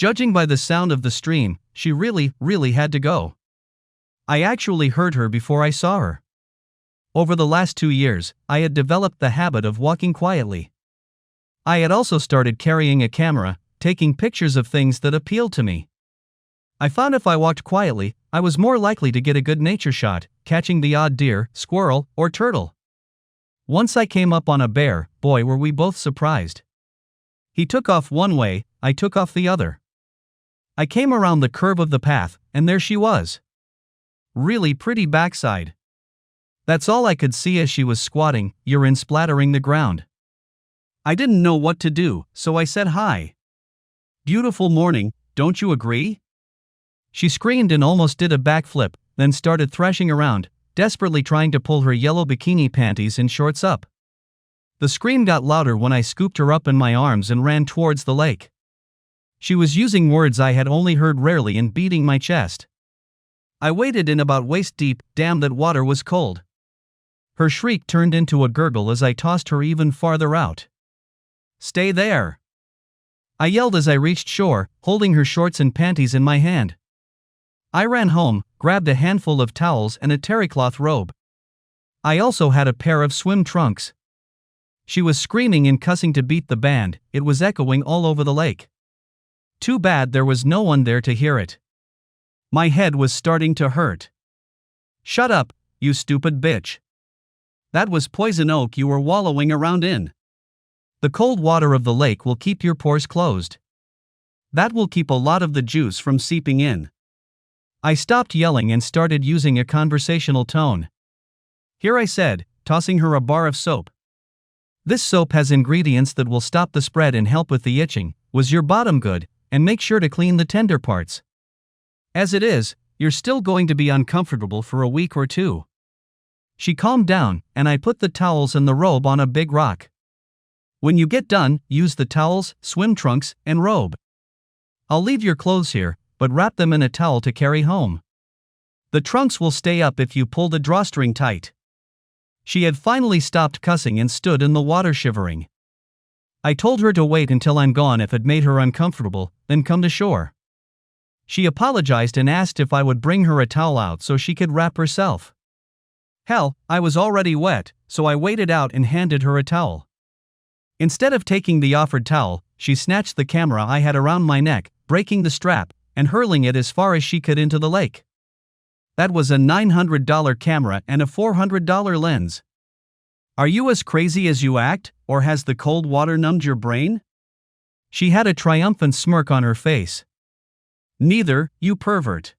Judging by the sound of the stream, she really had to go. I actually heard her before I saw her. Over the last 2 years, I had developed the habit of walking quietly. I had also started carrying a camera, taking pictures of things that appealed to me. I found if I walked quietly, I was more likely to get a good nature shot, catching the odd deer, squirrel, or turtle. Once I came up on a bear, boy were we both surprised. He took off one way, I took off the other. I came around the curve of the path, and there she was. Really pretty backside. That's all I could see as she was squatting, urine splattering the ground. I didn't know what to do, so I said hi. Beautiful morning, don't you agree? She screamed and almost did a backflip, then started thrashing around, desperately trying to pull her yellow bikini panties and shorts up. The scream got louder when I scooped her up in my arms and ran towards the lake. She was using words I had only heard rarely and beating my chest. I waded in about waist deep, damn that water was cold. Her shriek turned into a gurgle as I tossed her even farther out. Stay there! I yelled as I reached shore, holding her shorts and panties in my hand. I ran home, grabbed a handful of towels and a terrycloth robe. I also had a pair of swim trunks. She was screaming and cussing to beat the band, it was echoing all over the lake. Too bad there was no one there to hear it. My head was starting to hurt. Shut up, you stupid bitch. That was poison oak you were wallowing around in. The cold water of the lake will keep your pores closed. That will keep a lot of the juice from seeping in. I stopped yelling and started using a conversational tone. Here I said, tossing her a bar of soap. This soap has ingredients that will stop the spread and help with the itching. Was your bottom good? And make sure to clean the tender parts. As it is, you're still going to be uncomfortable for a week or 2. She calmed down, and I put the towels and the robe on a big rock. When you get done, use the towels, swim trunks, and robe. I'll leave your clothes here, but wrap them in a towel to carry home. The trunks will stay up if you pull the drawstring tight. She had finally stopped cussing and stood in the water shivering. I told her to wait until I'm gone if it made her uncomfortable, then come to shore. She apologized and asked if I would bring her a towel out so she could wrap herself. Hell, I was already wet, so I waded out and handed her a towel. Instead of taking the offered towel, she snatched the camera I had around my neck, breaking the strap, and hurling it as far as she could into the lake. That was a $900 camera and a $400 lens. Are you as crazy as you act, or has the cold water numbed your brain? She had a triumphant smirk on her face. Neither, you pervert.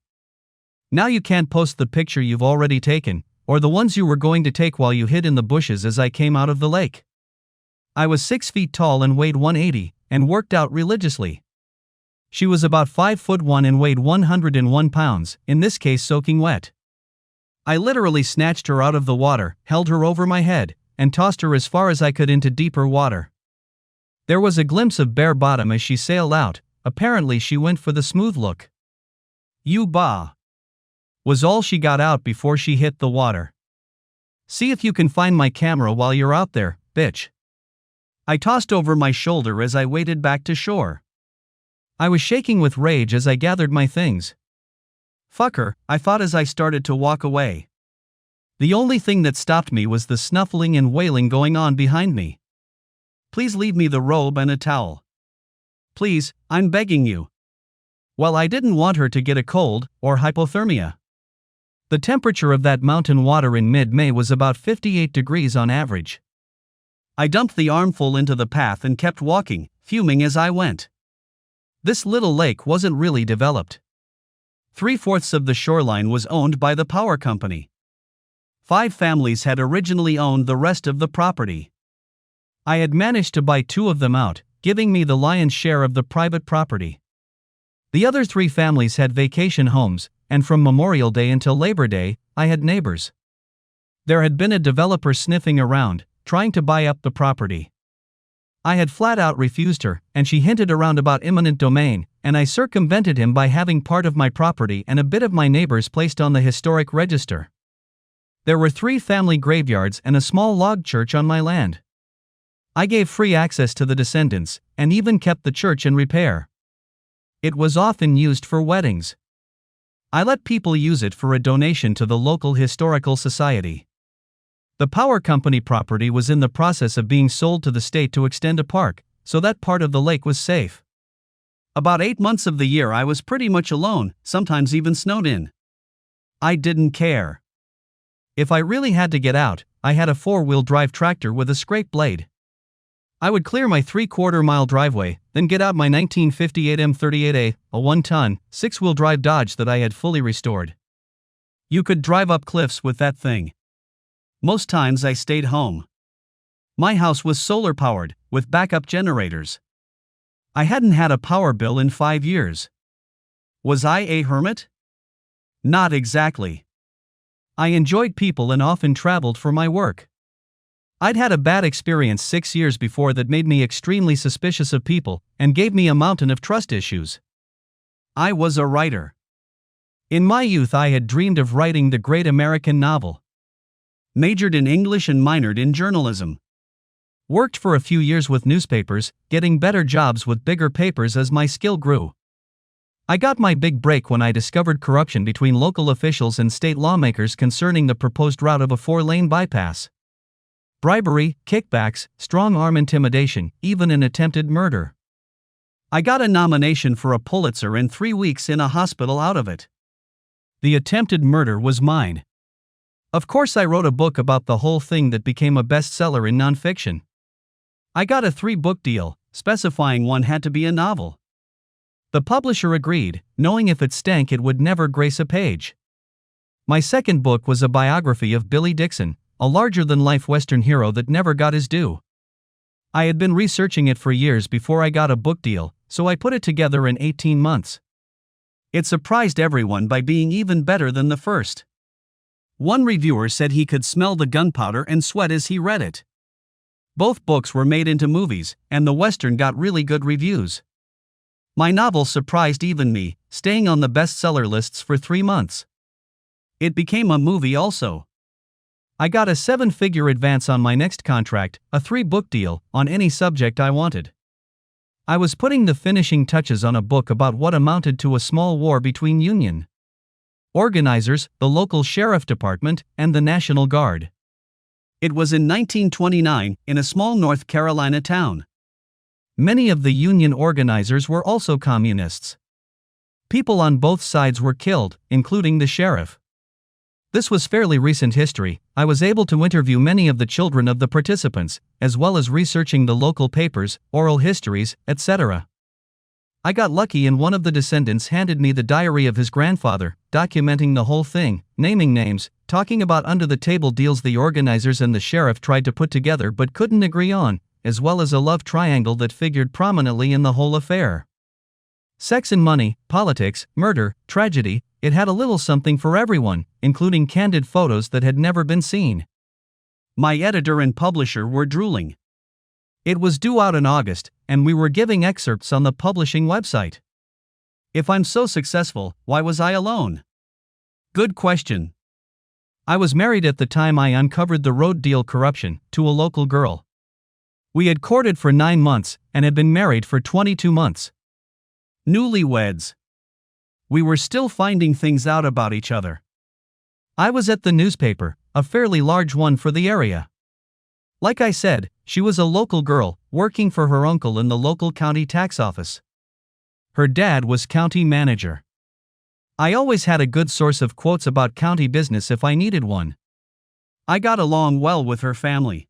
Now you can't post the picture you've already taken, or the ones you were going to take while you hid in the bushes as I came out of the lake. I was 6 feet tall and weighed 180, and worked out religiously. She was about 5'1" and weighed 101 pounds, in this case soaking wet. I literally snatched her out of the water, held her over my head, and tossed her as far as I could into deeper water. There was a glimpse of bare bottom as she sailed out, apparently she went for the smooth look. You bah! Was all she got out before she hit the water. See if you can find my camera while you're out there, bitch. I tossed over my shoulder as I waded back to shore. I was shaking with rage as I gathered my things. Fuck her, I thought as I started to walk away. The only thing that stopped me was the snuffling and wailing going on behind me. Please leave me the robe and a towel. Please, I'm begging you. Well, I didn't want her to get a cold, or hypothermia. The temperature of that mountain water in mid-May was about 58 degrees on average. I dumped the armful into the path and kept walking, fuming as I went. This little lake wasn't really developed. 3/4 of the shoreline was owned by the power company. 5 families had originally owned the rest of the property. I had managed to buy 2 of them out, giving me the lion's share of the private property. The other 3 families had vacation homes, and from Memorial Day until Labor Day, I had neighbors. There had been a developer sniffing around, trying to buy up the property. I had flat out refused her, and she hinted around about eminent domain, and I circumvented him by having part of my property and a bit of my neighbor's placed on the historic register. There were 3 family graveyards and a small log church on my land. I gave free access to the descendants, and even kept the church in repair. It was often used for weddings. I let people use it for a donation to the local historical society. The power company property was in the process of being sold to the state to extend a park, so that part of the lake was safe. About 8 months of the year I was pretty much alone, sometimes even snowed in. I didn't care. If I really had to get out, I had a 4-wheel drive tractor with a scrape blade. I would clear my 3/4-mile driveway, then get out my 1958 M38A, a 1-ton, 6-wheel drive Dodge that I had fully restored. You could drive up cliffs with that thing. Most times I stayed home. My house was solar powered, with backup generators. I hadn't had a power bill in 5 years. Was I a hermit? Not exactly. I enjoyed people and often traveled for my work. I'd had a bad experience 6 years before that made me extremely suspicious of people and gave me a mountain of trust issues. I was a writer. In my youth I had dreamed of writing the great American novel. Majored in English and minored in journalism. Worked for a few years with newspapers, getting better jobs with bigger papers as my skill grew. I got my big break when I discovered corruption between local officials and state lawmakers concerning the proposed route of a 4-lane bypass. Bribery, kickbacks, strong-arm intimidation, even an attempted murder. I got a nomination for a Pulitzer and 3 weeks in a hospital out of it. The attempted murder was mine. Of course I wrote a book about the whole thing that became a bestseller in nonfiction. I got a 3-book deal, specifying one had to be a novel. The publisher agreed, knowing if it stank it would never grace a page. My second book was a biography of Billy Dixon, a larger-than-life Western hero that never got his due. I had been researching it for years before I got a book deal, so I put it together in 18 months. It surprised everyone by being even better than the first. One reviewer said he could smell the gunpowder and sweat as he read it. Both books were made into movies, and the Western got really good reviews. My novel surprised even me, staying on the bestseller lists for 3 months. It became a movie also. I got a 7-figure advance on my next contract, a 3-book deal, on any subject I wanted. I was putting the finishing touches on a book about what amounted to a small war between Union organizers, the local sheriff department, and the National Guard. It was in 1929, in a small North Carolina town. Many of the Union organizers were also communists. People on both sides were killed, including the sheriff. This was fairly recent history. I was able to interview many of the children of the participants, as well as researching the local papers, oral histories, etc. I got lucky and one of the descendants handed me the diary of his grandfather, documenting the whole thing, naming names, talking about under-the-table deals the organizers and the sheriff tried to put together but couldn't agree on, as well as a love triangle that figured prominently in the whole affair. Sex and money, politics, murder, tragedy, it had a little something for everyone, including candid photos that had never been seen. My editor and publisher were drooling. It was due out in August, and we were giving excerpts on the publishing website. If I'm so successful, why was I alone? Good question. I was married at the time I uncovered the road deal corruption, to a local girl. We had courted for 9 months, and had been married for 22 months. Newlyweds. We were still finding things out about each other. I was at the newspaper, a fairly large one for the area. Like I said, she was a local girl, working for her uncle in the local county tax office. Her dad was county manager. I always had a good source of quotes about county business if I needed one. I got along well with her family.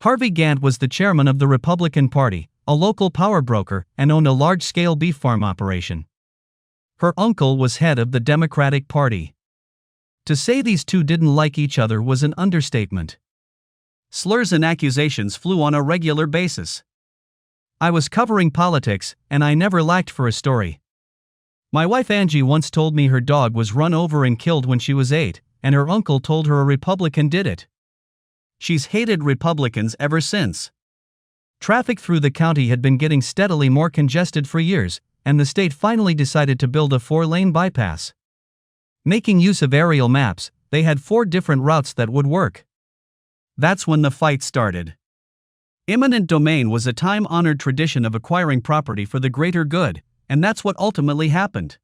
Harvey Gantt was the chairman of the Republican Party, a local power broker, and owned a large-scale beef farm operation. Her uncle was head of the Democratic Party. To say these two didn't like each other was an understatement. Slurs and accusations flew on a regular basis. I was covering politics, and I never lacked for a story. My wife Angie once told me her dog was run over and killed when she was 8, and her uncle told her a Republican did it. She's hated Republicans ever since. Traffic through the county had been getting steadily more congested for years, and the state finally decided to build a 4-lane bypass. Making use of aerial maps, they had 4 different routes that would work. That's when the fight started. Eminent domain was a time-honored tradition of acquiring property for the greater good, and that's what ultimately happened.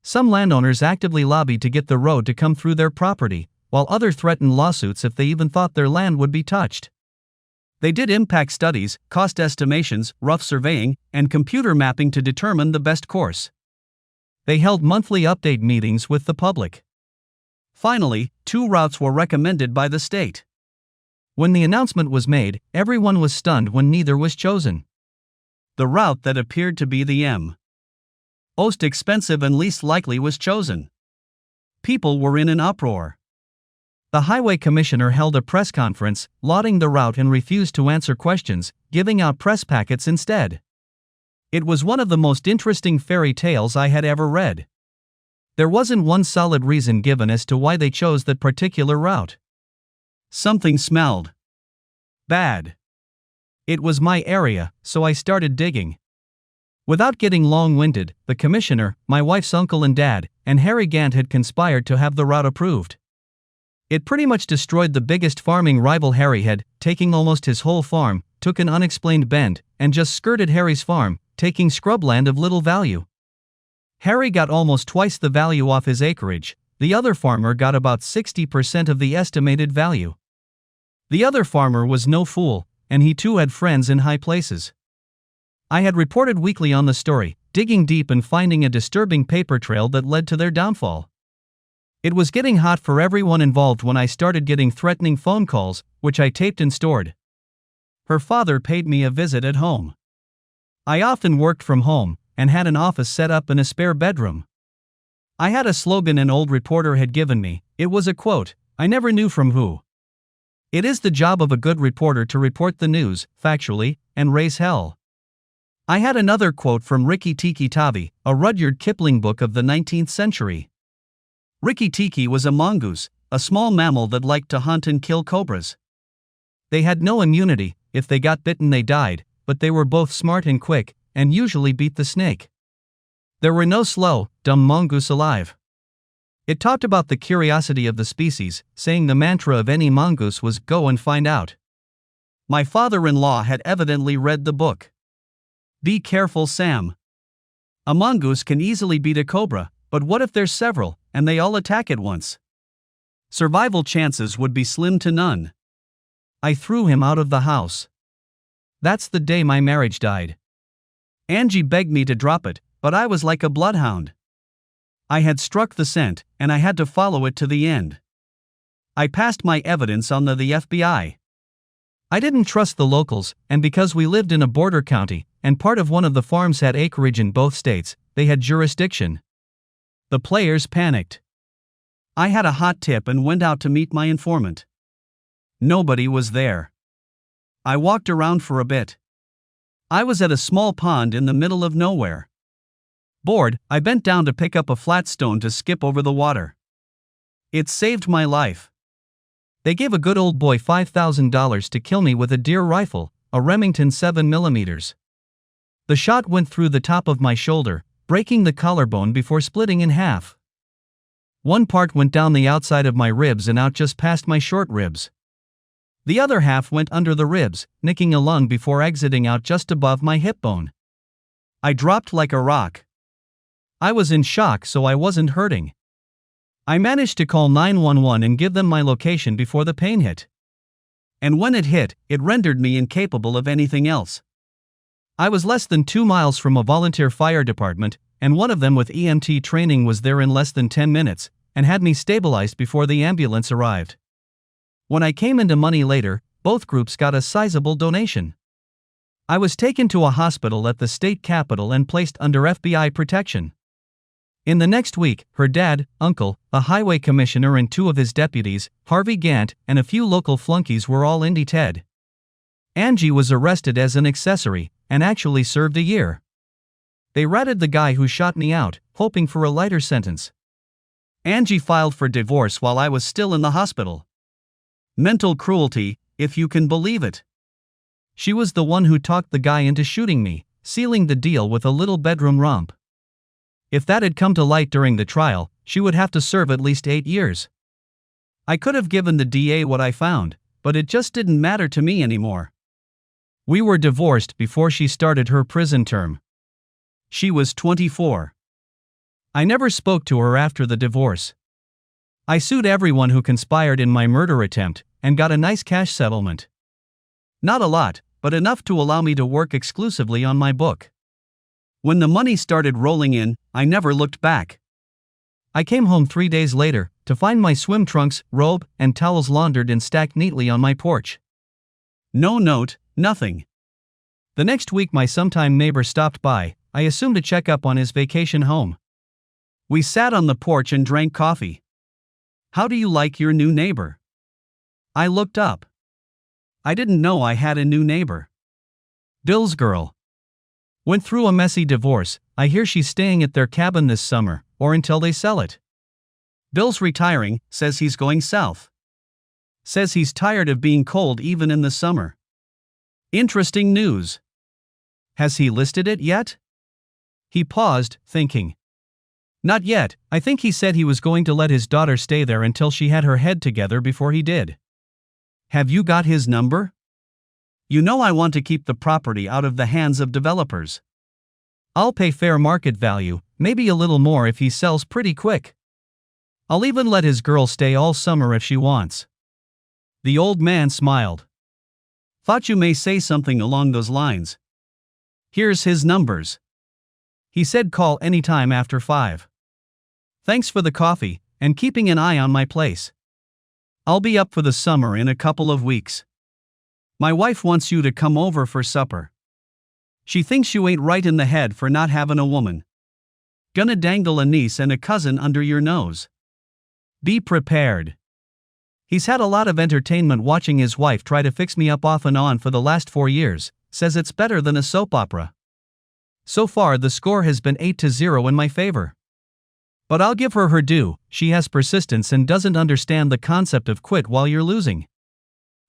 Some landowners actively lobbied to get the road to come through their property, while others threatened lawsuits if they even thought their land would be touched. They did impact studies, cost estimations, rough surveying, and computer mapping to determine the best course. They held monthly update meetings with the public. Finally, 2 routes were recommended by the state. When the announcement was made, everyone was stunned when neither was chosen. The route that appeared to be the most expensive and least likely was chosen. People were in an uproar. The highway commissioner held a press conference, lauding the route and refused to answer questions, giving out press packets instead. It was one of the most interesting fairy tales I had ever read. There wasn't one solid reason given as to why they chose that particular route. Something smelled bad. It was my area, so I started digging. Without getting long-winded, the commissioner, my wife's uncle and dad, and Harry Gant had conspired to have the route approved. It pretty much destroyed the biggest farming rival Harry had, taking almost his whole farm, took an unexplained bend, and just skirted Harry's farm, taking scrubland of little value. Harry got almost twice the value off his acreage, the other farmer got about 60% of the estimated value. The other farmer was no fool, and he too had friends in high places. I had reported weekly on the story, digging deep and finding a disturbing paper trail that led to their downfall. It was getting hot for everyone involved when I started getting threatening phone calls, which I taped and stored. Her father paid me a visit at home. I often worked from home, and had an office set up in a spare bedroom. I had a slogan an old reporter had given me. It was a quote, I never knew from who. It is the job of a good reporter to report the news, factually, and raise hell. I had another quote from Rikki Tikki Tavi, a Rudyard Kipling book of the 19th century. Rikki Tikki was a mongoose, a small mammal that liked to hunt and kill cobras. They had no immunity, if they got bitten they died, but they were both smart and quick, and usually beat the snake. There were no slow, dumb mongoose alive. It talked about the curiosity of the species, saying the mantra of any mongoose was go and find out. My father-in-law had evidently read the book. Be careful, Sam. A mongoose can easily beat a cobra, but what if there's several, and they all attack at once? Survival chances would be slim to none. I threw him out of the house. That's the day my marriage died. Angie begged me to drop it, but I was like a bloodhound. I had struck the scent, and I had to follow it to the end. I passed my evidence on to the FBI. I didn't trust the locals, and because we lived in a border county, and part of one of the farms had acreage in both states, they had jurisdiction. The players panicked. I had a hot tip and went out to meet my informant. Nobody was there. I walked around for a bit. I was at a small pond in the middle of nowhere. Bored, I bent down to pick up a flat stone to skip over the water. It saved my life. They gave a good old boy $5,000 to kill me with a deer rifle, a Remington 7mm. The shot went through the top of my shoulder, breaking the collarbone before splitting in half. One part went down the outside of my ribs and out just past my short ribs. The other half went under the ribs, nicking a lung before exiting out just above my hip bone. I dropped like a rock. I was in shock, so I wasn't hurting. I managed to call 911 and give them my location before the pain hit. And when it hit, it rendered me incapable of anything else. I was less than 2 miles from a volunteer fire department, and one of them with EMT training was there in less than 10 minutes, and had me stabilized before the ambulance arrived. When I came into money later, both groups got a sizable donation. I was taken to a hospital at the state capitol and placed under FBI protection. In the next week, her dad, uncle, a highway commissioner and 2 of his deputies, Harvey Gant, and a few local flunkies were all indicted. Angie was arrested as an accessory, and actually served a year. They ratted the guy who shot me out, hoping for a lighter sentence. Angie filed for divorce while I was still in the hospital. Mental cruelty, if you can believe it. She was the one who talked the guy into shooting me, sealing the deal with a little bedroom romp. If that had come to light during the trial, she would have to serve at least 8 years. I could have given the DA what I found, but it just didn't matter to me anymore. We were divorced before she started her prison term. She was 24. I never spoke to her after the divorce. I sued everyone who conspired in my murder attempt and got a nice cash settlement. Not a lot, but enough to allow me to work exclusively on my book. When the money started rolling in, I never looked back. I came home 3 days later to find my swim trunks, robe, and towels laundered and stacked neatly on my porch. No note, nothing. The next week my sometime neighbor stopped by, I assumed to check up on his vacation home. We sat on the porch and drank coffee. How do you like your new neighbor? I looked up. I didn't know I had a new neighbor. Bill's girl. Went through a messy divorce. I hear she's staying at their cabin this summer, or until they sell it. Bill's retiring, says he's going south. Says he's tired of being cold even in the summer. Interesting news. Has he listed it yet? He paused, thinking. Not yet. I think he said he was going to let his daughter stay there until she had her head together before he did. Have you got his number? You know I want to keep the property out of the hands of developers. I'll pay fair market value, maybe a little more if he sells pretty quick. I'll even let his girl stay all summer if she wants. The old man smiled. Thought you may say something along those lines. Here's his numbers. He said call anytime after 5. Thanks for the coffee, and keeping an eye on my place. I'll be up for the summer in a couple of weeks. My wife wants you to come over for supper. She thinks you ain't right in the head for not having a woman. Gonna dangle a niece and a cousin under your nose. Be prepared. He's had a lot of entertainment watching his wife try to fix me up off and on for the last 4 years, says it's better than a soap opera. So far the score has been 8-0 in my favor. But I'll give her due, she has persistence and doesn't understand the concept of quit while you're losing.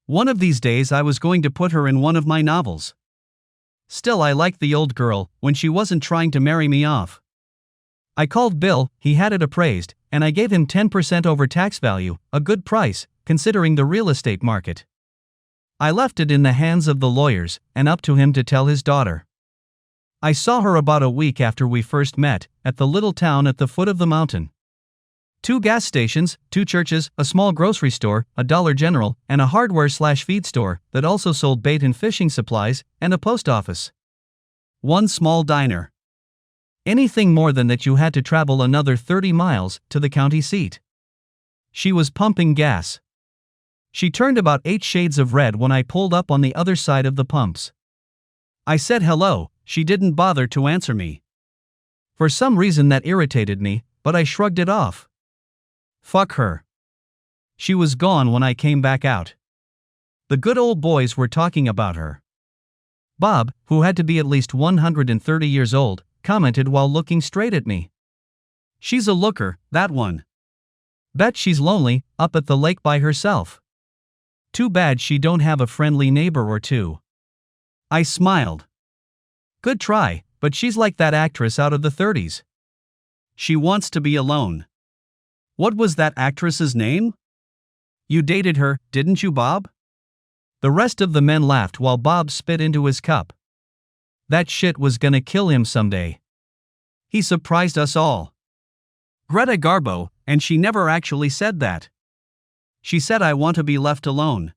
One of these days I was going to put her in one of my novels. Still I liked the old girl, when she wasn't trying to marry me off. I called Bill, he had it appraised, and I gave him 10% over tax value, a good price, considering the real estate market. I left it in the hands of the lawyers, and up to him to tell his daughter. I saw her about a week after we first met, at the little town at the foot of the mountain. 2 gas stations, 2 churches, a small grocery store, a Dollar General, and a hardware/feed store that also sold bait and fishing supplies, and a post office. 1 small diner. Anything more than that you had to travel another 30 miles to the county seat. She was pumping gas. She turned about 8 shades of red when I pulled up on the other side of the pumps. I said hello, she didn't bother to answer me. For some reason that irritated me, but I shrugged it off. Fuck her. She was gone when I came back out. The good old boys were talking about her. Bob, who had to be at least 130 years old, commented while looking straight at me. She's a looker, that one. Bet she's lonely, up at the lake by herself. Too bad she don't have a friendly neighbor or two. I smiled. Good try, but she's like that actress out of the 30s. She wants to be alone. What was that actress's name? You dated her, didn't you, Bob? The rest of the men laughed while Bob spit into his cup. That shit was gonna kill him someday. He surprised us all. Greta Garbo, and she never actually said that. She said I want to be left alone.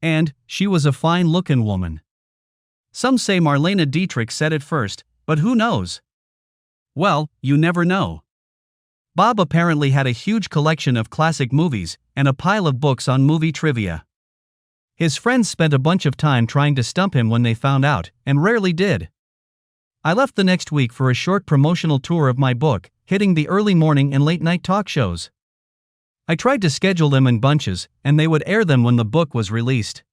And, she was a fine-looking woman. Some say Marlene Dietrich said it first, but who knows? Well, you never know. Bob apparently had a huge collection of classic movies, and a pile of books on movie trivia. His friends spent a bunch of time trying to stump him when they found out, and rarely did. I left the next week for a short promotional tour of my book, hitting the early morning and late night talk shows. I tried to schedule them in bunches, and they would air them when the book was released.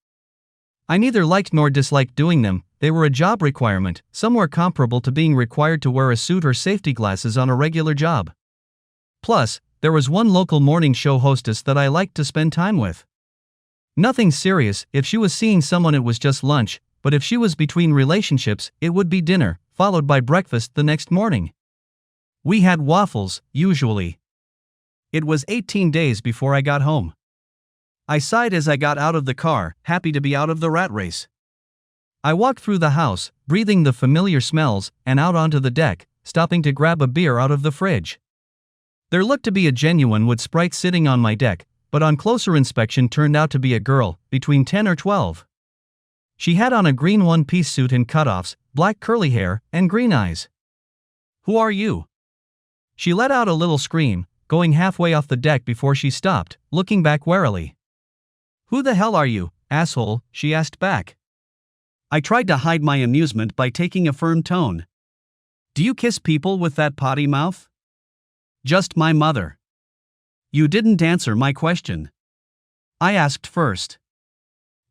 I neither liked nor disliked doing them. They were a job requirement, somewhere comparable to being required to wear a suit or safety glasses on a regular job. Plus, there was one local morning show hostess that I liked to spend time with. Nothing serious, if she was seeing someone it was just lunch, but if she was between relationships, it would be dinner, followed by breakfast the next morning. We had waffles, usually. It was 18 days before I got home. I sighed as I got out of the car, happy to be out of the rat race. I walked through the house, breathing the familiar smells, and out onto the deck, stopping to grab a beer out of the fridge. There looked to be a genuine wood sprite sitting on my deck, but on closer inspection turned out to be a girl, between 10 or 12. She had on a green one-piece suit and cutoffs, black curly hair, and green eyes. "Who are you?" She let out a little scream, going halfway off the deck before she stopped, looking back warily. "Who the hell are you, asshole?" she asked back. I tried to hide my amusement by taking a firm tone. "Do you kiss people with that potty mouth?" "Just my mother." "You didn't answer my question." I asked first.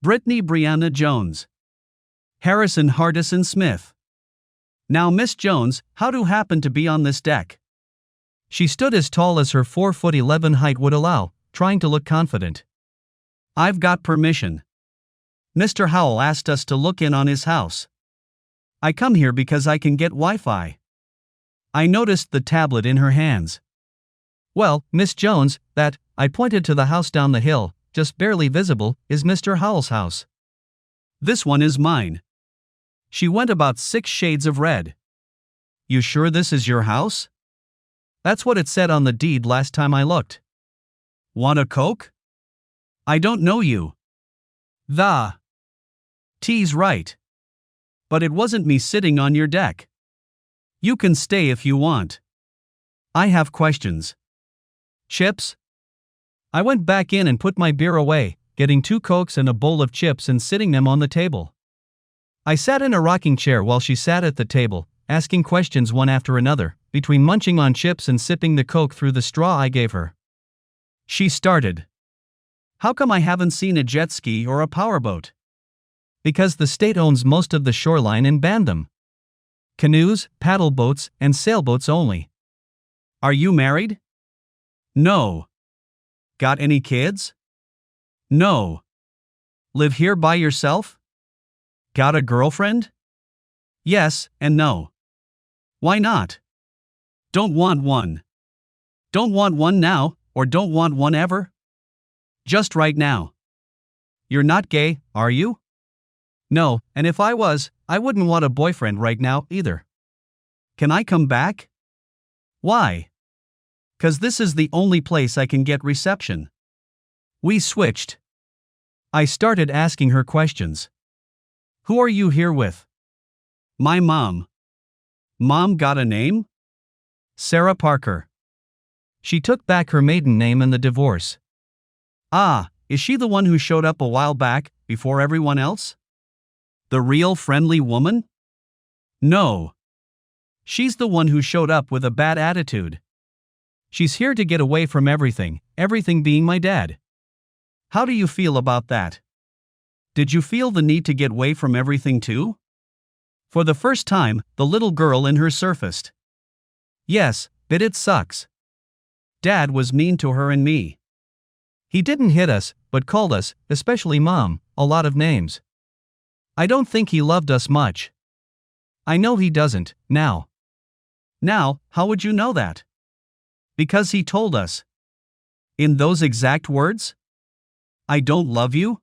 "Brittany Brianna Jones." "Harrison Hardison Smith." "Now Miss Jones, how do you happen to be on this deck?" She stood as tall as her 4'11" height would allow, trying to look confident. "I've got permission. Mr. Howell asked us to look in on his house. I come here because I can get Wi-Fi." I noticed the tablet in her hands. "Well, Miss Jones, that," I pointed to the house down the hill, just barely visible, "is Mr. Howell's house." "This one is mine." She went about 6 shades of red. "You sure this is your house?" "That's what it said on the deed last time I looked." "Want a Coke?" "I don't know you." T's right. "But it wasn't me sitting on your deck." "You can stay if you want." "I have questions." "Chips?" I went back in and put my beer away, getting 2 Cokes and a bowl of chips and sitting them on the table. I sat in a rocking chair while she sat at the table, asking questions one after another, between munching on chips and sipping the Coke through the straw I gave her. She started. "How come I haven't seen a jet ski or a powerboat?" "Because the state owns most of the shoreline and banned them. Canoes, paddle boats, and sailboats only." "Are you married?" "No." "Got any kids?" "No." "Live here by yourself?" "Got a girlfriend?" "Yes, and no." "Why not?" "Don't want one." "Don't want one now, or don't want one ever?" "Just right now." "You're not gay, are you?" "No, and if I was, I wouldn't want a boyfriend right now either." "Can I come back?" "Why?" "'Cause this is the only place I can get reception." We switched. I started asking her questions. "Who are you here with?" "My mom." "Mom got a name?" "Sarah Parker." She took back her maiden name in the divorce. "Ah, is she the one who showed up a while back, before everyone else? The real friendly woman?" "No. She's the one who showed up with a bad attitude. She's here to get away from everything being my dad." "How do you feel about that? Did you feel the need to get away from everything too?" For the first time, the little girl in her surfaced. "Yes, but it sucks. Dad was mean to her and me. He didn't hit us, but called us, especially Mom, a lot of names. I don't think he loved us much. I know he doesn't, now." "Now, how would you know that?" "Because he told us." "In those exact words? I don't love you?"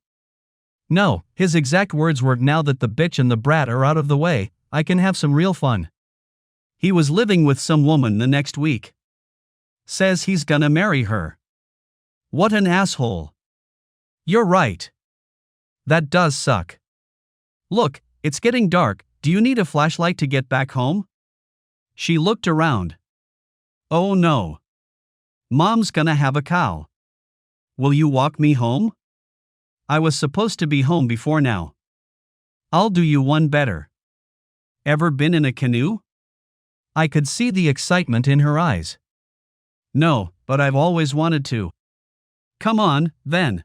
"No, his exact words were, now that the bitch and the brat are out of the way, I can have some real fun." "He was living with some woman the next week. Says he's gonna marry her." "What an asshole." "You're right. That does suck. Look, it's getting dark, do you need a flashlight to get back home?" She looked around. "Oh no. Mom's gonna have a cow. Will you walk me home? I was supposed to be home before now." "I'll do you one better. Ever been in a canoe?" I could see the excitement in her eyes. "No, but I've always wanted to." "Come on, then."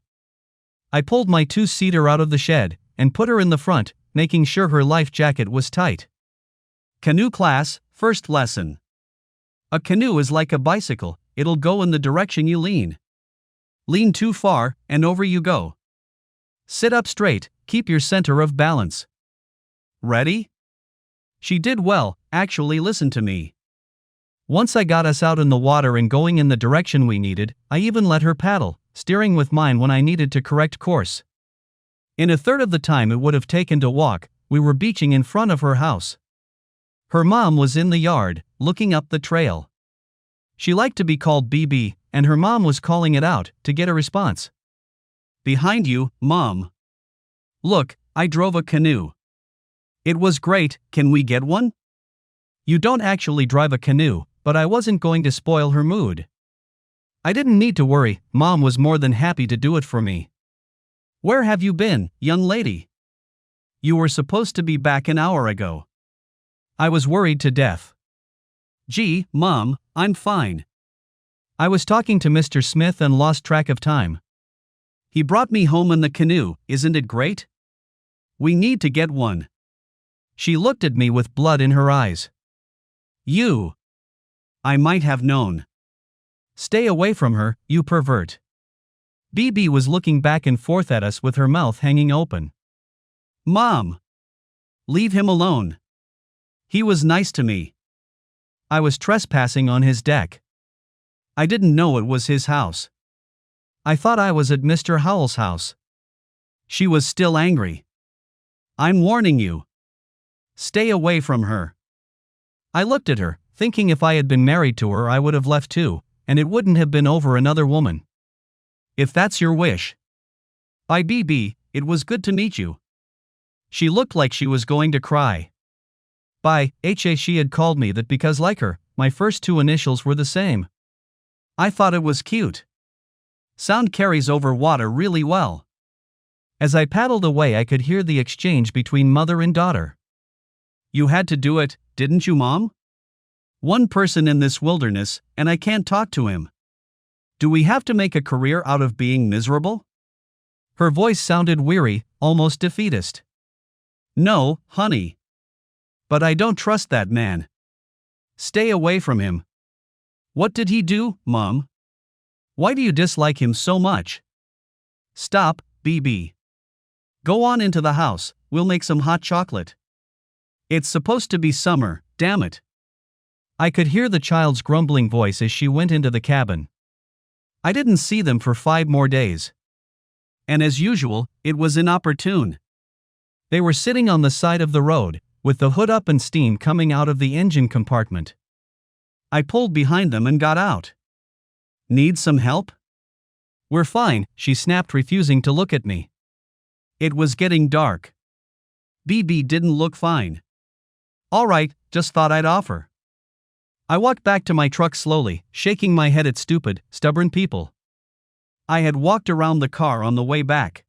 I pulled my 2-seater out of the shed and put her in the front, making sure her life jacket was tight. "Canoe class, first lesson. A canoe is like a bicycle, it'll go in the direction you lean. Lean too far, and over you go. Sit up straight, keep your center of balance. Ready?" She did well, actually listened to me. Once I got us out in the water and going in the direction we needed, I even let her paddle, steering with mine when I needed to correct course. In a third of the time it would have taken to walk, we were beaching in front of her house. Her mom was in the yard, looking up the trail. She liked to be called BB, and her mom was calling it out to get a response. "Behind you, Mom. Look, I drove a canoe. It was great, can we get one?" You don't actually drive a canoe, but I wasn't going to spoil her mood. I didn't need to worry, Mom was more than happy to do it for me. "Where have you been, young lady? You were supposed to be back an hour ago." I was worried to death. "Gee, Mom, I'm fine. I was talking to Mr. Smith and lost track of time. He brought me home in the canoe, isn't it great? We need to get one." She looked at me with blood in her eyes. "You. I might have known. Stay away from her, you pervert." BB was looking back and forth at us with her mouth hanging open. "Mom. Leave him alone. He was nice to me. I was trespassing on his deck. I didn't know it was his house. I thought I was at Mr. Howell's house." She was still angry. "I'm warning you. Stay away from her." I looked at her, thinking if I had been married to her I would have left too, and it wouldn't have been over another woman. "If that's your wish." "Bye BB, it was good to meet you." She looked like she was going to cry. By HA she had called me that because like her, my first two initials were the same. I thought it was cute. Sound carries over water really well. As I paddled away I could hear the exchange between mother and daughter. "You had to do it, didn't you, Mom? One person in this wilderness, and I can't talk to him. Do we have to make a career out of being miserable?" Her voice sounded weary, almost defeatist. "No, honey. But I don't trust that man. Stay away from him." "What did he do, Mom? Why do you dislike him so much?" "Stop, BB. Go on into the house, we'll make some hot chocolate. It's supposed to be summer, damn it." I could hear the child's grumbling voice as she went into the cabin. I didn't see them for 5 more days. And as usual, it was inopportune. They were sitting on the side of the road, with the hood up and steam coming out of the engine compartment. I pulled behind them and got out. "Need some help?" "We're fine," she snapped, refusing to look at me. It was getting dark. BB didn't look fine. "All right, just thought I'd offer." I walked back to my truck slowly, shaking my head at stupid, stubborn people. I had walked around the car on the way back.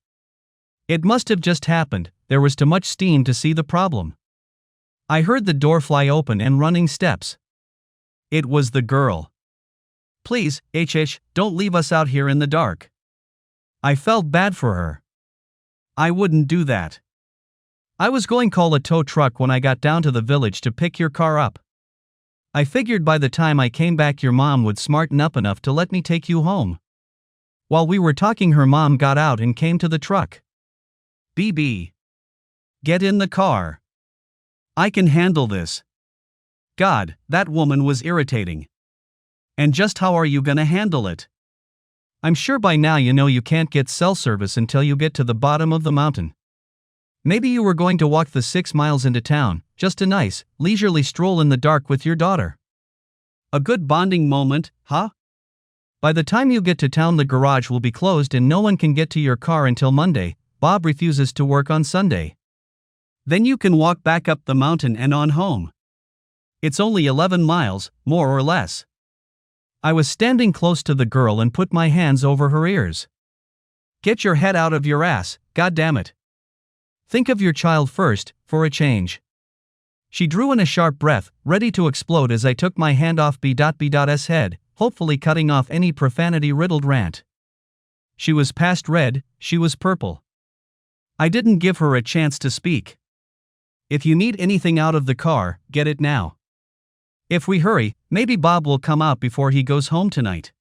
It must have just happened, there was too much steam to see the problem. I heard the door fly open and running steps. It was the girl. "Please, HH, don't leave us out here in the dark." I felt bad for her. "I wouldn't do that. I was going to call a tow truck when I got down to the village to pick your car up. I figured by the time I came back your mom would smarten up enough to let me take you home." While we were talking her mom got out and came to the truck. "BB. Get in the car. I can handle this." God, that woman was irritating. And just how are you gonna handle it? I'm sure by now you know you can't get cell service until you get to the bottom of the mountain. Maybe you were going to walk the 6 miles into town, just a nice, leisurely stroll in the dark with your daughter. A good bonding moment, huh? By the time you get to town the garage will be closed and no one can get to your car until Monday. Bob refuses to work on Sunday. Then you can walk back up the mountain and on home. It's only 11 miles, more or less. I was standing close to the girl and put my hands over her ears. Get your head out of your ass, goddammit. Think of your child first, for a change. She drew in a sharp breath, ready to explode as I took my hand off B.B.'s head, hopefully cutting off any profanity-riddled rant. She was past red, she was purple. I didn't give her a chance to speak. If you need anything out of the car, get it now. If we hurry, maybe Bob will come out before he goes home tonight.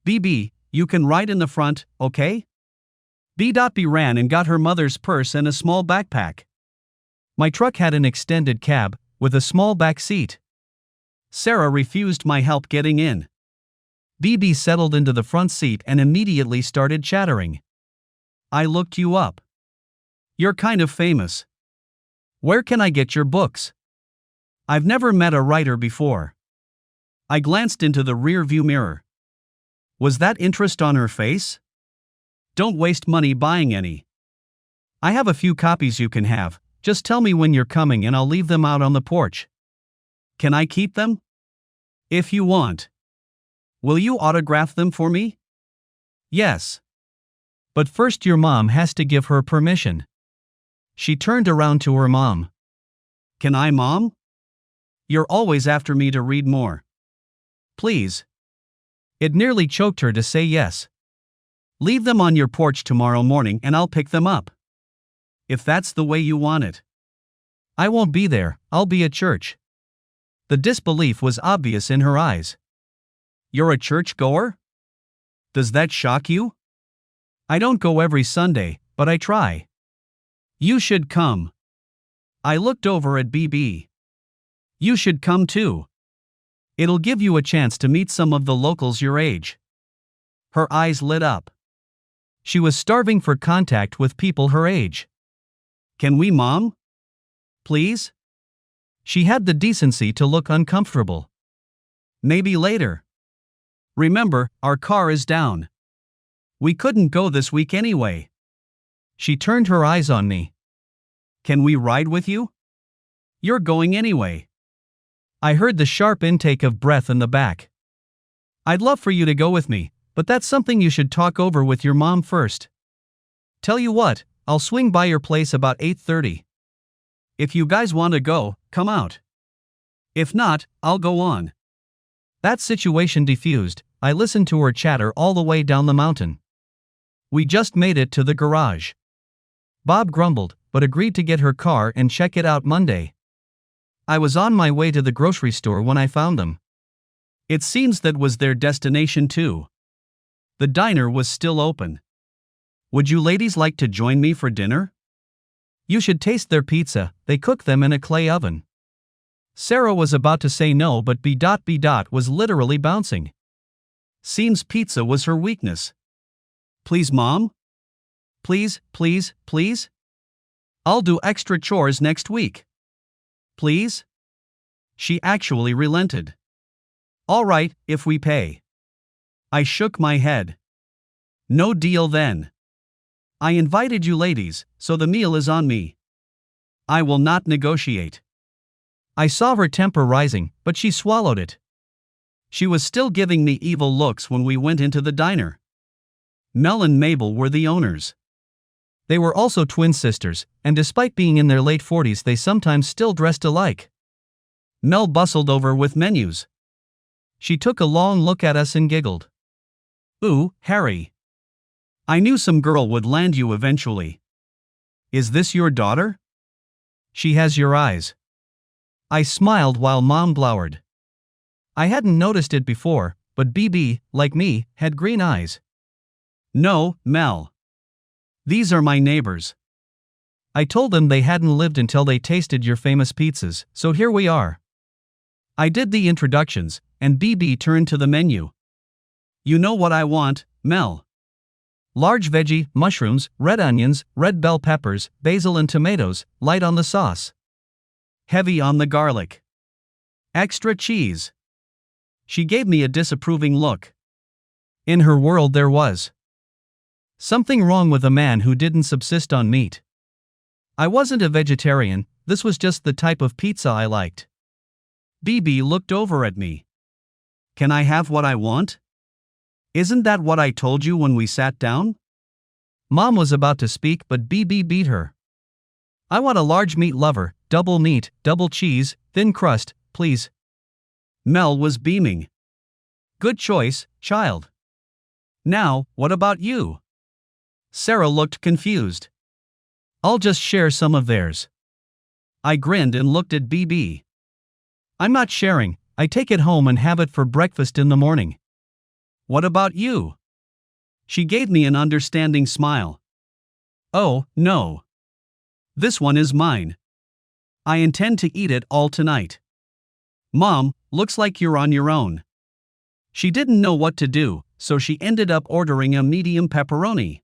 BB, you can ride in the front, okay? B.B. ran and got her mother's purse and a small backpack. My truck had an extended cab, with a small back seat. Sarah refused my help getting in. BB settled into the front seat and immediately started chattering. I looked you up. You're kind of famous. Where can I get your books? I've never met a writer before. I glanced into the rear-view mirror. Was that interest on her face? Don't waste money buying any. I have a few copies you can have, just tell me when you're coming and I'll leave them out on the porch. Can I keep them? If you want. Will you autograph them for me? Yes. But first your mom has to give her permission. She turned around to her mom. Can I, Mom? You're always after me to read more. Please. It nearly choked her to say yes. Leave them on your porch tomorrow morning and I'll pick them up. If that's the way you want it. I won't be there, I'll be at church. The disbelief was obvious in her eyes. You're a church-goer? Does that shock you? I don't go every Sunday, but I try. You should come. I looked over at BB. You should come too. It'll give you a chance to meet some of the locals your age. Her eyes lit up. She was starving for contact with people her age. Can we, Mom? Please? She had the decency to look uncomfortable. Maybe later. Remember, our car is down. We couldn't go this week anyway. She turned her eyes on me. Can we ride with you? You're going anyway. I heard the sharp intake of breath in the back. I'd love for you to go with me, but that's something you should talk over with your mom first. Tell you what, I'll swing by your place about 8:30. If you guys want to go, come out. If not, I'll go on. That situation diffused. I listened to her chatter all the way down the mountain. We just made it to the garage. Bob grumbled, but agreed to get her car and check it out Monday. I was on my way to the grocery store when I found them. It seems that was their destination too. The diner was still open. Would you ladies like to join me for dinner? You should taste their pizza, they cook them in a clay oven. Sarah was about to say no, but B. was literally bouncing. Seems pizza was her weakness. Please, Mom? Please, please, please? I'll do extra chores next week. Please? She actually relented. All right, if we pay. I shook my head. No deal then. I invited you ladies, so the meal is on me. I will not negotiate. I saw her temper rising, but she swallowed it. She was still giving me evil looks when we went into the diner. Mel and Mabel were the owners. They were also twin sisters, and despite being in their late 40s, they sometimes still dressed alike. Mel bustled over with menus. She took a long look at us and giggled. Ooh, Harry. I knew some girl would land you eventually. Is this your daughter? She has your eyes. I smiled while Mom glowered. I hadn't noticed it before, but BB, like me, had green eyes. No, Mel. These are my neighbors. I told them they hadn't lived until they tasted your famous pizzas, so here we are. I did the introductions, and BB turned to the menu. You know what I want, Mel. Large veggie, mushrooms, red onions, red bell peppers, basil and tomatoes, light on the sauce. Heavy on the garlic. Extra cheese. She gave me a disapproving look. In her world there was something wrong with a man who didn't subsist on meat. I wasn't a vegetarian, this was just the type of pizza I liked. BB looked over at me. Can I have what I want? Isn't that what I told you when we sat down? Mom was about to speak, but BB beat her. I want a large meat lover, double meat, double cheese, thin crust, please. Mel was beaming. Good choice, child. Now, what about you? Sarah looked confused. I'll just share some of theirs. I grinned and looked at BB. I'm not sharing, I take it home and have it for breakfast in the morning. What about you? She gave me an understanding smile. Oh, no. This one is mine. I intend to eat it all tonight. Mom, looks like you're on your own. She didn't know what to do, so she ended up ordering a medium pepperoni.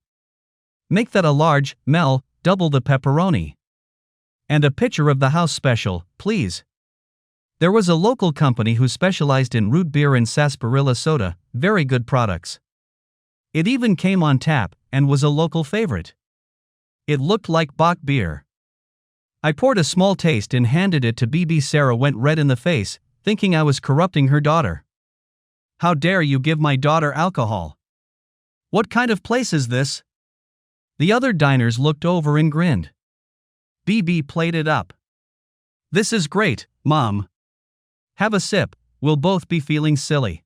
Make that a large, Mel, double the pepperoni. And a picture of the house special, please. There was a local company who specialized in root beer and sarsaparilla soda, very good products. It even came on tap, and was a local favorite. It looked like Bock beer. I poured a small taste and handed it to BB. Sarah went red in the face, thinking I was corrupting her daughter. How dare you give my daughter alcohol? What kind of place is this? The other diners looked over and grinned. BB played it up. This is great, Mom. Have a sip, we'll both be feeling silly.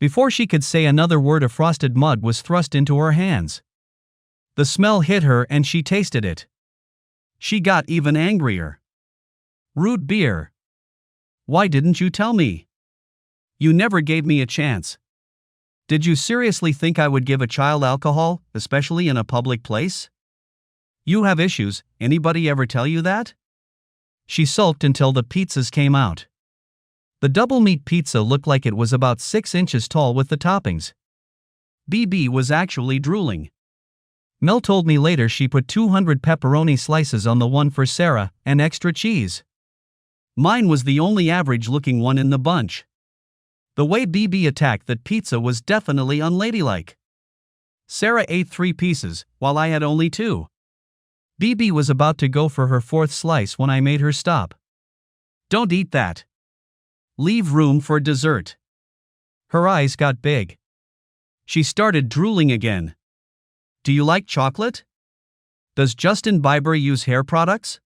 Before she could say another word, a frosted mug was thrust into her hands. The smell hit her and she tasted it. She got even angrier. Root beer. Why didn't you tell me? You never gave me a chance. Did you seriously think I would give a child alcohol, especially in a public place? You have issues, anybody ever tell you that? She sulked until the pizzas came out. The double meat pizza looked like it was about 6 inches tall with the toppings. BB was actually drooling. Mel told me later she put 200 pepperoni slices on the one for Sarah, and extra cheese. Mine was the only average-looking one in the bunch. The way BB attacked that pizza was definitely unladylike. Sarah ate 3 pieces, while I had only 2. BB was about to go for her 4th slice when I made her stop. Don't eat that. Leave room for dessert. Her eyes got big. She started drooling again. Do you like chocolate? Does Justin Bieber use hair products?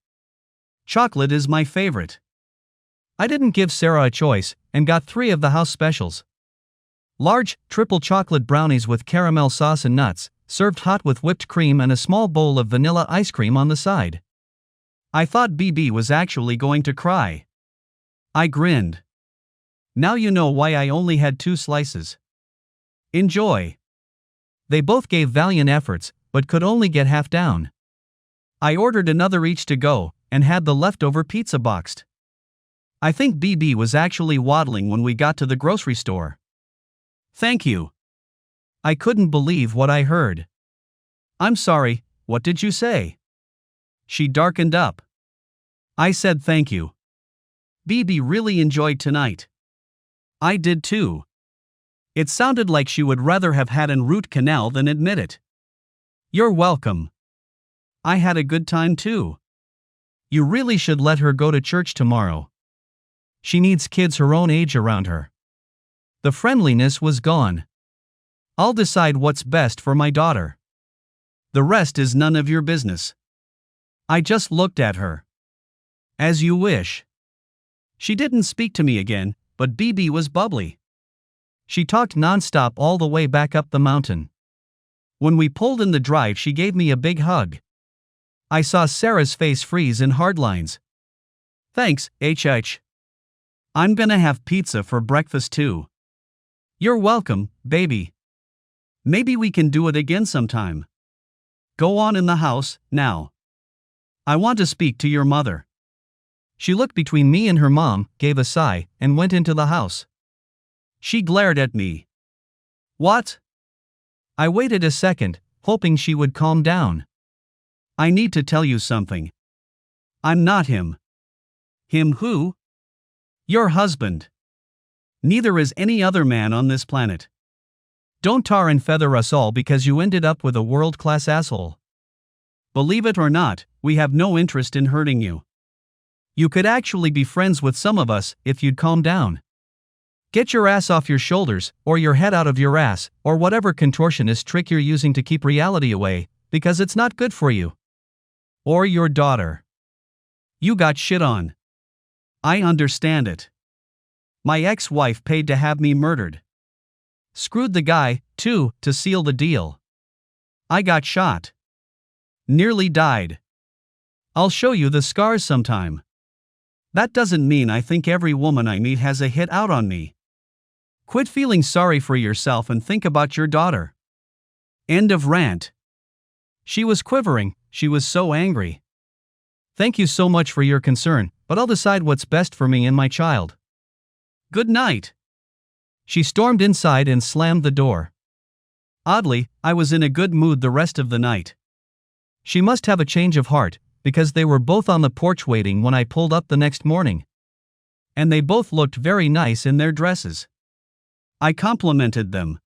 Chocolate is my favorite. I didn't give Sarah a choice, and got 3 of the house specials. Large, triple chocolate brownies with caramel sauce and nuts, served hot with whipped cream and a small bowl of vanilla ice cream on the side. I thought BB was actually going to cry. I grinned. Now you know why I only had 2 slices. Enjoy. They both gave valiant efforts, but could only get half down. I ordered another each to go, and had the leftover pizza boxed. I think BB was actually waddling when we got to the grocery store. Thank you. I couldn't believe what I heard. I'm sorry, what did you say? She darkened up. I said thank you. BB really enjoyed tonight. I did too. It sounded like she would rather have had an root canal than admit it. You're welcome. I had a good time too. You really should let her go to church tomorrow. She needs kids her own age around her. The friendliness was gone. I'll decide what's best for my daughter. The rest is none of your business. I just looked at her. As you wish. She didn't speak to me again, but BB was bubbly. She talked nonstop all the way back up the mountain. When we pulled in the drive, she gave me a big hug. I saw Sarah's face freeze in hard lines. Thanks, HH. I'm gonna have pizza for breakfast too. You're welcome, baby. Maybe we can do it again sometime. Go on in the house, now. I want to speak to your mother. She looked between me and her mom, gave a sigh, and went into the house. She glared at me. What? I waited a second, hoping she would calm down. I need to tell you something. I'm not him. Him who? Your husband. Neither is any other man on this planet. Don't tar and feather us all because you ended up with a world-class asshole. Believe it or not, we have no interest in hurting you. You could actually be friends with some of us if you'd calm down. Get your ass off your shoulders, or your head out of your ass, or whatever contortionist trick you're using to keep reality away, because it's not good for you. Or your daughter. You got shit on. I understand it. My ex-wife paid to have me murdered. Screwed the guy, too, to seal the deal. I got shot. Nearly died. I'll show you the scars sometime. That doesn't mean I think every woman I meet has a hit out on me. Quit feeling sorry for yourself and think about your daughter. End of rant. She was quivering, she was so angry. Thank you so much for your concern, but I'll decide what's best for me and my child. Good night. She stormed inside and slammed the door. Oddly, I was in a good mood the rest of the night. She must have a change of heart, because they were both on the porch waiting when I pulled up the next morning. And they both looked very nice in their dresses. I complimented them.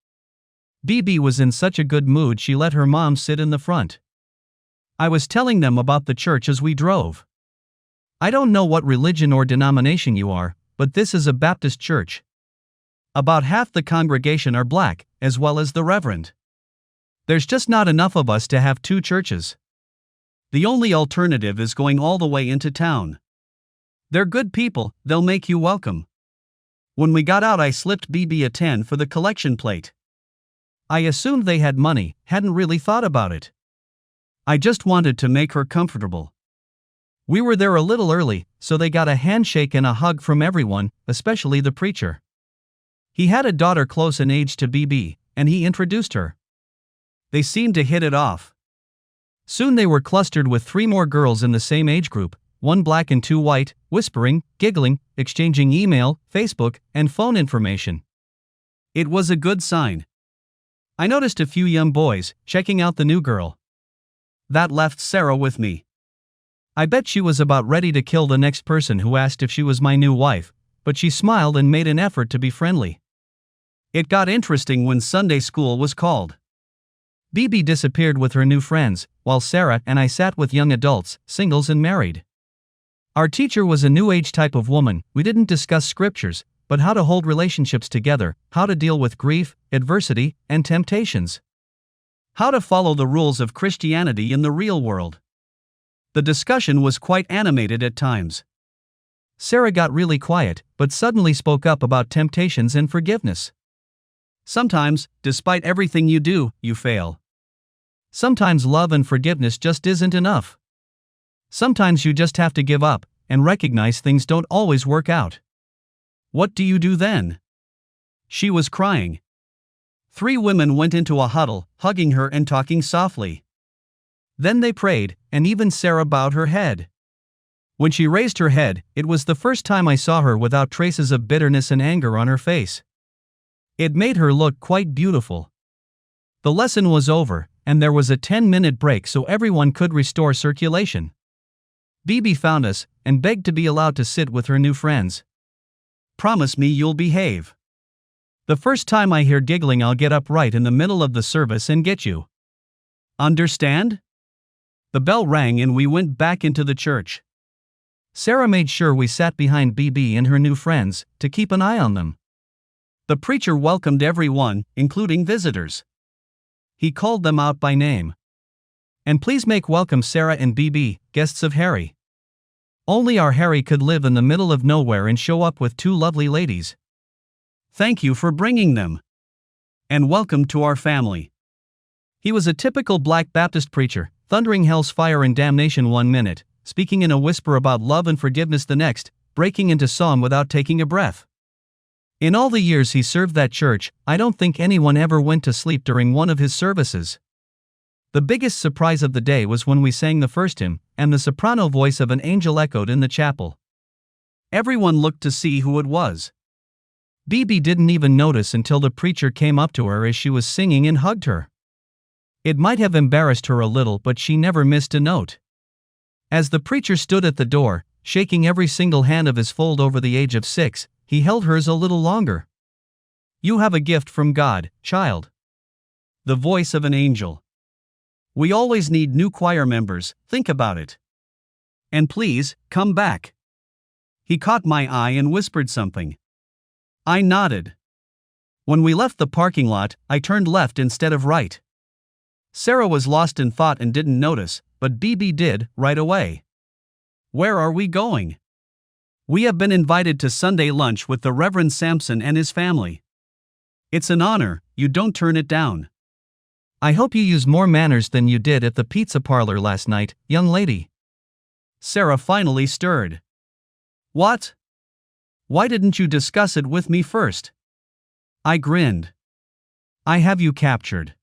BB was in such a good mood she let her mom sit in the front. I was telling them about the church as we drove. I don't know what religion or denomination you are, but this is a Baptist church. About half the congregation are black, as well as the reverend. There's just not enough of us to have two churches. The only alternative is going all the way into town. They're good people, they'll make you welcome. When we got out, I slipped BB a 10 for the collection plate. I assumed they had money, hadn't really thought about it. I just wanted to make her comfortable. We were there a little early, so they got a handshake and a hug from everyone, especially the preacher. He had a daughter close in age to BB, and he introduced her. They seemed to hit it off. Soon they were clustered with 3 more girls in the same age group, 1 black and 2 white, whispering, giggling, exchanging email, Facebook, and phone information. It was a good sign. I noticed a few young boys checking out the new girl. That left Sarah with me. I bet she was about ready to kill the next person who asked if she was my new wife, but she smiled and made an effort to be friendly. It got interesting when Sunday school was called. BB disappeared with her new friends, while Sarah and I sat with young adults, singles and married. Our teacher was a new age type of woman. We didn't discuss scriptures, but how to hold relationships together, how to deal with grief, adversity, and temptations. How to follow the rules of Christianity in the real world. The discussion was quite animated at times. Sarah got really quiet, but suddenly spoke up about temptations and forgiveness. Sometimes, despite everything you do, you fail. Sometimes love and forgiveness just isn't enough. Sometimes you just have to give up and recognize things don't always work out. What do you do then? She was crying. 3 women went into a huddle, hugging her and talking softly. Then they prayed, and even Sarah bowed her head. When she raised her head, it was the first time I saw her without traces of bitterness and anger on her face. It made her look quite beautiful. The lesson was over, and there was a 10-minute break so everyone could restore circulation. BB found us and begged to be allowed to sit with her new friends. Promise me you'll behave. The first time I hear giggling, I'll get up right in the middle of the service and get you. Understand? The bell rang and we went back into the church. Sarah made sure we sat behind BB and her new friends to keep an eye on them. The preacher welcomed everyone, including visitors. He called them out by name. And please make welcome Sarah and BB, guests of Harry. Only our Harry could live in the middle of nowhere and show up with 2 lovely ladies. Thank you for bringing them. And welcome to our family. He was a typical black Baptist preacher, thundering hell's fire and damnation 1 minute, speaking in a whisper about love and forgiveness the next, breaking into song without taking a breath. In all the years he served that church, I don't think anyone ever went to sleep during one of his services. The biggest surprise of the day was when we sang the first hymn, and the soprano voice of an angel echoed in the chapel. Everyone looked to see who it was. BB didn't even notice until the preacher came up to her as she was singing and hugged her. It might have embarrassed her a little, but she never missed a note. As the preacher stood at the door, shaking every single hand of his fold over the age of 6, he held hers a little longer. You have a gift from God, child. The voice of an angel. We always need new choir members, think about it. And please, come back. He caught my eye and whispered something. I nodded. When we left the parking lot, I turned left instead of right. Sarah was lost in thought and didn't notice, but BB did, right away. Where are we going? We have been invited to Sunday lunch with the Reverend Sampson and his family. It's an honor, you don't turn it down. I hope you use more manners than you did at the pizza parlor last night, young lady. Sarah finally stirred. What? Why didn't you discuss it with me first? I grinned. I have you captured.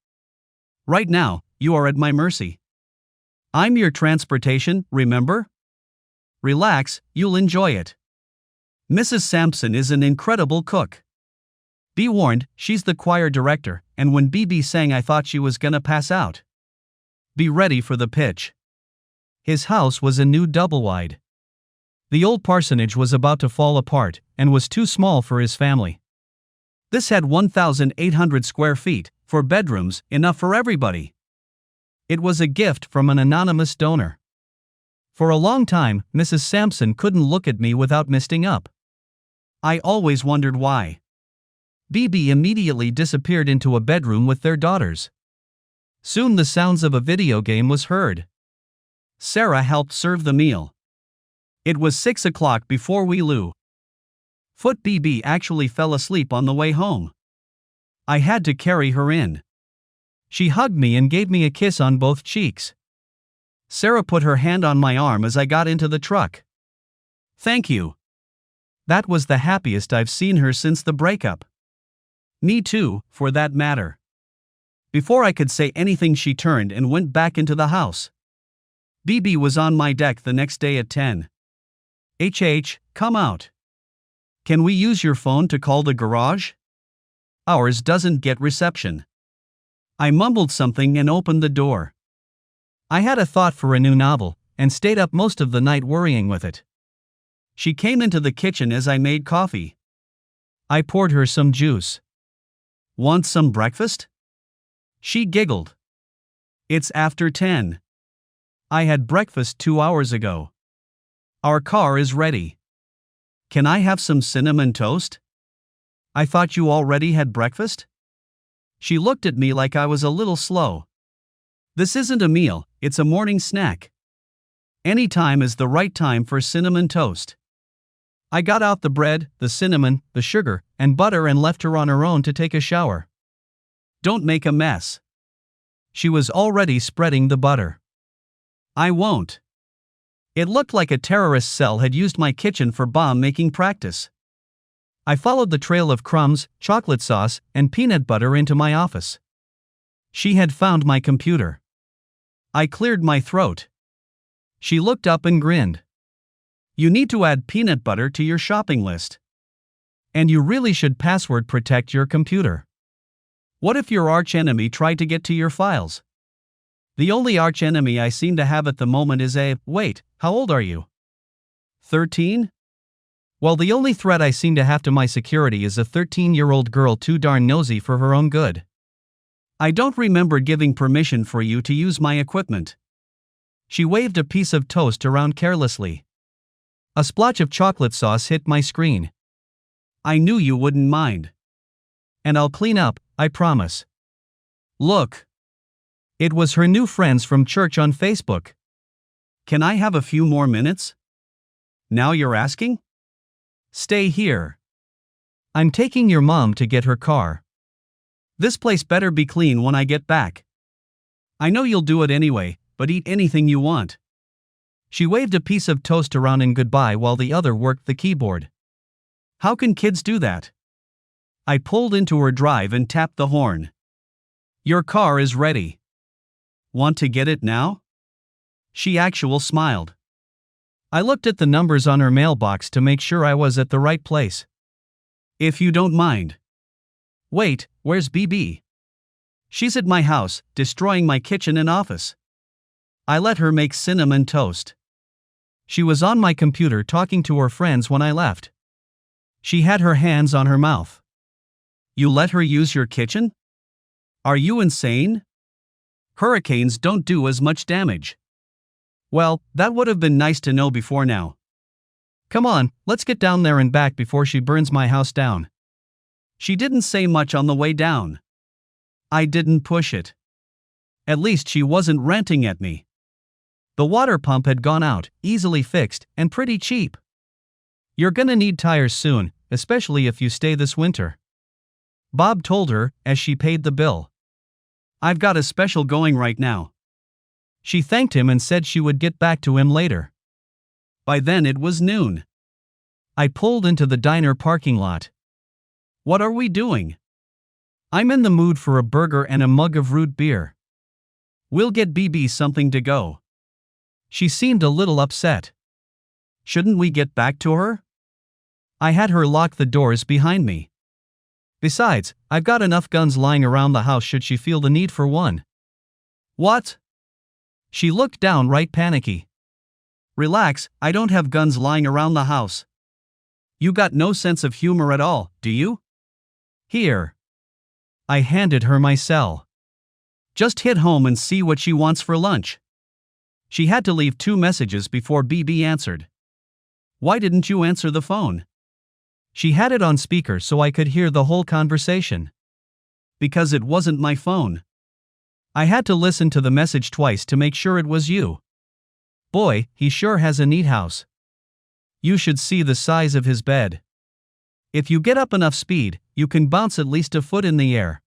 Right now, you are at my mercy. I'm your transportation, remember? Relax, you'll enjoy it. Mrs. Sampson is an incredible cook. Be warned, she's the choir director, and when BB sang I thought she was gonna pass out. Be ready for the pitch. His house was a new double-wide. The old parsonage was about to fall apart and was too small for his family. This had 1,800 square feet, for bedrooms, enough for everybody. It was a gift from an anonymous donor. For a long time, Mrs. Sampson couldn't look at me without misting up. I always wondered why. BB immediately disappeared into a bedroom with their daughters. Soon the sounds of a video game was heard. Sarah helped serve the meal. It was 6 o'clock before we left. Foot BB actually fell asleep on the way home. I had to carry her in. She hugged me and gave me a kiss on both cheeks. Sarah put her hand on my arm as I got into the truck. Thank you. That was the happiest I've seen her since the breakup. Me too, for that matter. Before I could say anything, she turned and went back into the house. BB was on my deck the next day at 10. Come out. Can we use your phone to call the garage? Ours doesn't get reception. I mumbled something and opened the door. I had a thought for a new novel, and stayed up most of the night worrying with it. She came into the kitchen as I made coffee. I poured her some juice. Want some breakfast? She giggled. It's after 10. I had breakfast 2 hours ago. Our car is ready. Can I have some cinnamon toast? I thought you already had breakfast? She looked at me like I was a little slow. This isn't a meal, it's a morning snack. Any time is the right time for cinnamon toast. I got out the bread, the cinnamon, the sugar, and butter and left her on her own to take a shower. Don't make a mess. She was already spreading the butter. I won't. It looked like a terrorist cell had used my kitchen for bomb-making practice. I followed the trail of crumbs, chocolate sauce, and peanut butter into my office. She had found my computer. I cleared my throat. She looked up and grinned. You need to add peanut butter to your shopping list. And you really should password protect your computer. What if your archenemy tried to get to your files? The only archenemy I seem to have at the moment is wait, how old are you? 13? Well, the only threat I seem to have to my security is a 13-year-old girl too darn nosy for her own good. I don't remember giving permission for you to use my equipment. She waved a piece of toast around carelessly. A splotch of chocolate sauce hit my screen. I knew you wouldn't mind. And I'll clean up, I promise. Look. It was her new friends from church on Facebook. Can I have a few more minutes? Now you're asking? Stay here. I'm taking your mom to get her car. This place better be clean when I get back. I know you'll do it anyway, but eat anything you want. She waved a piece of toast around in goodbye while the other worked the keyboard. How can kids do that? I pulled into her drive and tapped the horn. Your car is ready. Want to get it now? She actually smiled. I looked at the numbers on her mailbox to make sure I was at the right place. If you don't mind. Wait, where's BB? She's at my house, destroying my kitchen and office. I let her make cinnamon toast. She was on my computer talking to her friends when I left. She had her hands on her mouth. You let her use your kitchen? Are you insane? Hurricanes don't do as much damage. Well, that would have been nice to know before now. Come on, let's get down there and back before she burns my house down. She didn't say much on the way down. I didn't push it. At least she wasn't ranting at me. The water pump had gone out, easily fixed, and pretty cheap. You're gonna need tires soon, especially if you stay this winter. Bob told her, as she paid the bill. I've got a special going right now. She thanked him and said she would get back to him later. By then it was noon. I pulled into the diner parking lot. What are we doing? I'm in the mood for a burger and a mug of root beer. We'll get BB something to go. She seemed a little upset. Shouldn't we get back to her? I had her lock the doors behind me. Besides, I've got enough guns lying around the house should she feel the need for one. What? She looked downright panicky. Relax, I don't have guns lying around the house. You got no sense of humor at all, do you? Here. I handed her my cell. Just hit home and see what she wants for lunch. She had to leave 2 messages before BB answered. Why didn't you answer the phone? She had it on speaker so I could hear the whole conversation. Because it wasn't my phone. I had to listen to the message twice to make sure it was you. Boy, he sure has a neat house. You should see the size of his bed. If you get up enough speed, you can bounce at least a foot in the air.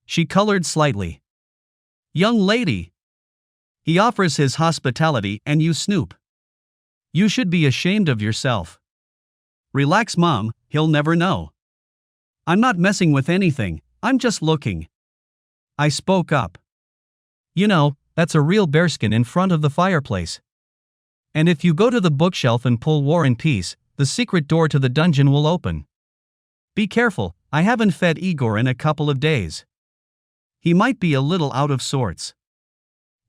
She colored slightly. Young lady. He offers his hospitality and you snoop. You should be ashamed of yourself. Relax, Mom, he'll never know. I'm not messing with anything, I'm just looking. I spoke up. You know, that's a real bearskin in front of the fireplace. And if you go to the bookshelf and pull War and Peace, the secret door to the dungeon will open. Be careful, I haven't fed Igor in a couple of days. He might be a little out of sorts.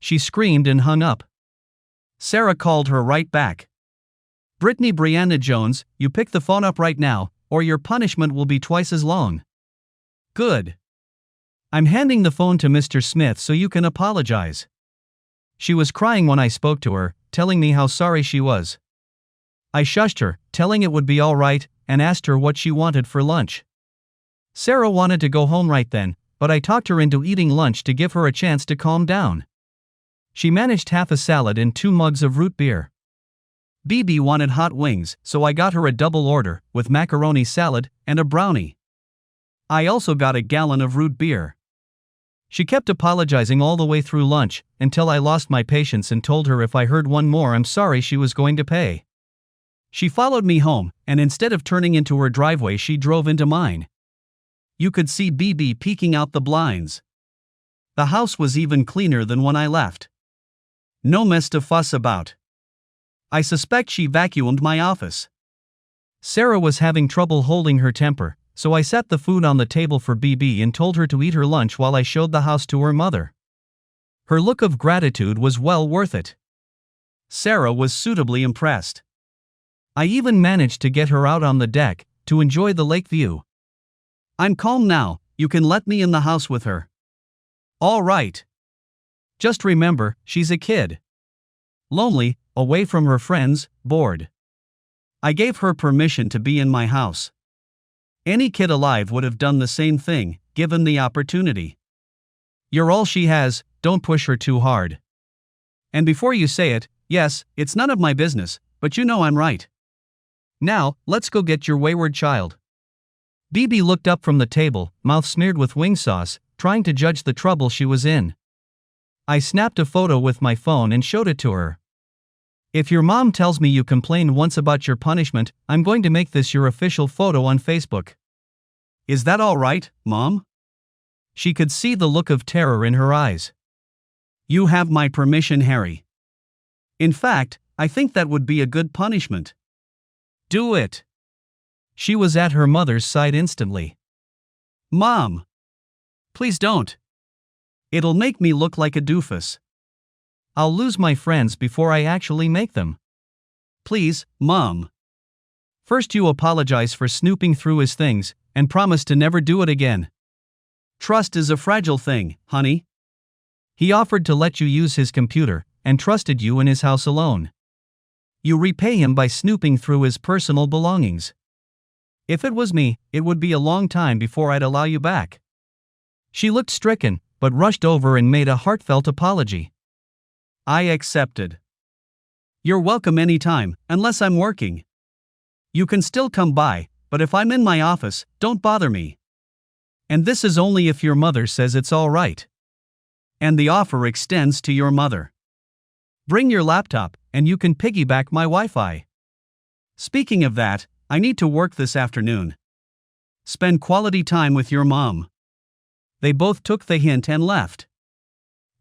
She screamed and hung up. Sarah called her right back. Brittany Brianna Jones, you pick the phone up right now, or your punishment will be twice as long. Good. I'm handing the phone to Mr. Smith so you can apologize. She was crying when I spoke to her, telling me how sorry she was. I shushed her, telling it would be all right, and asked her what she wanted for lunch. Sarah wanted to go home right then, but I talked her into eating lunch to give her a chance to calm down. She managed half a salad and 2 mugs of root beer. BB wanted hot wings, so I got her a double order, with macaroni salad and a brownie. I also got a gallon of root beer. She kept apologizing all the way through lunch, until I lost my patience and told her if I heard one more I'm sorry she was going to pay. She followed me home, and instead of turning into her driveway she drove into mine. You could see BB peeking out the blinds. The house was even cleaner than when I left. No mess to fuss about. I suspect she vacuumed my office. Sarah was having trouble holding her temper, so I set the food on the table for BB and told her to eat her lunch while I showed the house to her mother. Her look of gratitude was well worth it. Sarah was suitably impressed. I even managed to get her out on the deck, to enjoy the lake view. I'm calm now, you can let me in the house with her. All right. Just remember, she's a kid. Lonely, away from her friends, bored. I gave her permission to be in my house. Any kid alive would have done the same thing, given the opportunity. You're all she has, don't push her too hard. And before you say it, yes, it's none of my business, but you know I'm right. Now, let's go get your wayward child. BB looked up from the table, mouth smeared with wing sauce, trying to judge the trouble she was in. I snapped a photo with my phone and showed it to her. If your mom tells me you complained once about your punishment, I'm going to make this your official photo on Facebook. Is that all right, Mom? She could see the look of terror in her eyes. You have my permission, Harry. In fact, I think that would be a good punishment. Do it. She was at her mother's side instantly. Mom! Please don't. It'll make me look like a doofus. I'll lose my friends before I actually make them. Please, Mom. First you apologize for snooping through his things, and promise to never do it again. Trust is a fragile thing, honey. He offered to let you use his computer, and trusted you in his house alone. You repay him by snooping through his personal belongings. If it was me, it would be a long time before I'd allow you back. She looked stricken, but rushed over and made a heartfelt apology. I accepted. You're welcome anytime, unless I'm working. You can still come by, but if I'm in my office, don't bother me. And this is only if your mother says it's all right. And the offer extends to your mother. Bring your laptop, and you can piggyback my Wi-Fi. Speaking of that, I need to work this afternoon. Spend quality time with your mom. They both took the hint and left.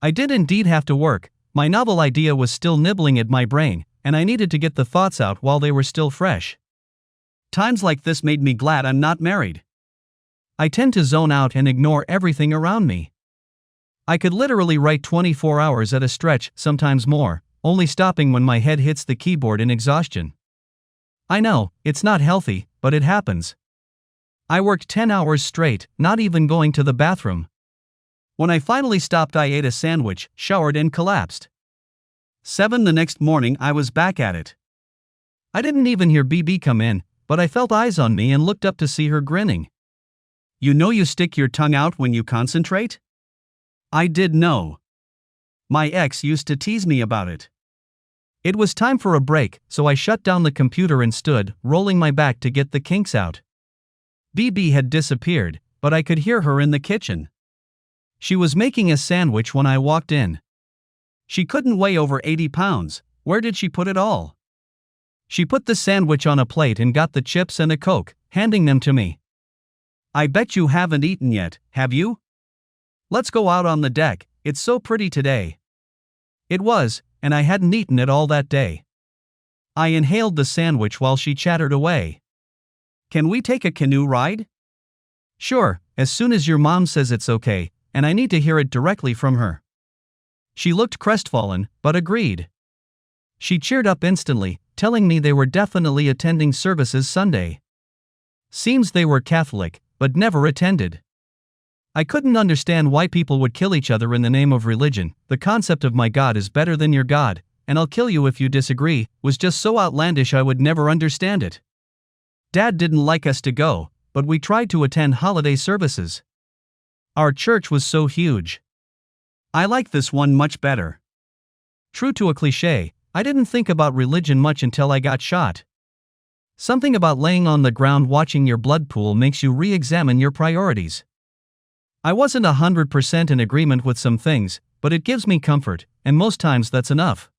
I did indeed have to work. My novel idea was still nibbling at my brain, and I needed to get the thoughts out while they were still fresh. Times like this made me glad I'm not married. I tend to zone out and ignore everything around me. I could literally write 24 hours at a stretch, sometimes more, only stopping when my head hits the keyboard in exhaustion. I know, it's not healthy, but it happens. I worked 10 hours straight, not even going to the bathroom. When I finally stopped, I ate a sandwich, showered, and collapsed. 7 the next morning, I was back at it. I didn't even hear BB come in, but I felt eyes on me and looked up to see her grinning. You know you stick your tongue out when you concentrate? I did know. My ex used to tease me about it. It was time for a break, so I shut down the computer and stood, rolling my back to get the kinks out. BB had disappeared, but I could hear her in the kitchen. She was making a sandwich when I walked in. She couldn't weigh over 80 pounds. Where did she put it all? She put the sandwich on a plate and got the chips and a Coke, handing them to me. I bet you haven't eaten yet, have you? Let's go out on the deck, it's so pretty today. It was, and I hadn't eaten it all that day. I inhaled the sandwich while she chattered away. Can we take a canoe ride? Sure, as soon as your mom says it's okay, and I need to hear it directly from her. She looked crestfallen, but agreed. She cheered up instantly, telling me they were definitely attending services Sunday. Seems they were Catholic, but never attended. I couldn't understand why people would kill each other in the name of religion. The concept of my God is better than your God, and I'll kill you if you disagree, was just so outlandish I would never understand it. Dad didn't like us to go, but we tried to attend holiday services. Our church was so huge. I like this one much better. True to a cliché, I didn't think about religion much until I got shot. Something about laying on the ground watching your blood pool makes you re-examine your priorities. I wasn't 100% in agreement with some things, but it gives me comfort, and most times that's enough.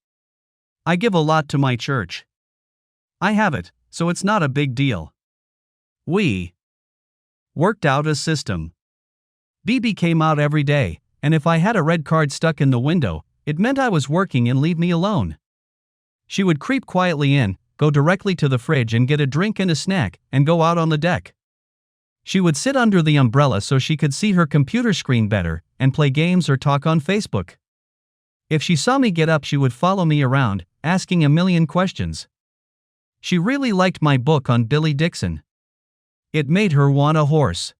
I give a lot to my church. I have it, so it's not a big deal. We worked out a system. BB came out every day, and if I had a red card stuck in the window, it meant I was working and leave me alone. She would creep quietly in, go directly to the fridge and get a drink and a snack, and go out on the deck. She would sit under the umbrella so she could see her computer screen better, and play games or talk on Facebook. If she saw me get up, she would follow me around, asking a million questions. She really liked my book on Billy Dixon. It made her want a horse.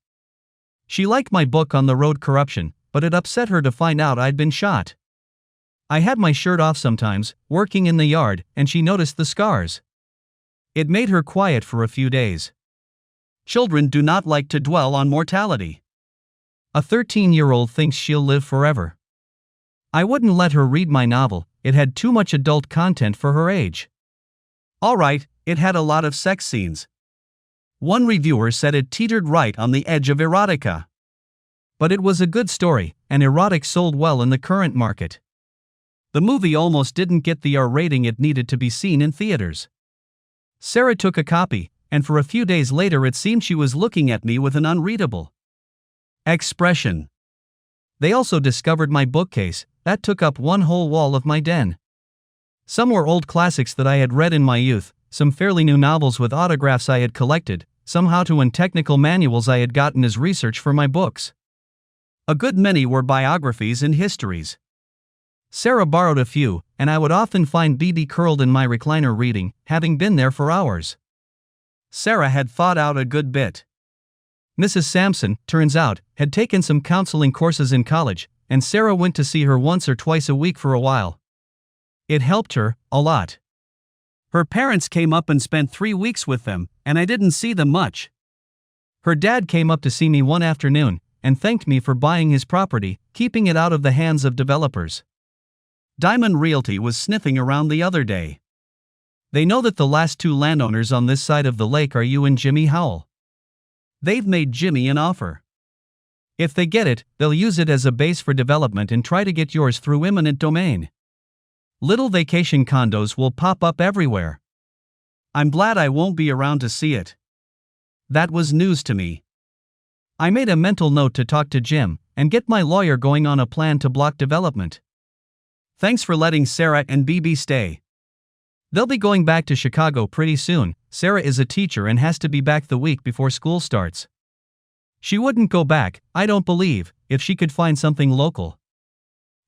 She liked my book on the road corruption, but it upset her to find out I'd been shot. I had my shirt off sometimes, working in the yard, and she noticed the scars. It made her quiet for a few days. Children do not like to dwell on mortality. A 13-year-old thinks she'll live forever. I wouldn't let her read my novel, it had too much adult content for her age. Alright, it had a lot of sex scenes. One reviewer said it teetered right on the edge of erotica. But it was a good story, and erotic sold well in the current market. The movie almost didn't get the R rating it needed to be seen in theaters. Sarah took a copy, and for a few days later it seemed she was looking at me with an unreadable expression. They also discovered my bookcase, that took up one whole wall of my den. Some were old classics that I had read in my youth, some fairly new novels with autographs I had collected, some how-to and technical manuals I had gotten as research for my books. A good many were biographies and histories. Sarah borrowed a few, and I would often find BB curled in my recliner reading, having been there for hours. Sarah had thought out a good bit. Mrs. Sampson, turns out, had taken some counseling courses in college, and Sarah went to see her once or twice a week for a while. It helped her, a lot. Her parents came up and spent 3 weeks with them, and I didn't see them much. Her dad came up to see me one afternoon, and thanked me for buying his property, keeping it out of the hands of developers. Diamond Realty was sniffing around the other day. They know that the last 2 landowners on this side of the lake are you and Jimmy Howell. They've made Jimmy an offer. If they get it, they'll use it as a base for development and try to get yours through eminent domain. Little vacation condos will pop up everywhere. I'm glad I won't be around to see it. That was news to me. I made a mental note to talk to Jim and get my lawyer going on a plan to block development. Thanks for letting Sarah and BB stay. They'll be going back to Chicago pretty soon. Sarah is a teacher and has to be back the week before school starts. She wouldn't go back, I don't believe, if she could find something local.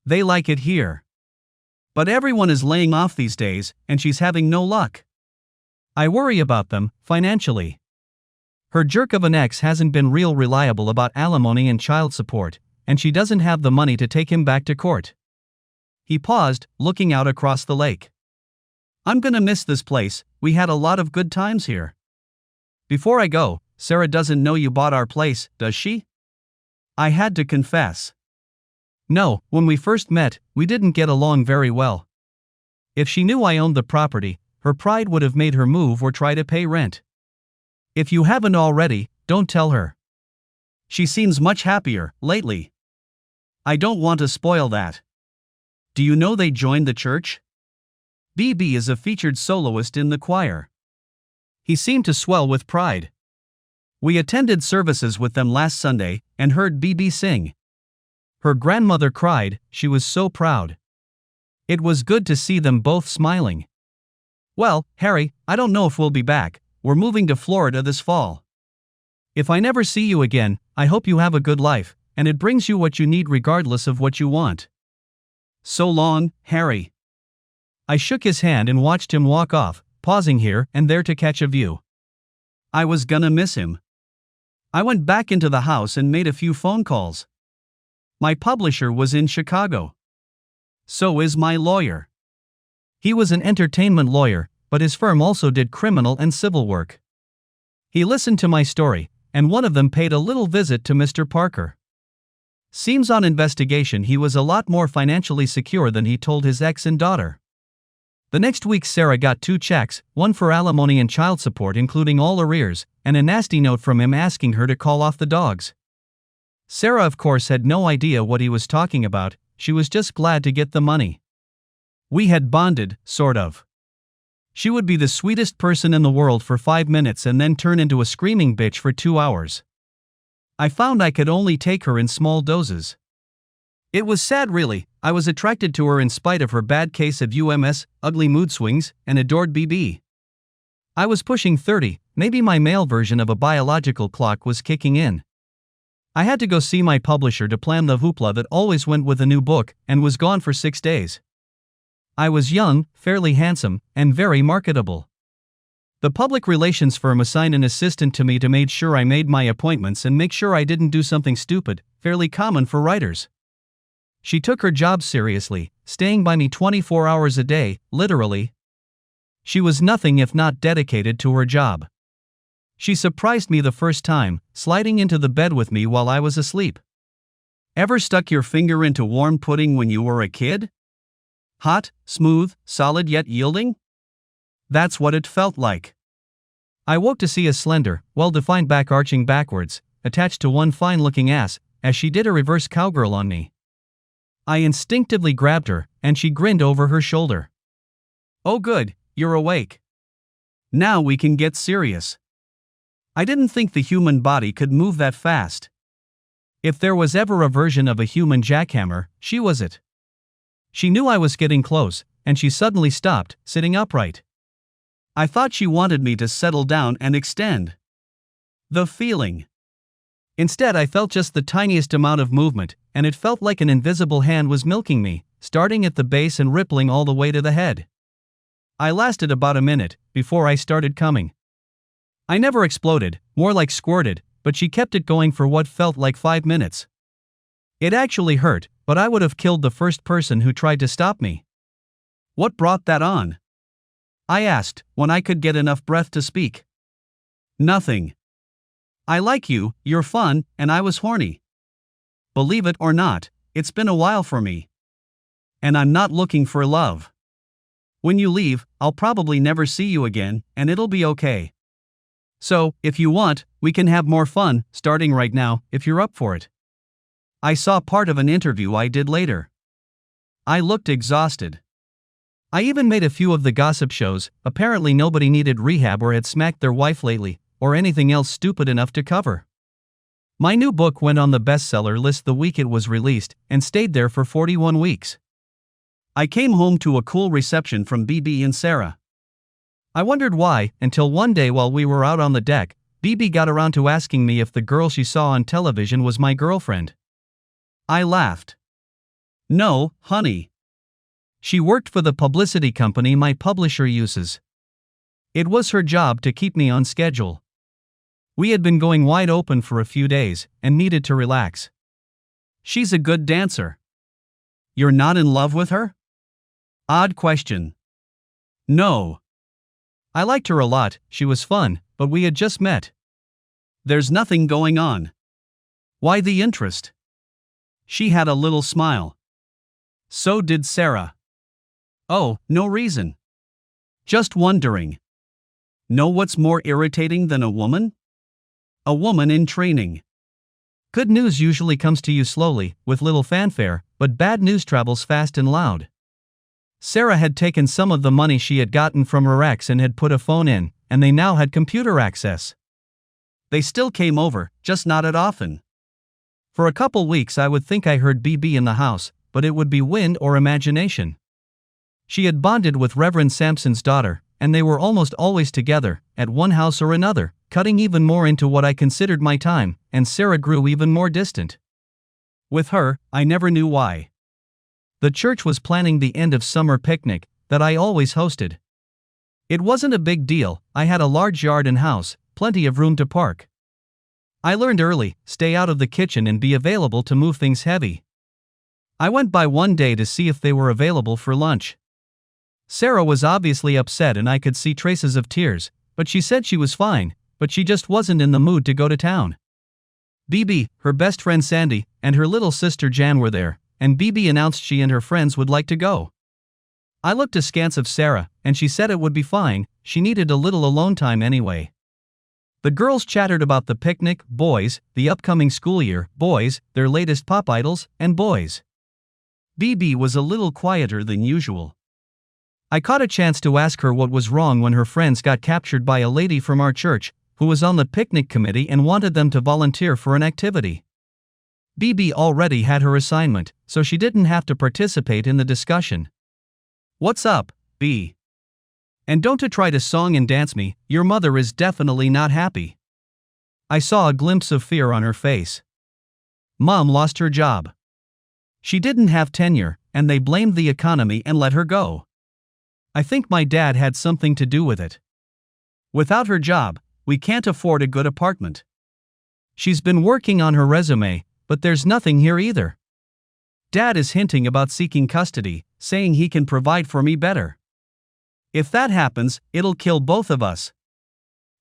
They like it here. But everyone is laying off these days, and she's having no luck. I worry about them, financially. Her jerk of an ex hasn't been real reliable about alimony and child support, and she doesn't have the money to take him back to court. He paused, looking out across the lake. I'm gonna miss this place, we had a lot of good times here. Before I go, Sarah doesn't know you bought our place, does she? I had to confess. No, when we first met, we didn't get along very well. If she knew I owned the property, her pride would have made her move or try to pay rent. If you haven't already, don't tell her. She seems much happier, lately. I don't want to spoil that. Do you know they joined the church? BB is a featured soloist in the choir. He seemed to swell with pride. We attended services with them last Sunday and heard BB sing. Her grandmother cried, she was so proud. It was good to see them both smiling. Well, Harry, I don't know if we'll be back, we're moving to Florida this fall. If I never see you again, I hope you have a good life, and it brings you what you need regardless of what you want. So long, Harry. I shook his hand and watched him walk off, pausing here and there to catch a view. I was gonna miss him. I went back into the house and made a few phone calls. My publisher was in Chicago. So is my lawyer. He was an entertainment lawyer, but his firm also did criminal and civil work. He listened to my story, and one of them paid a little visit to Mr. Parker. Seems on investigation he was a lot more financially secure than he told his ex and daughter. The next week Sarah got 2 checks, one for alimony and child support including all arrears, and a nasty note from him asking her to call off the dogs. Sarah of course had no idea what he was talking about, she was just glad to get the money. We had bonded, sort of. She would be the sweetest person in the world for 5 minutes and then turn into a screaming bitch for 2 hours. I found I could only take her in small doses. It was sad really, I was attracted to her in spite of her bad case of UMS, ugly mood swings, and adored BB. I was pushing 30, maybe my male version of a biological clock was kicking in. I had to go see my publisher to plan the hoopla that always went with a new book and was gone for 6 days. I was young, fairly handsome, and very marketable. The public relations firm assigned an assistant to me to make sure I made my appointments and make sure I didn't do something stupid, fairly common for writers. She took her job seriously, staying by me 24 hours a day, literally. She was nothing if not dedicated to her job. She surprised me the first time, sliding into the bed with me while I was asleep. Ever stuck your finger into warm pudding when you were a kid? Hot, smooth, solid yet yielding? That's what it felt like. I woke to see a slender, well-defined back arching backwards, attached to one fine-looking ass, as she did a reverse cowgirl on me. I instinctively grabbed her, and she grinned over her shoulder. Oh good, you're awake. Now we can get serious. I didn't think the human body could move that fast. If there was ever a version of a human jackhammer, she was it. She knew I was getting close, and she suddenly stopped, sitting upright. I thought she wanted me to settle down and extend the feeling. Instead I felt just the tiniest amount of movement, and it felt like an invisible hand was milking me, starting at the base and rippling all the way to the head. I lasted about a minute, before I started coming. I never exploded, more like squirted, but she kept it going for what felt like 5 minutes. It actually hurt, but I would have killed the first person who tried to stop me. What brought that on? I asked, when I could get enough breath to speak. Nothing. I like you, you're fun, and I was horny. Believe it or not, it's been a while for me. And I'm not looking for love. When you leave, I'll probably never see you again, and it'll be okay. So, if you want, we can have more fun, starting right now, if you're up for it. I saw part of an interview I did later. I looked exhausted. I even made a few of the gossip shows, apparently nobody needed rehab or had smacked their wife lately, or anything else stupid enough to cover. My new book went on the bestseller list the week it was released, and stayed there for 41 weeks. I came home to a cool reception from BB and Sarah. I wondered why, until one day while we were out on the deck, BB got around to asking me if the girl she saw on television was my girlfriend. I laughed. No, honey. She worked for the publicity company my publisher uses. It was her job to keep me on schedule. We had been going wide open for a few days and needed to relax. She's a good dancer. You're not in love with her? Odd question. No. I liked her a lot, she was fun, but we had just met. There's nothing going on. Why the interest? She had a little smile. So did Sarah. Oh, no reason. Just wondering. Know what's more irritating than a woman? A woman in training. Good news usually comes to you slowly, with little fanfare, but bad news travels fast and loud. Sarah had taken some of the money she had gotten from her ex and had put a phone in, and they now had computer access. They still came over, just not as often. For a couple weeks I would think I heard BB in the house, but it would be wind or imagination. She had bonded with Reverend Sampson's daughter, and they were almost always together, at one house or another, cutting even more into what I considered my time, and Sarah grew even more distant. With her, I never knew why. The church was planning the end of summer picnic that I always hosted. It wasn't a big deal, I had a large yard and house, plenty of room to park. I learned early, stay out of the kitchen and be available to move things heavy. I went by one day to see if they were available for lunch. Sarah was obviously upset and I could see traces of tears, but she said she was fine, but she just wasn't in the mood to go to town. BB, her best friend Sandy, and her little sister Jan were there, and BB announced she and her friends would like to go. I looked askance of Sarah, and she said it would be fine, she needed a little alone time anyway. The girls chattered about the picnic, boys, the upcoming school year, boys, their latest pop idols, and boys. BB was a little quieter than usual. I caught a chance to ask her what was wrong when her friends got captured by a lady from our church, who was on the picnic committee and wanted them to volunteer for an activity. BB already had her assignment, so she didn't have to participate in the discussion. What's up, B? And don't try to song and dance me, your mother is definitely not happy. I saw a glimpse of fear on her face. Mom lost her job. She didn't have tenure, and they blamed the economy and let her go. I think my dad had something to do with it. Without her job, we can't afford a good apartment. She's been working on her resume, but there's nothing here either. Dad is hinting about seeking custody, saying he can provide for me better. If that happens, it'll kill both of us.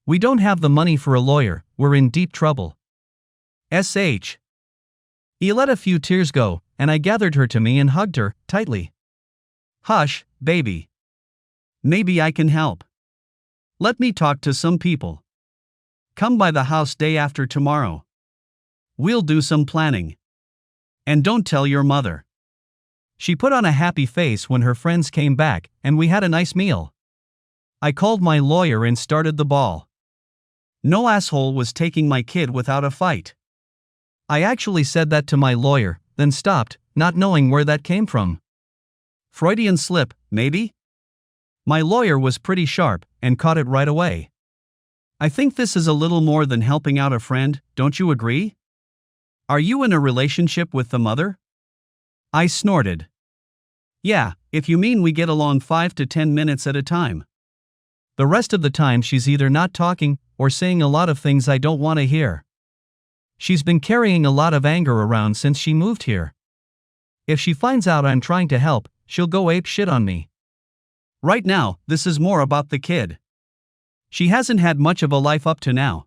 We don't have the money for a lawyer, we're in deep trouble. SH. He let a few tears go, and I gathered her to me and hugged her, tightly. Hush, baby. Maybe I can help. Let me talk to some people. Come by the house day after tomorrow. We'll do some planning. And don't tell your mother. She put on a happy face when her friends came back, and we had a nice meal. I called my lawyer and started the ball. No asshole was taking my kid without a fight. I actually said that to my lawyer, then stopped, not knowing where that came from. Freudian slip, maybe? My lawyer was pretty sharp, and caught it right away. I think this is a little more than helping out a friend, don't you agree? Are you in a relationship with the mother? I snorted. Yeah, if you mean we get along 5 to 10 minutes at a time. The rest of the time she's either not talking, or saying a lot of things I don't want to hear. She's been carrying a lot of anger around since she moved here. If she finds out I'm trying to help, she'll go ape shit on me. Right now, this is more about the kid. She hasn't had much of a life up to now.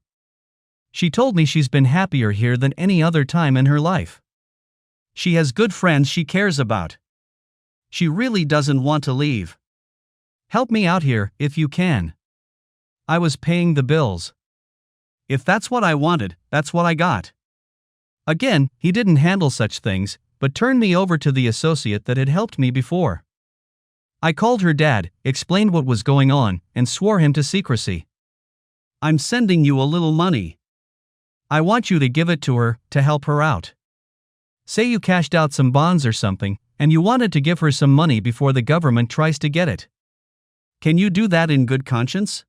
She told me she's been happier here than any other time in her life. She has good friends she cares about. She really doesn't want to leave. Help me out here, if you can. I was paying the bills. If that's what I wanted, that's what I got. Again, he didn't handle such things, but turned me over to the associate that had helped me before. I called her dad, explained what was going on, and swore him to secrecy. I'm sending you a little money. I want you to give it to her, to help her out. Say you cashed out some bonds or something, and you wanted to give her some money before the government tries to get it. Can you do that in good conscience?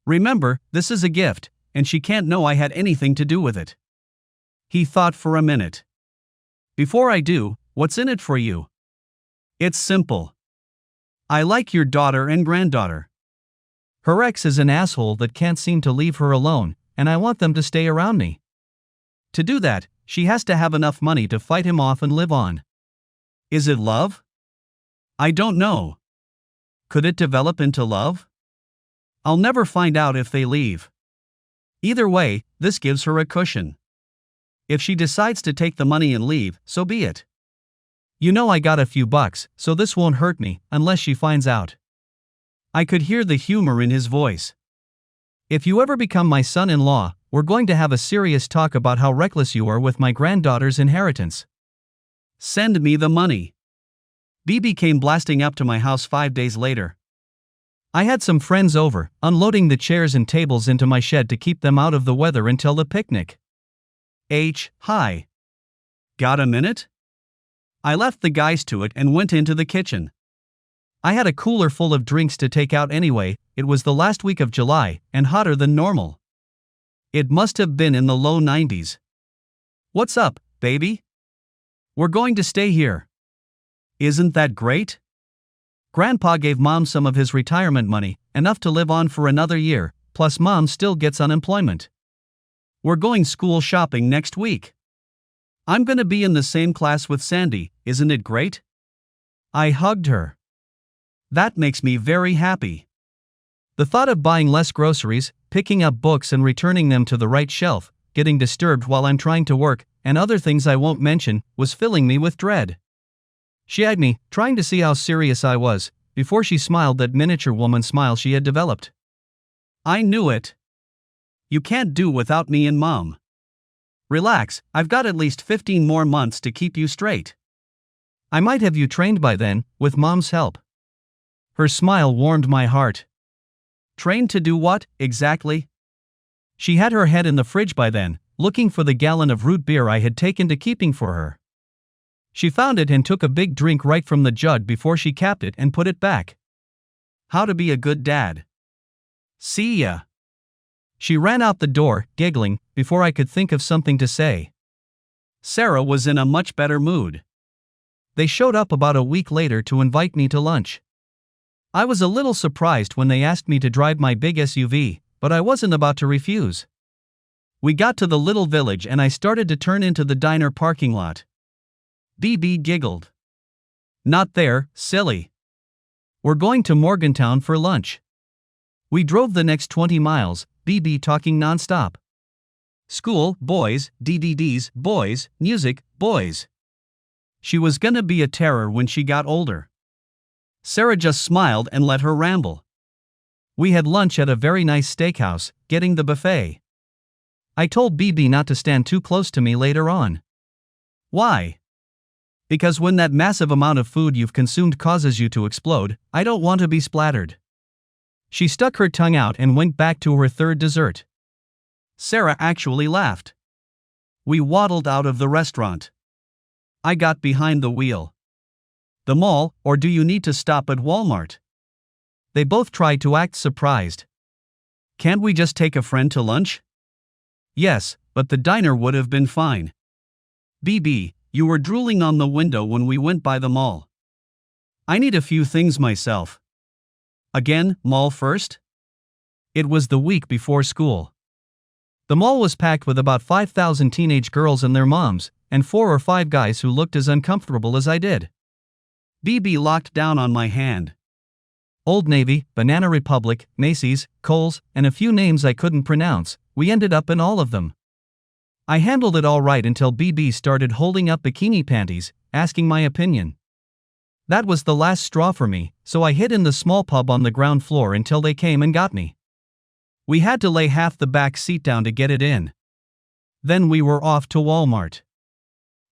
Remember, this is a gift, and she can't know I had anything to do with it. He thought for a minute. Before I do, what's in it for you? It's simple. I like your daughter and granddaughter. Her ex is an asshole that can't seem to leave her alone, and I want them to stay around me. To do that, she has to have enough money to fight him off and live on. Is it love? I don't know. Could it develop into love? I'll never find out if they leave. Either way, this gives her a cushion. If she decides to take the money and leave, so be it. You know I got a few bucks, so this won't hurt me, unless she finds out. I could hear the humor in his voice. If you ever become my son-in-law, we're going to have a serious talk about how reckless you are with my granddaughter's inheritance. Send me the money. BB came blasting up to my house 5 days later. I had some friends over, unloading the chairs and tables into my shed to keep them out of the weather until the picnic. Hi. Got a minute? I left the guys to it and went into the kitchen. I had a cooler full of drinks to take out anyway. It was the last week of July, and hotter than normal. It must have been in the low 90s. What's up, baby? We're going to stay here. Isn't that great? Grandpa gave Mom some of his retirement money, enough to live on for another year, plus Mom still gets unemployment. We're going school shopping next week. I'm gonna be in the same class with Sandy, isn't it great? I hugged her. That makes me very happy. The thought of buying less groceries, picking up books and returning them to the right shelf, getting disturbed while I'm trying to work, and other things I won't mention, was filling me with dread. She eyed me, trying to see how serious I was, before she smiled that miniature woman smile she had developed. I knew it. You can't do without me and Mom. Relax, I've got at least 15 more months to keep you straight. I might have you trained by then, with Mom's help. Her smile warmed my heart. Trained to do what, exactly? She had her head in the fridge by then, looking for the gallon of root beer I had taken to keeping for her. She found it and took a big drink right from the jug before she capped it and put it back. How to be a good dad. See ya. She ran out the door, giggling, before I could think of something to say. Sarah was in a much better mood. They showed up about a week later to invite me to lunch. I was a little surprised when they asked me to drive my big SUV, but I wasn't about to refuse. We got to the little village and I started to turn into the diner parking lot. BB giggled. Not there, silly. We're going to Morgantown for lunch. We drove the next 20 miles, BB talking nonstop. School, boys, DVDs, boys, music, boys. She was gonna be a terror when she got older. Sarah just smiled and let her ramble. We had lunch at a very nice steakhouse, getting the buffet. I told BB not to stand too close to me later on. Why? Because when that massive amount of food you've consumed causes you to explode, I don't want to be splattered. She stuck her tongue out and went back to her third dessert. Sarah actually laughed. We waddled out of the restaurant. I got behind the wheel. The mall, or do you need to stop at Walmart? They both tried to act surprised. Can't we just take a friend to lunch? Yes, but the diner would have been fine. BB, you were drooling on the window when we went by the mall. I need a few things myself. Again, mall first? It was the week before school. The mall was packed with about 5,000 teenage girls and their moms, and 4 or 5 guys who looked as uncomfortable as I did. BB locked down on my hand. Old Navy, Banana Republic, Macy's, Kohl's, and a few names I couldn't pronounce, we ended up in all of them. I handled it all right until BB started holding up bikini panties, asking my opinion. That was the last straw for me, so I hid in the small pub on the ground floor until they came and got me. We had to lay half the back seat down to get it in. Then we were off to Walmart.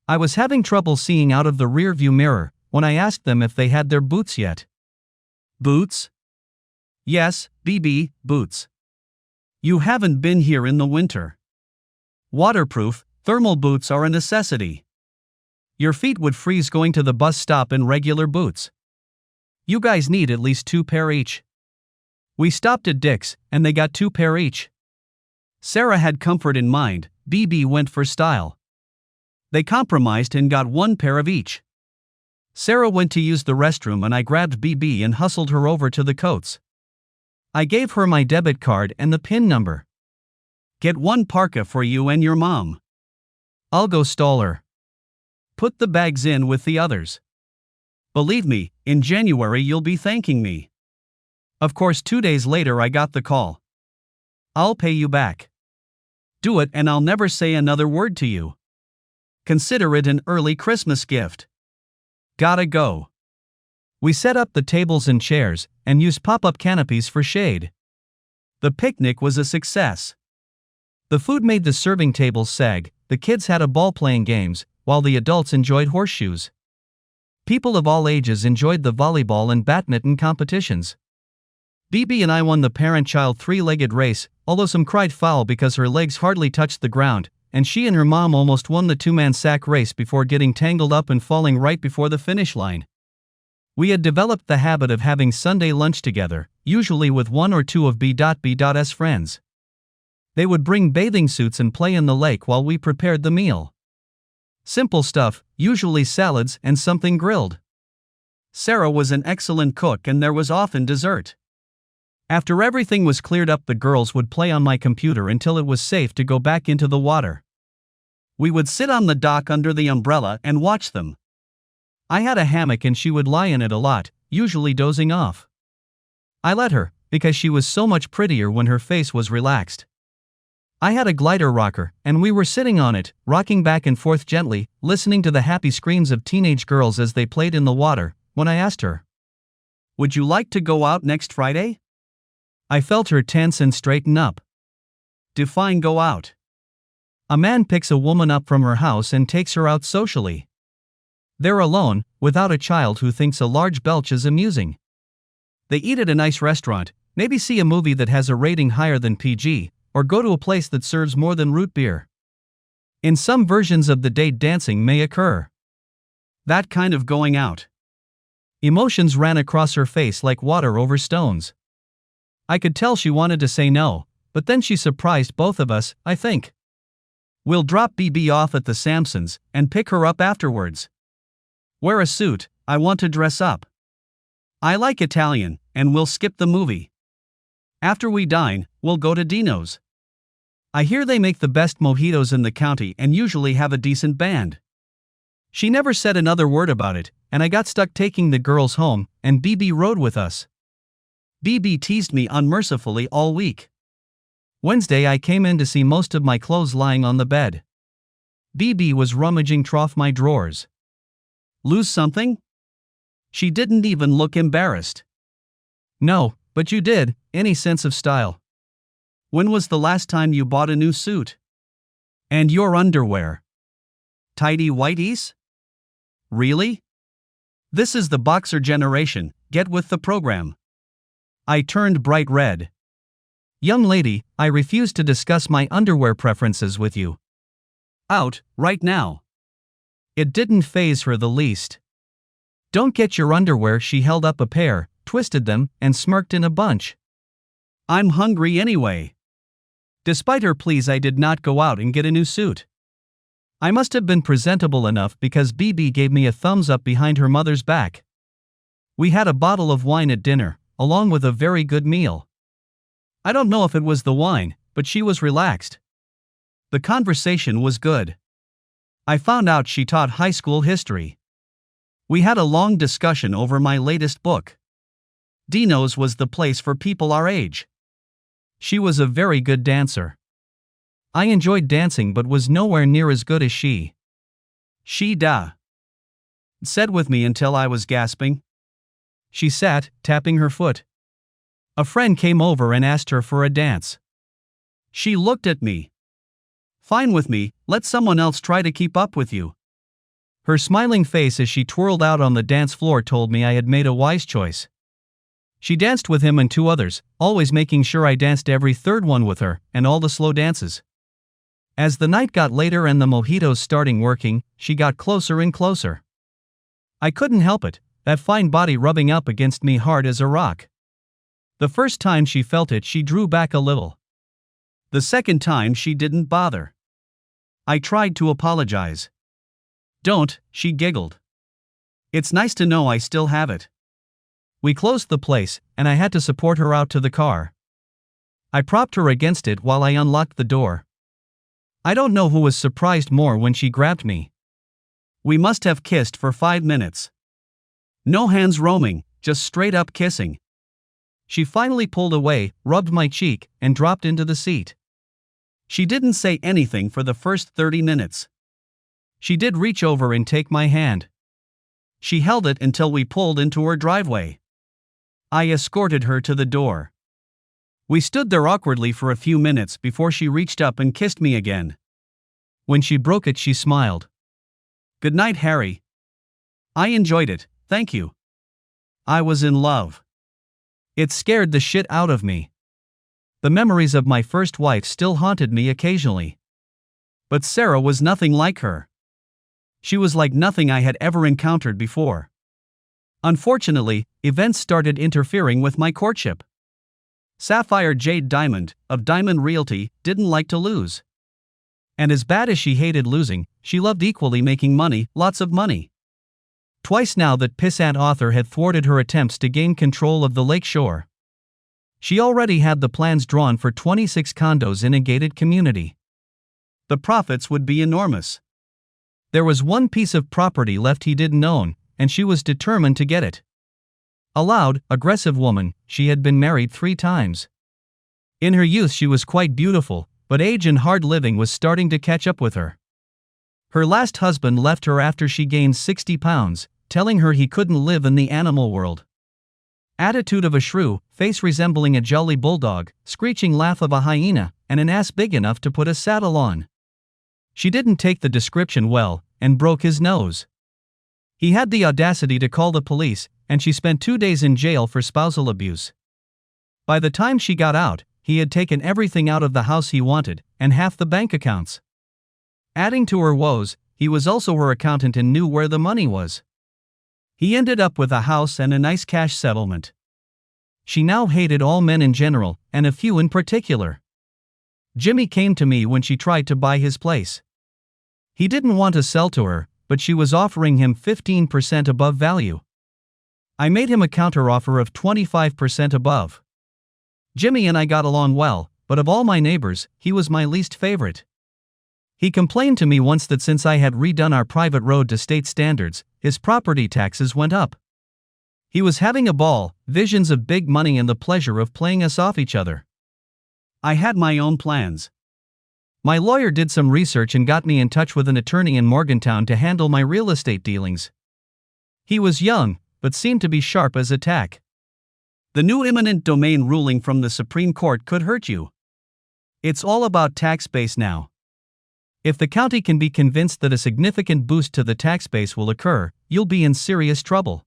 I was having trouble seeing out of the rearview mirror when I asked them if they had their boots yet. Boots? Yes, BB, boots. You haven't been here in the winter. Waterproof, thermal boots are a necessity. Your feet would freeze going to the bus stop in regular boots. You guys need at least 2 pair each. We stopped at Dick's, and they got 2 pair each. Sarah had comfort in mind, BB went for style. They compromised and got 1 pair of each. Sarah went to use the restroom and I grabbed BB and hustled her over to the coats. I gave her my debit card and the PIN number. Get one parka for you and your mom. I'll go stall her. Put the bags in with the others. Believe me, in January you'll be thanking me. Of course, 2 days later I got the call. I'll pay you back. Do it and I'll never say another word to you. Consider it an early Christmas gift. Gotta go. We set up the tables and chairs and used pop-up canopies for shade. The picnic was a success. The food made the serving tables sag, the kids had a ball playing games, while the adults enjoyed horseshoes. People of all ages enjoyed the volleyball and badminton competitions. BB and I won the parent-child three-legged race, although some cried foul because her legs hardly touched the ground, and she and her mom almost won the two-man sack race before getting tangled up and falling right before the finish line. We had developed the habit of having Sunday lunch together, usually with one or two of B.B.'s friends. They would bring bathing suits and play in the lake while we prepared the meal. Simple stuff, usually salads and something grilled. Sarah was an excellent cook and there was often dessert. After everything was cleared up, the girls would play on my computer until it was safe to go back into the water. We would sit on the dock under the umbrella and watch them. I had a hammock and she would lie in it a lot, usually dozing off. I let her, because she was so much prettier when her face was relaxed. I had a glider rocker, and we were sitting on it, rocking back and forth gently, listening to the happy screams of teenage girls as they played in the water, when I asked her, "Would you like to go out next Friday?" I felt her tense and straighten up. Define go out. A man picks a woman up from her house and takes her out socially. They're alone, without a child who thinks a large belch is amusing. They eat at a nice restaurant, maybe see a movie that has a rating higher than PG, or go to a place that serves more than root beer. In some versions of the date, dancing may occur. That kind of going out. Emotions ran across her face like water over stones. I could tell she wanted to say no, but then she surprised both of us, I think. We'll drop BB off at the Sampsons and pick her up afterwards. Wear a suit, I want to dress up. I like Italian, and we'll skip the movie. After we dine, we'll go to Dino's. I hear they make the best mojitos in the county and usually have a decent band. She never said another word about it, and I got stuck taking the girls home, and BB rode with us. BB teased me unmercifully all week. Wednesday I came in to see most of my clothes lying on the bed. BB was rummaging through my drawers. Lose something? She didn't even look embarrassed. No, but you did, any sense of style. When was the last time you bought a new suit? And your underwear? Tidy whities? Really? This is the boxer generation, get with the program. I turned bright red. Young lady, I refuse to discuss my underwear preferences with you. Out, right now. It didn't faze her the least. Don't get your underwear. She held up a pair, twisted them, and smirked in a bunch. I'm hungry anyway. Despite her pleas, I did not go out and get a new suit. I must have been presentable enough because BB gave me a thumbs up behind her mother's back. We had a bottle of wine at dinner, along with a very good meal. I don't know if it was the wine, but she was relaxed. The conversation was good. I found out she taught high school history. We had a long discussion over my latest book. Dino's was the place for people our age. She was a very good dancer. I enjoyed dancing but was nowhere near as good as she. She said with me until I was gasping. She sat, tapping her foot. A friend came over and asked her for a dance. She looked at me. Fine with me, let someone else try to keep up with you. Her smiling face as she twirled out on the dance floor told me I had made a wise choice. She danced with him and two others, always making sure I danced every third one with her, and all the slow dances. As the night got later and the mojitos starting working, she got closer and closer. I couldn't help it, that fine body rubbing up against me hard as a rock. The first time she felt it, she drew back a little. The second time she didn't bother. I tried to apologize. Don't, she giggled. It's nice to know I still have it. We closed the place, and I had to support her out to the car. I propped her against it while I unlocked the door. I don't know who was surprised more when she grabbed me. We must have kissed for 5 minutes. No hands roaming, just straight up kissing. She finally pulled away, rubbed my cheek, and dropped into the seat. She didn't say anything for the first 30 minutes. She did reach over and take my hand. She held it until we pulled into her driveway. I escorted her to the door. We stood there awkwardly for a few minutes before she reached up and kissed me again. When she broke it, she smiled. "Good night, Harry. I enjoyed it, thank you." I was in love. It scared the shit out of me. The memories of my first wife still haunted me occasionally. But Sarah was nothing like her. She was like nothing I had ever encountered before. Unfortunately, events started interfering with my courtship. Sapphire Jade Diamond, of Diamond Realty, didn't like to lose. And as bad as she hated losing, she loved equally making money, lots of money. Twice now that pissant author had thwarted her attempts to gain control of the lake shore. She already had the plans drawn for 26 condos in a gated community. The profits would be enormous. There was one piece of property left he didn't own, and she was determined to get it. A loud, aggressive woman, she had been married 3 times. In her youth she was quite beautiful, but age and hard living was starting to catch up with her. Her last husband left her after she gained 60 pounds, telling her he couldn't live in the animal world. Attitude of a shrew, face resembling a jolly bulldog, screeching laugh of a hyena, and an ass big enough to put a saddle on. She didn't take the description well, and broke his nose. He had the audacity to call the police, and she spent 2 days in jail for spousal abuse. By the time she got out, he had taken everything out of the house he wanted, and half the bank accounts. Adding to her woes, he was also her accountant and knew where the money was. He ended up with a house and a nice cash settlement. She now hated all men in general, and a few in particular. Jimmy came to me when she tried to buy his place. He didn't want to sell to her, but she was offering him 15% above value. I made him a counteroffer of 25% above. Jimmy and I got along well, but of all my neighbors, he was my least favorite. He complained to me once that since I had redone our private road to state standards, his property taxes went up. He was having a ball, visions of big money and the pleasure of playing us off each other. I had my own plans. My lawyer did some research and got me in touch with an attorney in Morgantown to handle my real estate dealings. He was young, but seemed to be sharp as a tack. The new eminent domain ruling from the Supreme Court could hurt you. It's all about tax base now. If the county can be convinced that a significant boost to the tax base will occur, you'll be in serious trouble.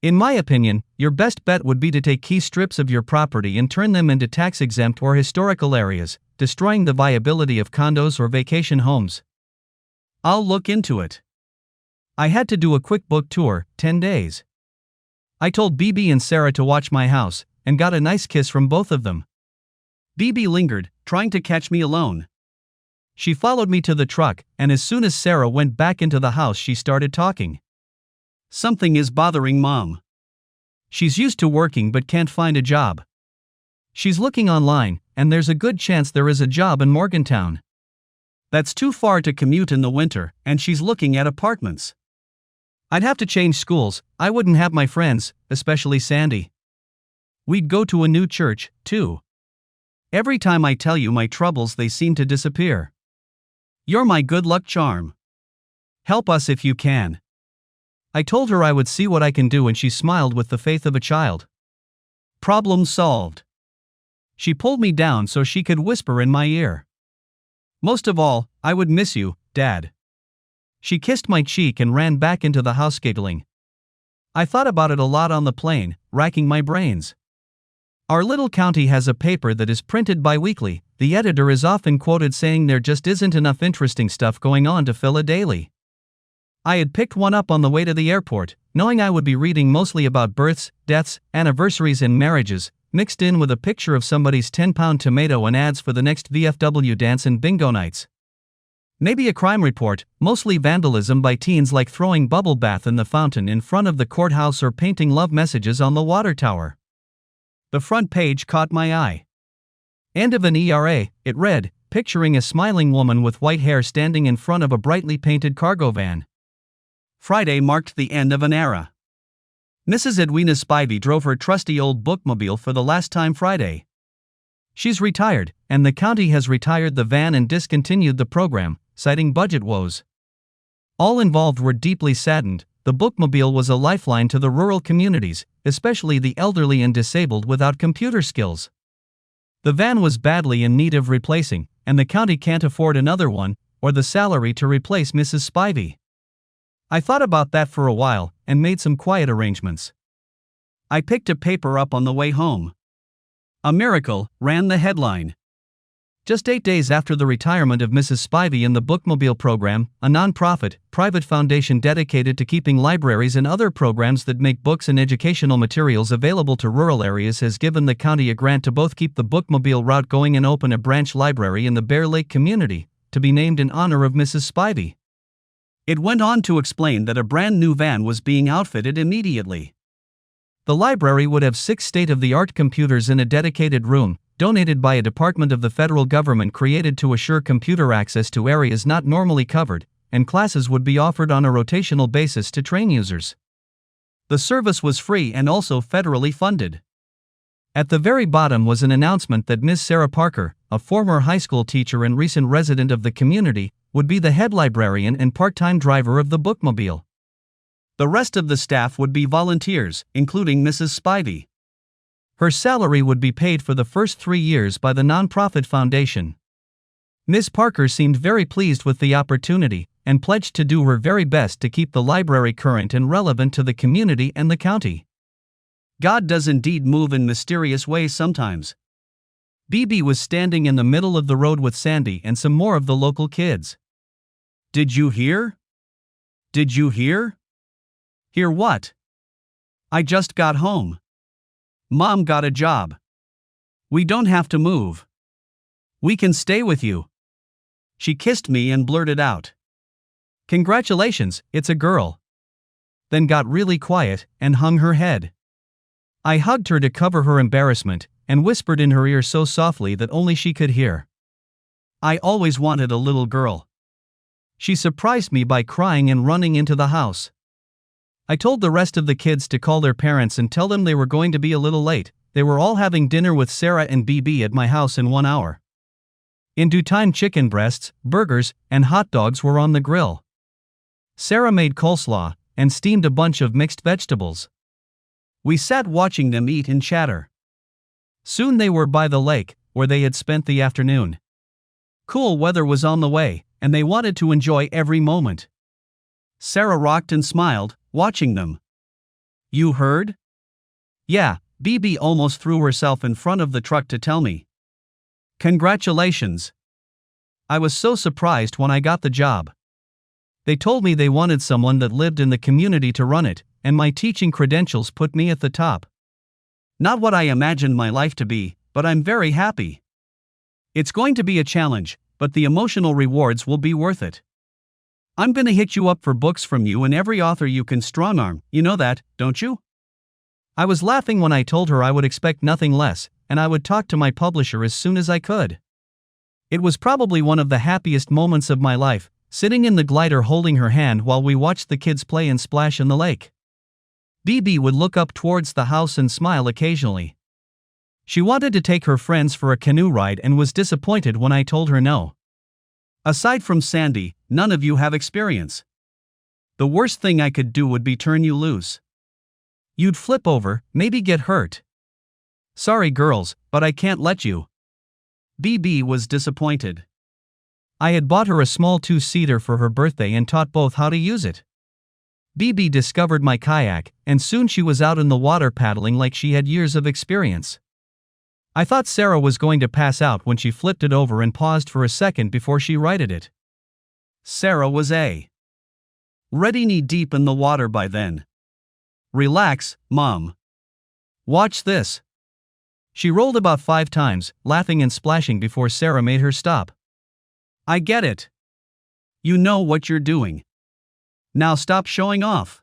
In my opinion, your best bet would be to take key strips of your property and turn them into tax-exempt or historical areas, destroying the viability of condos or vacation homes. I'll look into it. I had to do a quick book tour, 10 days. I told BB and Sarah to watch my house, and got a nice kiss from both of them. BB lingered, trying to catch me alone. She followed me to the truck, and as soon as Sarah went back into the house she started talking. Something is bothering Mom. She's used to working but can't find a job. She's looking online, and there's a good chance there is a job in Morgantown. That's too far to commute in the winter, and she's looking at apartments. I'd have to change schools, I wouldn't have my friends, especially Sandy. We'd go to a new church, too. Every time I tell you my troubles they seem to disappear. You're my good luck charm. Help us if you can. I told her I would see what I can do and she smiled with the faith of a child. Problem solved. She pulled me down so she could whisper in my ear. Most of all, I would miss you, Dad. She kissed my cheek and ran back into the house giggling. I thought about it a lot on the plane, racking my brains. Our little county has a paper that is printed bi-weekly. The editor is often quoted saying there just isn't enough interesting stuff going on to fill a daily. I had picked one up on the way to the airport, knowing I would be reading mostly about births, deaths, anniversaries and marriages, mixed in with a picture of somebody's 10-pound tomato and ads for the next VFW dance and bingo nights. Maybe a crime report, mostly vandalism by teens like throwing bubble bath in the fountain in front of the courthouse or painting love messages on the water tower. The front page caught my eye. End of an era, it read, picturing a smiling woman with white hair standing in front of a brightly painted cargo van. Friday marked the end of an era. Mrs. Edwina Spivey drove her trusty old bookmobile for the last time Friday. She's retired, and the county has retired the van and discontinued the program, citing budget woes. All involved were deeply saddened. The bookmobile was a lifeline to the rural communities, especially the elderly and disabled without computer skills. The van was badly in need of replacing, and the county can't afford another one, or the salary to replace Mrs. Spivey. I thought about that for a while, and made some quiet arrangements. I picked a paper up on the way home. A miracle, ran the headline. Just 8 days after the retirement of Mrs. Spivey in the bookmobile program, a non-profit, private foundation dedicated to keeping libraries and other programs that make books and educational materials available to rural areas has given the county a grant to both keep the bookmobile route going and open a branch library in the Bear Lake community, to be named in honor of Mrs. Spivey. It went on to explain that a brand new van was being outfitted immediately. The library would have 6 state-of-the-art computers in a dedicated room, donated by a department of the federal government created to assure computer access to areas not normally covered, and classes would be offered on a rotational basis to train users. The service was free and also federally funded. At the very bottom was an announcement that Ms. Sarah Parker, a former high school teacher and recent resident of the community, would be the head librarian and part-time driver of the bookmobile. The rest of the staff would be volunteers, including Mrs. Spivey. Her salary would be paid for the first 3 years by the nonprofit foundation. Ms. Parker seemed very pleased with the opportunity, and pledged to do her very best to keep the library current and relevant to the community and the county. God does indeed move in mysterious ways sometimes. BB was standing in the middle of the road with Sandy and some more of the local kids. "Did you hear? Did you hear?" "Hear what?" "I just got home. Mom got a job. We don't have to move. We can stay with you." She kissed me and blurted out, "Congratulations, it's a girl." Then got really quiet and hung her head. I hugged her to cover her embarrassment and whispered in her ear so softly that only she could hear, "I always wanted a little girl." She surprised me by crying and running into the house. I told the rest of the kids to call their parents and tell them they were going to be a little late. They were all having dinner with Sarah and BB at my house in 1 hour. In due time, chicken breasts, burgers, and hot dogs were on the grill. Sarah made coleslaw and steamed a bunch of mixed vegetables. We sat watching them eat and chatter. Soon they were by the lake, where they had spent the afternoon. Cool weather was on the way, and they wanted to enjoy every moment. Sarah rocked and smiled, watching them. "You heard?" "Yeah," BB almost threw herself in front of the truck to tell me. "Congratulations." I was so surprised when I got the job. They told me they wanted someone that lived in the community to run it, and my teaching credentials put me at the top. Not what I imagined my life to be, but I'm very happy. It's going to be a challenge, but the emotional rewards will be worth it. I'm gonna hit you up for books from you and every author you can strong-arm, you know that, don't you? I was laughing when I told her I would expect nothing less, and I would talk to my publisher as soon as I could. It was probably one of the happiest moments of my life, sitting in the glider holding her hand while we watched the kids play and splash in the lake. BB would look up towards the house and smile occasionally. She wanted to take her friends for a canoe ride and was disappointed when I told her no. "Aside from Sandy, none of you have experience. The worst thing I could do would be turn you loose. You'd flip over, maybe get hurt. Sorry girls, but I can't let you." BB was disappointed. I had bought her a small 2-seater for her birthday and taught both how to use it. BB discovered my kayak, and soon she was out in the water paddling like she had years of experience. I thought Sarah was going to pass out when she flipped it over and paused for a second before she righted it. Sarah was ready knee-deep in the water by then. "Relax, Mom. Watch this." She rolled about 5 times, laughing and splashing before Sarah made her stop. "I get it. You know what you're doing. Now stop showing off.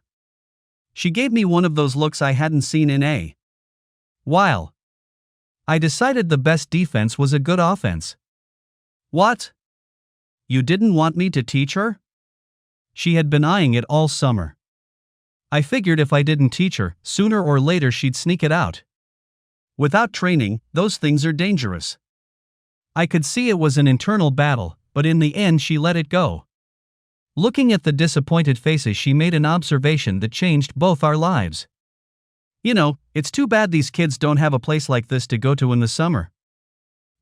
She gave me one of those looks I hadn't seen in a while. I decided the best defense was a good offense. What? You didn't want me to teach her? She had been eyeing it all summer. I figured if I didn't teach her, sooner or later she'd sneak it out. Without training, those things are dangerous. I could see it was an internal battle, but in the end she let it go. Looking at the disappointed faces, she made an observation that changed both our lives. You know, it's too bad these kids don't have a place like this to go to in the summer.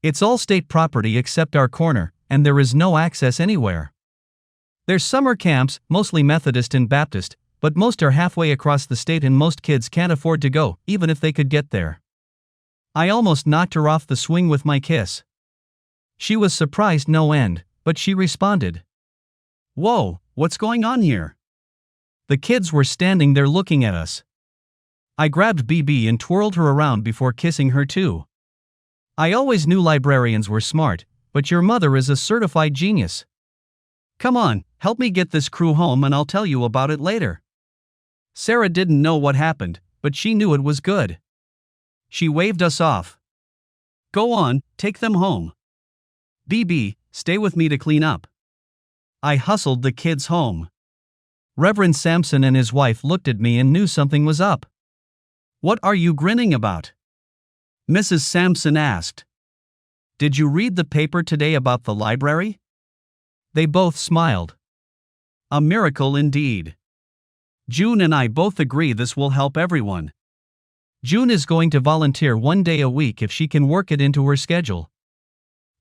It's all state property except our corner, and there is no access anywhere. There's summer camps, mostly Methodist and Baptist, but most are halfway across the state and most kids can't afford to go, even if they could get there. I almost knocked her off the swing with my kiss. She was surprised no end, but she responded. Whoa, what's going on here? The kids were standing there looking at us. I grabbed BB and twirled her around before kissing her too. I always knew librarians were smart, but your mother is a certified genius. Come on, help me get this crew home and I'll tell you about it later. Sarah didn't know what happened, but she knew it was good. She waved us off. Go on, take them home. BB, stay with me to clean up. I hustled the kids home. Reverend Sampson and his wife looked at me and knew something was up. What are you grinning about? Mrs. Sampson asked. Did you read the paper today about the library? They both smiled. A miracle indeed. June and I both agree this will help everyone. June is going to volunteer 1 day a week if she can work it into her schedule.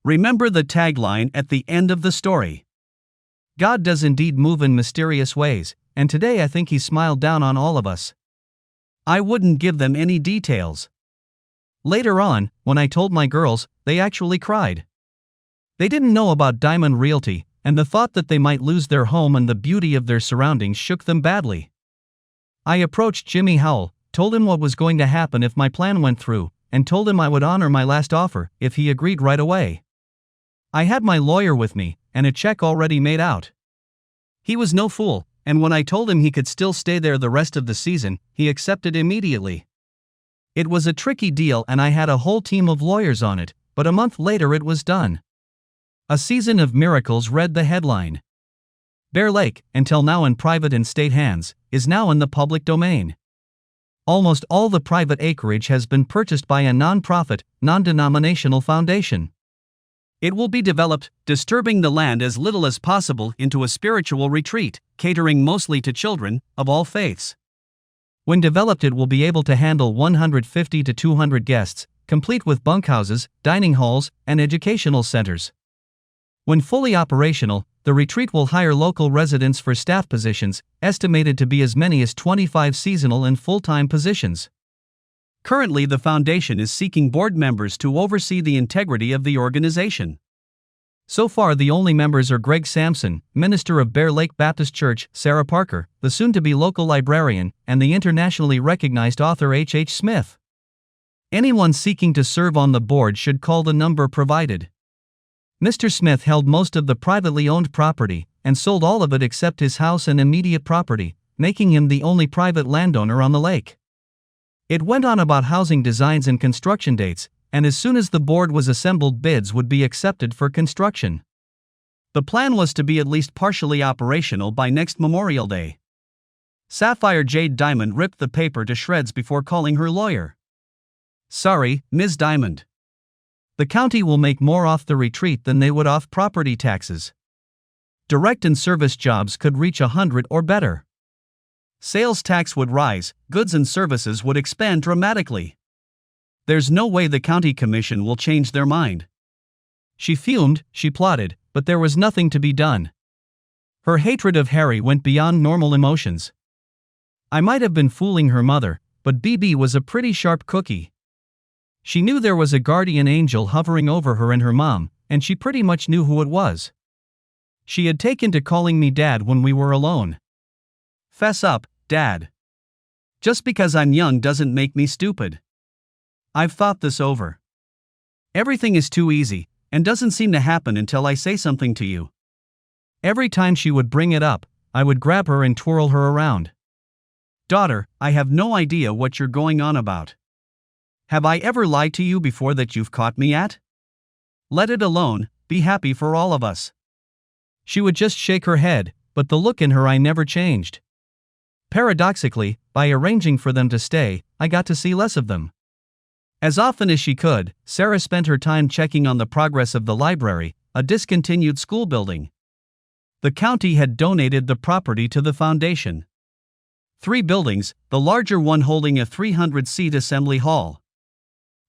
Remember the tagline at the end of the story. God does indeed move in mysterious ways, and today I think he smiled down on all of us. I wouldn't give them any details. Later on, when I told my girls, they actually cried. They didn't know about Diamond Realty, and the thought that they might lose their home and the beauty of their surroundings shook them badly. I approached Jimmy Howell, told him what was going to happen if my plan went through, and told him I would honor my last offer if he agreed right away. I had my lawyer with me, and a check already made out. He was no fool, and when I told him he could still stay there the rest of the season, he accepted immediately. It was a tricky deal and I had a whole team of lawyers on it, but a month later it was done. A season of miracles read the headline. Bear Lake, until now in private and state hands, is now in the public domain. Almost all the private acreage has been purchased by a non-profit, non-denominational foundation. It will be developed, disturbing the land as little as possible, into a spiritual retreat, catering mostly to children of all faiths. When developed, it will be able to handle 150 to 200 guests, complete with bunkhouses, dining halls, and educational centers. When fully operational, the retreat will hire local residents for staff positions, estimated to be as many as 25 seasonal and full-time positions. Currently, the foundation is seeking board members to oversee the integrity of the organization. So far, the only members are Greg Sampson, minister of Bear Lake Baptist Church, Sarah Parker, the soon-to-be local librarian, and the internationally recognized author H. Smith. Anyone seeking to serve on the board should call the number provided. Mr. Smith held most of the privately owned property, and sold all of it except his house and immediate property, making him the only private landowner on the lake. It went on about housing designs and construction dates, and as soon as the board was assembled, bids would be accepted for construction. The plan was to be at least partially operational by next Memorial Day. Sapphire Jade Diamond ripped the paper to shreds before calling her lawyer. Sorry, Ms. Diamond. The county will make more off the retreat than they would off property taxes. Direct and service jobs could reach 100 or better. Sales tax would rise, goods and services would expand dramatically. There's no way the county commission will change their mind. She fumed, she plotted, but there was nothing to be done. Her hatred of Harry went beyond normal emotions. I might have been fooling her mother, but BB was a pretty sharp cookie. She knew there was a guardian angel hovering over her and her mom, and she pretty much knew who it was. She had taken to calling me Dad when we were alone. Fess up, Dad. Just because I'm young doesn't make me stupid. I've thought this over. Everything is too easy, and doesn't seem to happen until I say something to you. Every time she would bring it up, I would grab her and twirl her around. Daughter, I have no idea what you're going on about. Have I ever lied to you before that you've caught me at? Let it alone, be happy for all of us. She would just shake her head, but the look in her eye never changed. Paradoxically, by arranging for them to stay, I got to see less of them. As often as she could, Sarah spent her time checking on the progress of the library, a discontinued school building. The county had donated the property to the foundation. 3 buildings, the larger one holding a 300-seat assembly hall.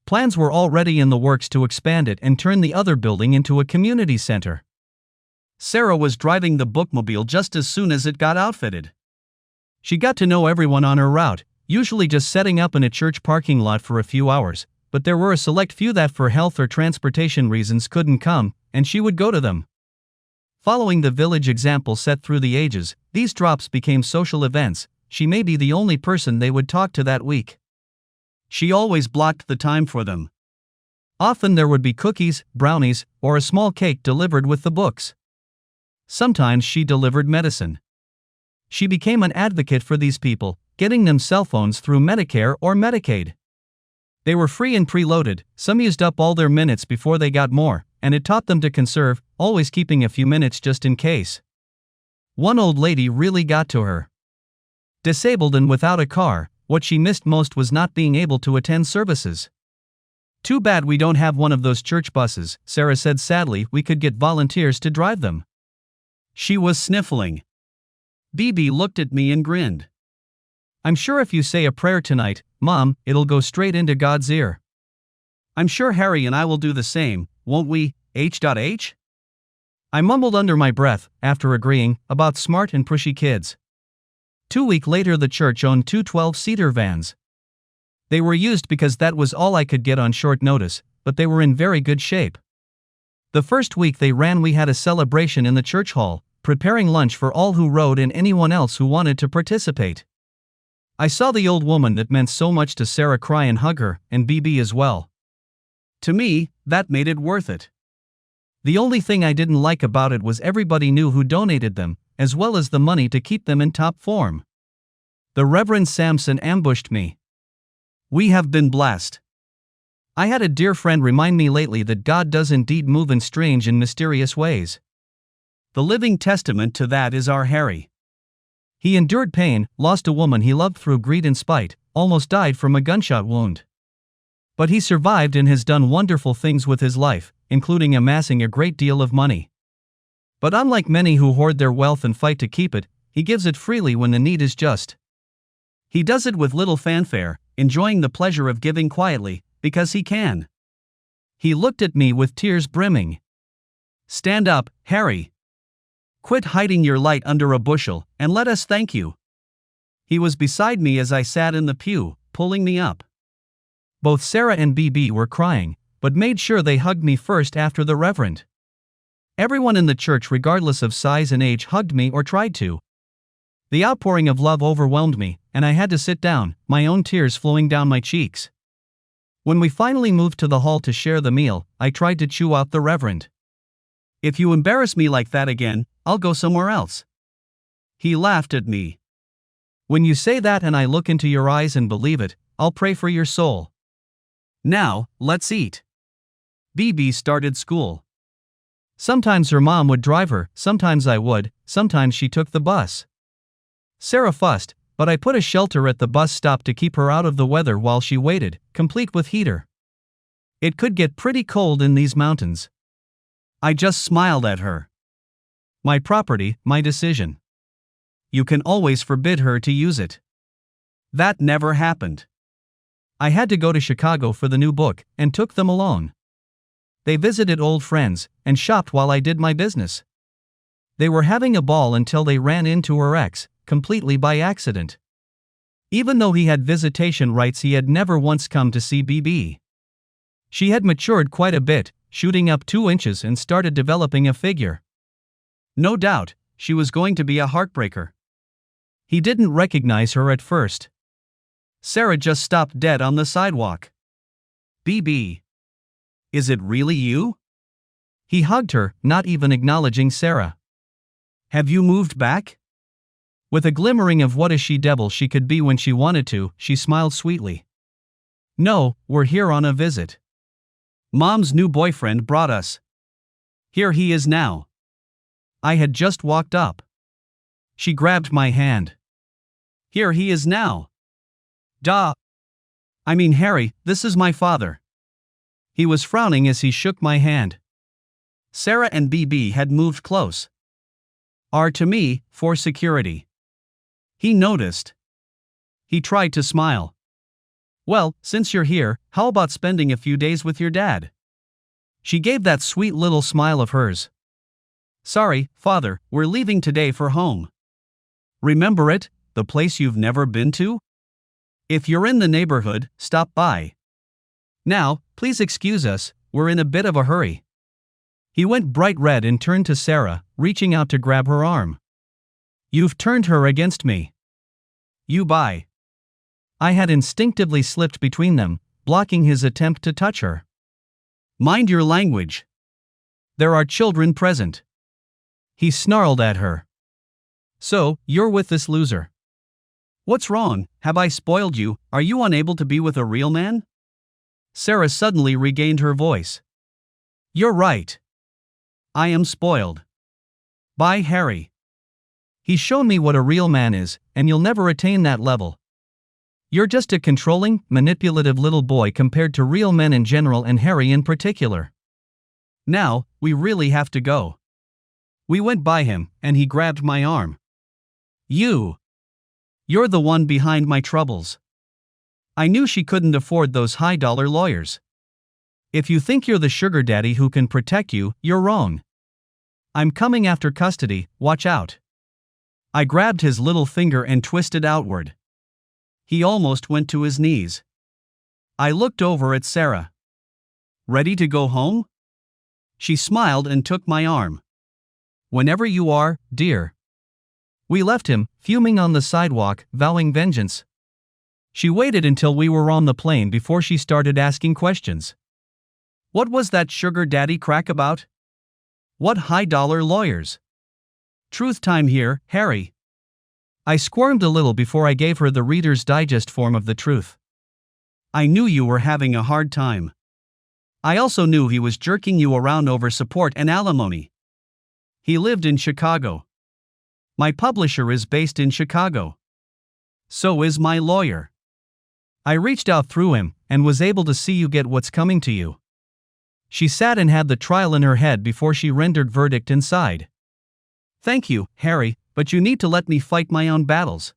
Plans were already in the works to expand it and turn the other building into a community center. Sarah was driving the bookmobile just as soon as it got outfitted. She got to know everyone on her route, usually just setting up in a church parking lot for a few hours, but there were a select few that for health or transportation reasons couldn't come, and she would go to them. Following the village example set through the ages, these drops became social events. She may be the only person they would talk to that week. She always blocked the time for them. Often there would be cookies, brownies, or a small cake delivered with the books. Sometimes she delivered medicine. She became an advocate for these people, getting them cell phones through Medicare or Medicaid. They were free and preloaded, some used up all their minutes before they got more, and it taught them to conserve, always keeping a few minutes just in case. One old lady really got to her. Disabled and without a car, what she missed most was not being able to attend services. Too bad we don't have one of those church buses, Sarah said sadly. We could get volunteers to drive them. She was sniffling. BB looked at me and grinned. I'm sure if you say a prayer tonight, Mom, it'll go straight into God's ear. I'm sure Harry and I will do the same, won't we, H.H? I mumbled under my breath, after agreeing, about smart and pushy kids. 2 weeks later the church owned 2 12-seater vans. They were used because that was all I could get on short notice, but they were in very good shape. The first week they ran we had a celebration in the church hall, preparing lunch for all who rode and anyone else who wanted to participate. I saw the old woman that meant so much to Sarah cry and hug her, and BB as well. To me, that made it worth it. The only thing I didn't like about it was everybody knew who donated them, as well as the money to keep them in top form. The Reverend Samson ambushed me. We have been blessed. I had a dear friend remind me lately that God does indeed move in strange and mysterious ways. The living testament to that is our Harry. He endured pain, lost a woman he loved through greed and spite, almost died from a gunshot wound. But he survived and has done wonderful things with his life, including amassing a great deal of money. But unlike many who hoard their wealth and fight to keep it, he gives it freely when the need is just. He does it with little fanfare, enjoying the pleasure of giving quietly, because he can. He looked at me with tears brimming. Stand up, Harry. Quit hiding your light under a bushel, and let us thank you. He was beside me as I sat in the pew, pulling me up. Both Sarah and BB were crying, but made sure they hugged me first after the Reverend. Everyone in the church regardless of size and age hugged me or tried to. The outpouring of love overwhelmed me, and I had to sit down, my own tears flowing down my cheeks. When we finally moved to the hall to share the meal, I tried to chew out the Reverend. If you embarrass me like that again, I'll go somewhere else. He laughed at me. When you say that and I look into your eyes and believe it, I'll pray for your soul. Now, let's eat. BB started school. Sometimes her mom would drive her, sometimes I would, sometimes she took the bus. Sarah fussed, but I put a shelter at the bus stop to keep her out of the weather while she waited, complete with heater. It could get pretty cold in these mountains. I just smiled at her. My property, my decision. You can always forbid her to use it. That never happened. I had to go to Chicago for the new book, and took them alone. They visited old friends, and shopped while I did my business. They were having a ball until they ran into her ex, completely by accident. Even though he had visitation rights, he had never once come to see BB. She had matured quite a bit, shooting up 2 inches and started developing a figure. No doubt, she was going to be a heartbreaker. He didn't recognize her at first. Sarah just stopped dead on the sidewalk. BB. Is it really you? He hugged her, not even acknowledging Sarah. Have you moved back? With a glimmering of what a she-devil she could be when she wanted to, she smiled sweetly. No, we're here on a visit. Mom's new boyfriend brought us. Here he is now. I had just walked up. She grabbed my hand. Here he is now. Duh. I mean, Harry, this is my father. He was frowning as he shook my hand. Sarah and BB had moved close. R to me, for security. He noticed. He tried to smile. Well, since you're here, how about spending a few days with your dad? She gave that sweet little smile of hers. Sorry, father, we're leaving today for home. Remember it, the place you've never been to? If you're in the neighborhood, stop by. Now, please excuse us, we're in a bit of a hurry. He went bright red and turned to Sarah, reaching out to grab her arm. You've turned her against me. You bye. I had instinctively slipped between them, blocking his attempt to touch her. Mind your language. There are children present. He snarled at her. So, you're with this loser. What's wrong? Have I spoiled you? Are you unable to be with a real man? Sarah suddenly regained her voice. You're right. I am spoiled. Bye, Harry. He's shown me what a real man is, and you'll never attain that level. You're just a controlling, manipulative little boy compared to real men in general and Harry in particular. Now, we really have to go. We went by him, and he grabbed my arm. You're the one behind my troubles. I knew she couldn't afford those high-dollar lawyers. If you think you're the sugar daddy who can protect you, you're wrong. I'm coming after custody, watch out. I grabbed his little finger and twisted outward. He almost went to his knees. I looked over at Sarah. Ready to go home? She smiled and took my arm. Whenever you are, dear. We left him, fuming on the sidewalk, vowing vengeance. She waited until we were on the plane before she started asking questions. What was that sugar daddy crack about? What high-dollar lawyers? Truth time here, Harry. I squirmed a little before I gave her the Reader's Digest form of the truth. I knew you were having a hard time. I also knew he was jerking you around over support and alimony. He lived in Chicago. My publisher is based in Chicago. So is my lawyer. I reached out through him, and was able to see you get what's coming to you. She sat and had the trial in her head before she rendered verdict and sighed. Thank you, Harry, but you need to let me fight my own battles.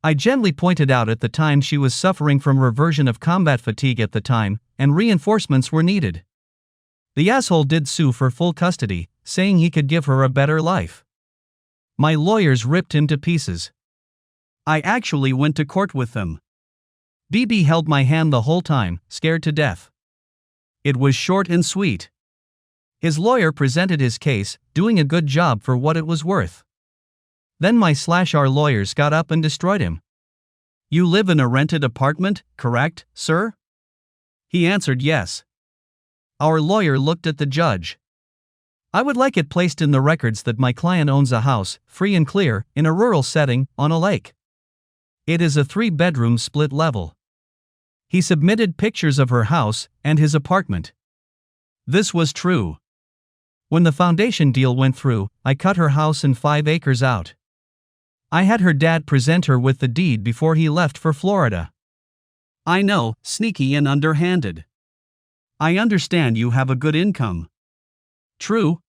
I gently pointed out at the time she was suffering from reversion of combat fatigue at the time, and reinforcements were needed. The asshole did sue for full custody, saying he could give her a better life. My lawyers ripped him to pieces. I actually went to court with them. BB held my hand the whole time, scared to death. It was short and sweet. His lawyer presented his case, doing a good job for what it was worth. Then our lawyers got up and destroyed him. You live in a rented apartment, correct, sir? He answered yes. Our lawyer looked at the judge. I would like it placed in the records that my client owns a house, free and clear, in a rural setting, on a lake. It is a 3-bedroom split level. He submitted pictures of her house and his apartment. This was true. When the foundation deal went through, I cut her house and 5 acres out. I had her dad present her with the deed before he left for Florida. I know, sneaky and underhanded. I understand you have a good income. True.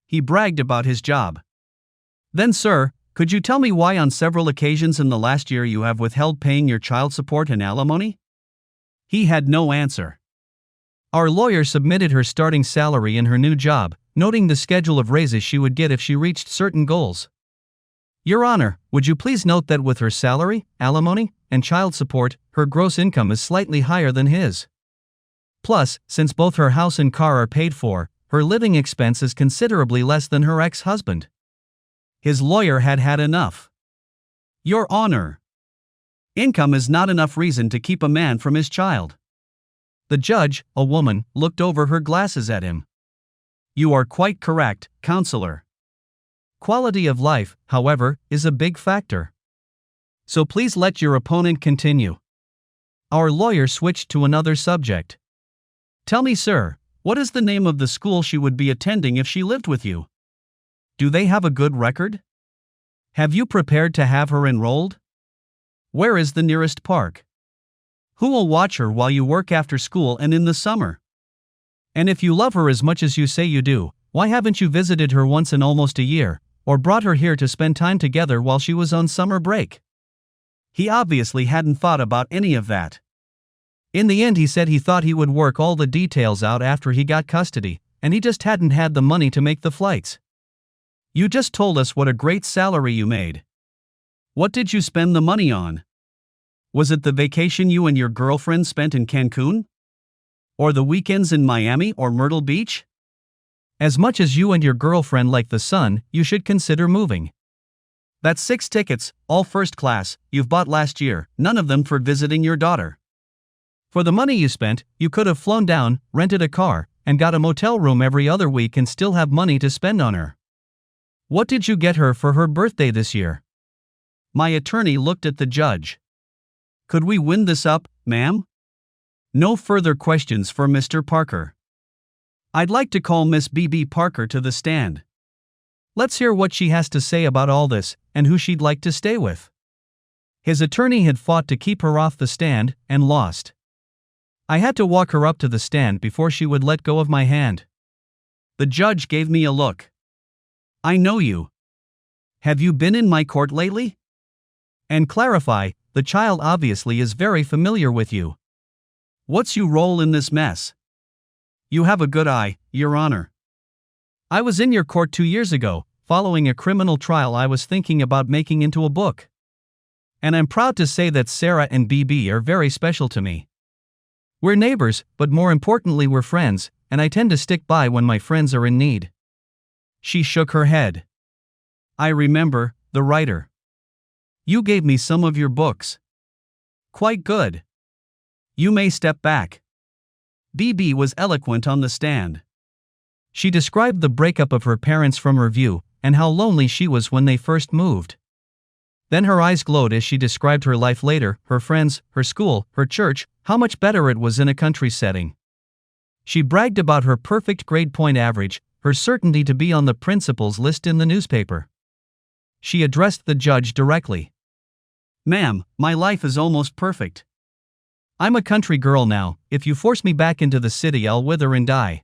He bragged about his job. Then, sir, could you tell me why on several occasions in the last year you have withheld paying your child support and alimony? He had no answer. Our lawyer submitted her starting salary and her new job, noting the schedule of raises she would get if she reached certain goals. Your Honor, would you please note that with her salary, alimony, and child support, her gross income is slightly higher than his. Plus, since both her house and car are paid for, her living expense is considerably less than her ex-husband. His lawyer had had enough. Your Honor. Income is not enough reason to keep a man from his child. The judge, a woman, looked over her glasses at him. You are quite correct, counselor. Quality of life, however, is a big factor. So please let your opponent continue. Our lawyer switched to another subject. Tell me, sir, what is the name of the school she would be attending if she lived with you? Do they have a good record? Have you prepared to have her enrolled? Where is the nearest park? Who will watch her while you work after school and in the summer? And if you love her as much as you say you do, why haven't you visited her once in almost a year, or brought her here to spend time together while she was on summer break? He obviously hadn't thought about any of that. In the end, he said he thought he would work all the details out after he got custody, and he just hadn't had the money to make the flights. You just told us what a great salary you made. What did you spend the money on? Was it the vacation you and your girlfriend spent in Cancun? Or the weekends in Miami or Myrtle Beach? As much as you and your girlfriend like the sun, you should consider moving. That's 6 tickets, all first class, you've bought last year, none of them for visiting your daughter. For the money you spent, you could have flown down, rented a car, and got a motel room every other week and still have money to spend on her. What did you get her for her birthday this year? My attorney looked at the judge. Could we wind this up, ma'am? No further questions for Mr. Parker. I'd like to call Miss B.B. Parker to the stand. Let's hear what she has to say about all this, and who she'd like to stay with. His attorney had fought to keep her off the stand, and lost. I had to walk her up to the stand before she would let go of my hand. The judge gave me a look. I know you. Have you been in my court lately? And clarify, the child obviously is very familiar with you. What's your role in this mess? You have a good eye, Your Honor. I was in your court 2 years ago, following a criminal trial I was thinking about making into a book. And I'm proud to say that Sarah and BB are very special to me. We're neighbors, but more importantly we're friends, and I tend to stick by when my friends are in need. She shook her head. I remember, the writer. You gave me some of your books. Quite good. You may step back. BB was eloquent on the stand. She described the breakup of her parents from her view, and how lonely she was when they first moved. Then her eyes glowed as she described her life later, her friends, her school, her church, how much better it was in a country setting. She bragged about her perfect grade point average, her certainty to be on the principal's list in the newspaper. She addressed the judge directly. Ma'am, my life is almost perfect. I'm a country girl now, if you force me back into the city I'll wither and die.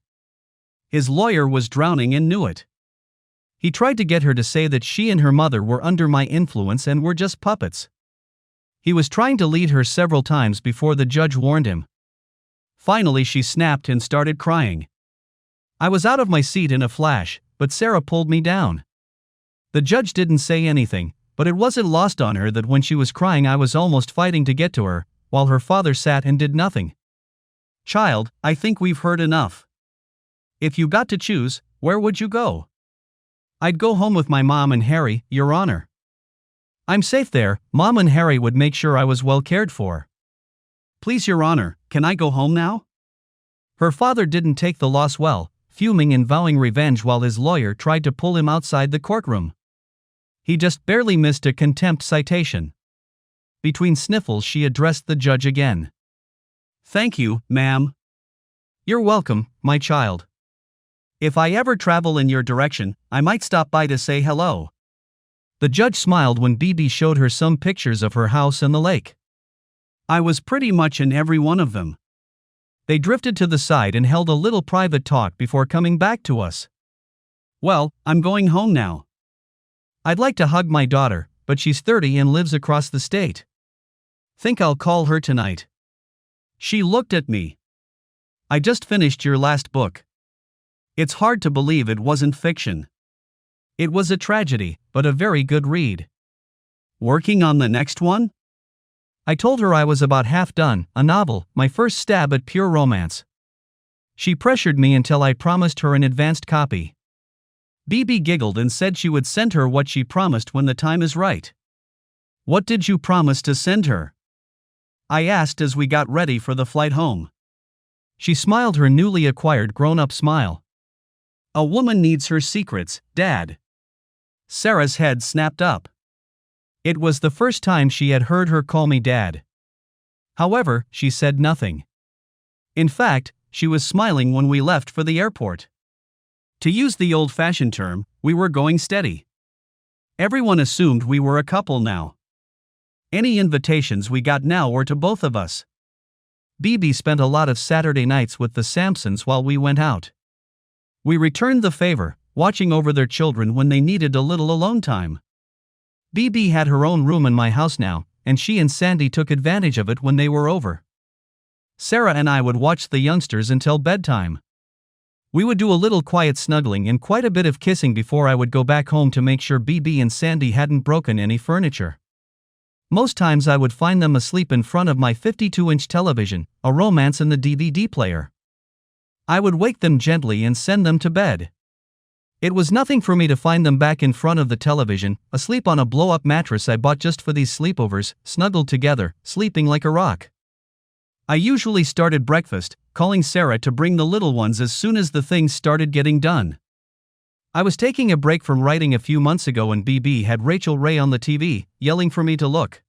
His lawyer was drowning and knew it. He tried to get her to say that she and her mother were under my influence and were just puppets. He was trying to lead her several times before the judge warned him. Finally she snapped and started crying. I was out of my seat in a flash, but Sarah pulled me down. The judge didn't say anything, but it wasn't lost on her that when she was crying I was almost fighting to get to her, while her father sat and did nothing. Child, I think we've heard enough. If you got to choose, where would you go? I'd go home with my mom and Harry, Your Honor. I'm safe there, Mom and Harry would make sure I was well cared for. Please, Your Honor, can I go home now? Her father didn't take the loss well, fuming and vowing revenge while his lawyer tried to pull him outside the courtroom. He just barely missed a contempt citation. Between sniffles she addressed the judge again. Thank you, ma'am. You're welcome, my child. If I ever travel in your direction, I might stop by to say hello. The judge smiled when BB showed her some pictures of her house and the lake. I was pretty much in every one of them. They drifted to the side and held a little private talk before coming back to us. Well, I'm going home now. I'd like to hug my daughter, but she's 30 and lives across the state. Think I'll call her tonight. She looked at me. I just finished your last book. It's hard to believe it wasn't fiction. It was a tragedy, but a very good read. Working on the next one? I told her I was about half done, a novel, my first stab at pure romance. She pressured me until I promised her an advanced copy. BB giggled and said she would send her what she promised when the time is right. What did you promise to send her? I asked as we got ready for the flight home. She smiled her newly acquired grown-up smile. A woman needs her secrets, Dad. Sarah's head snapped up. It was the first time she had heard her call me Dad. However, she said nothing. In fact, she was smiling when we left for the airport. To use the old-fashioned term, we were going steady. Everyone assumed we were a couple now. Any invitations we got now were to both of us. BB spent a lot of Saturday nights with the Sampsons while we went out. We returned the favor, watching over their children when they needed a little alone time. BB had her own room in my house now, and she and Sandy took advantage of it when they were over. Sarah and I would watch the youngsters until bedtime. We would do a little quiet snuggling and quite a bit of kissing before I would go back home to make sure BB and Sandy hadn't broken any furniture. Most times I would find them asleep in front of my 52-inch television, a romance in the DVD player. I would wake them gently and send them to bed. It was nothing for me to find them back in front of the television, asleep on a blow-up mattress I bought just for these sleepovers, snuggled together, sleeping like a rock. I usually started breakfast, calling Sarah to bring the little ones as soon as the things started getting done. I was taking a break from writing a few months ago and BB had Rachel Ray on the TV, yelling for me to look.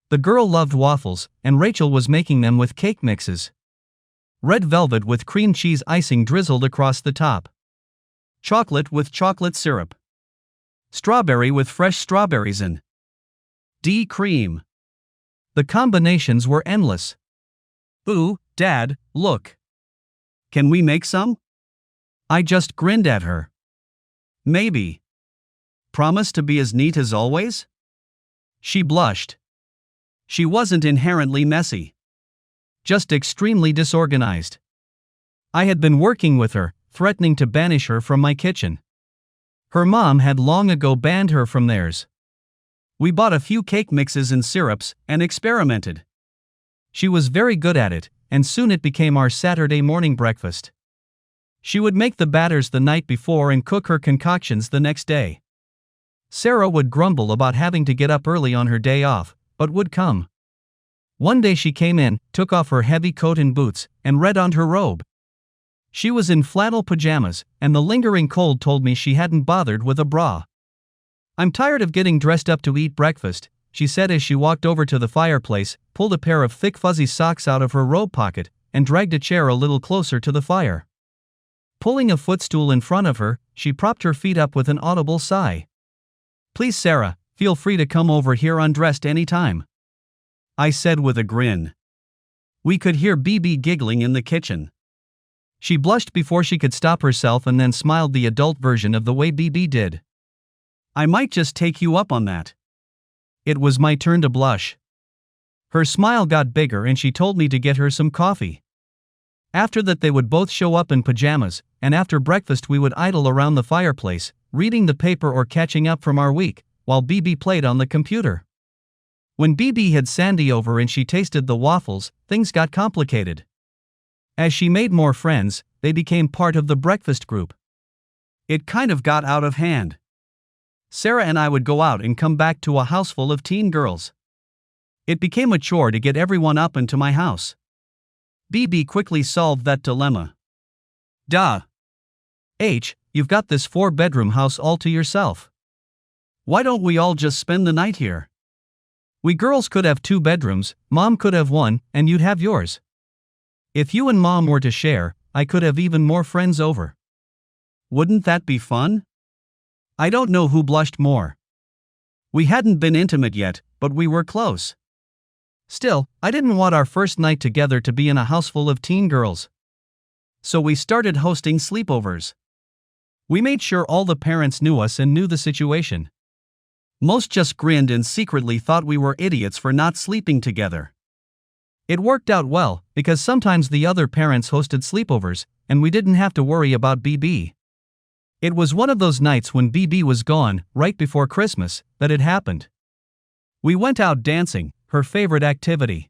The girl loved waffles, and Rachel was making them with cake mixes. Red velvet with cream cheese icing drizzled across the top. Chocolate with chocolate syrup. Strawberry with fresh strawberries in. Cream. The combinations were endless. Ooh, Dad, look. Can we make some? I just grinned at her. Maybe. Promise to be as neat as always? She blushed. She wasn't inherently messy. Just extremely disorganized. I had been working with her, threatening to banish her from my kitchen. Her mom had long ago banned her from theirs. We bought a few cake mixes and syrups and experimented. She was very good at it, and soon it became our Saturday morning breakfast. She would make the batters the night before and cook her concoctions the next day. Sarah would grumble about having to get up early on her day off, but would come. One day she came in, took off her heavy coat and boots, and red-oned her robe. She was in flannel pajamas, and the lingering cold told me she hadn't bothered with a bra. "I'm tired of getting dressed up to eat breakfast," she said as she walked over to the fireplace, pulled a pair of thick fuzzy socks out of her robe pocket, and dragged a chair a little closer to the fire. Pulling a footstool in front of her, she propped her feet up with an audible sigh. "Please, Sarah, feel free to come over here undressed any time," I said with a grin. We could hear BB giggling in the kitchen. She blushed before she could stop herself and then smiled the adult version of the way BB did. "I might just take you up on that." It was my turn to blush. Her smile got bigger and she told me to get her some coffee. After that they would both show up in pajamas, and after breakfast we would idle around the fireplace, reading the paper or catching up from our week, while BB played on the computer. When BB had Sandy over and she tasted the waffles, things got complicated. As she made more friends, they became part of the breakfast group. It kind of got out of hand. Sarah and I would go out and come back to a house full of teen girls. It became a chore to get everyone up into my house. BB quickly solved that dilemma. "Duh. You've got this 4-bedroom house all to yourself. Why don't we all just spend the night here? We girls could have 2 bedrooms, Mom could have 1, and you'd have yours. If you and Mom were to share, I could have even more friends over. Wouldn't that be fun?" I don't know who blushed more. We hadn't been intimate yet, but we were close. Still, I didn't want our first night together to be in a house full of teen girls. So we started hosting sleepovers. We made sure all the parents knew us and knew the situation. Most just grinned and secretly thought we were idiots for not sleeping together. It worked out well, because sometimes the other parents hosted sleepovers, and we didn't have to worry about BB. It was one of those nights when BB was gone, right before Christmas, that it happened. We went out dancing, her favorite activity.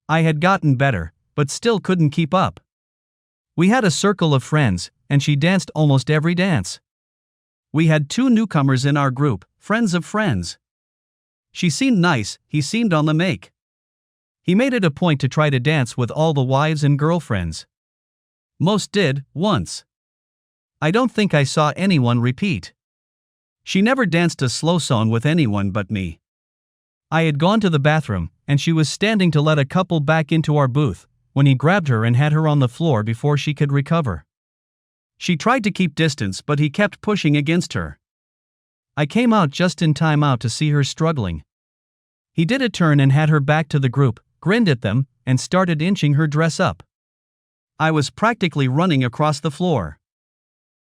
I had gotten better, but still couldn't keep up. We had a circle of friends, and she danced almost every dance. We had 2 newcomers in our group, friends of friends. She seemed nice, he seemed on the make. He made it a point to try to dance with all the wives and girlfriends. Most did, once. I don't think I saw anyone repeat. She never danced a slow song with anyone but me. I had gone to the bathroom, and she was standing to let a couple back into our booth, when he grabbed her and had her on the floor before she could recover. She tried to keep distance, but he kept pushing against her. I came out just in time to see her struggling. He did a turn and had her back to the group, grinned at them, and started inching her dress up. I was practically running across the floor.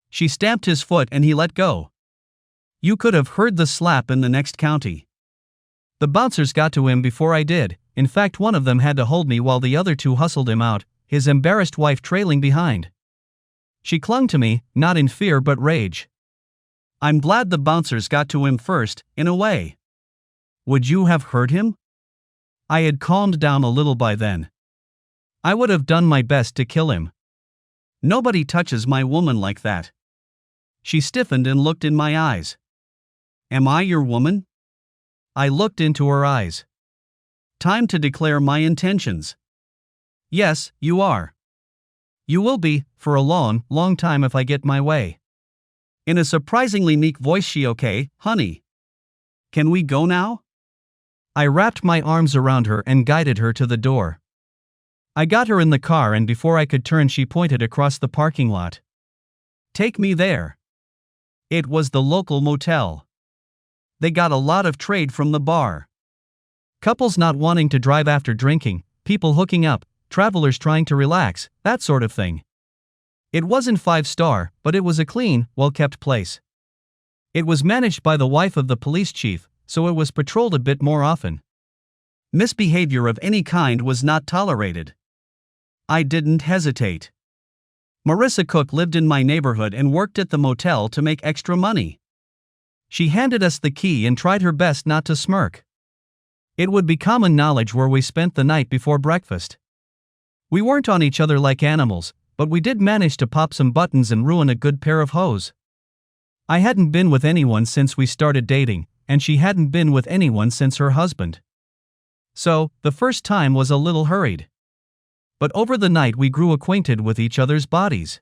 She stamped his foot and he let go. You could have heard the slap in the next county. The bouncers got to him before I did. In fact, one of them had to hold me while the other two hustled him out, his embarrassed wife trailing behind. She clung to me, not in fear but rage. I'm glad the bouncers got to him first, in a way. Would you have hurt him? I had calmed down a little by then. I would have done my best to kill him. Nobody touches my woman like that. She stiffened and looked in my eyes. Am I your woman? I looked into her eyes. Time to declare my intentions. Yes, you are. You will be, for a long, long time if I get my way. In a surprisingly meek voice, she okay, honey. Can we go now? I wrapped my arms around her and guided her to the door. I got her in the car and before I could turn she pointed across the parking lot. Take me there. It was the local motel. They got a lot of trade from the bar. Couples not wanting to drive after drinking, people hooking up, travelers trying to relax, that sort of thing. It wasn't 5-star, but it was a clean, well-kept place. It was managed by the wife of the police chief, so it was patrolled a bit more often. Misbehavior of any kind was not tolerated. I didn't hesitate. Marissa Cook lived in my neighborhood and worked at the motel to make extra money. She handed us the key and tried her best not to smirk. It would be common knowledge where we spent the night before breakfast. We weren't on each other like animals, but we did manage to pop some buttons and ruin a good pair of hose. I hadn't been with anyone since we started dating, and she hadn't been with anyone since her husband. So, the first time was a little hurried. But over the night we grew acquainted with each other's bodies.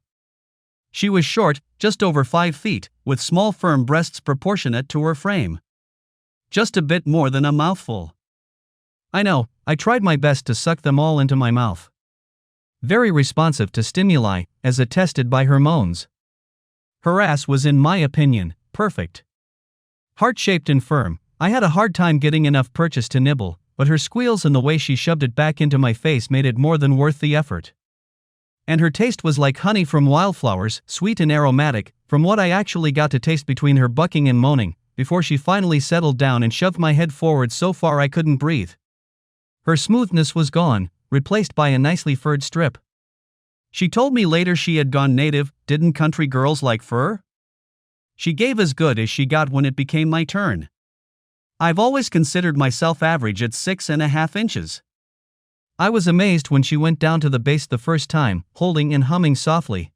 She was short, just over 5 feet, with small firm breasts proportionate to her frame. Just a bit more than a mouthful. I know, I tried my best to suck them all into my mouth. Very responsive to stimuli, as attested by her moans. Her ass was, in my opinion, perfect. Heart-shaped and firm, I had a hard time getting enough purchase to nibble, but her squeals and the way she shoved it back into my face made it more than worth the effort. And her taste was like honey from wildflowers, sweet and aromatic, from what I actually got to taste between her bucking and moaning, before she finally settled down and shoved my head forward so far I couldn't breathe. Her smoothness was gone, replaced by a nicely furred strip. She told me later she had gone native. Didn't country girls like fur? She gave as good as she got when it became my turn. I've always considered myself average at 6.5 inches. I was amazed when she went down to the base the first time, holding and humming softly.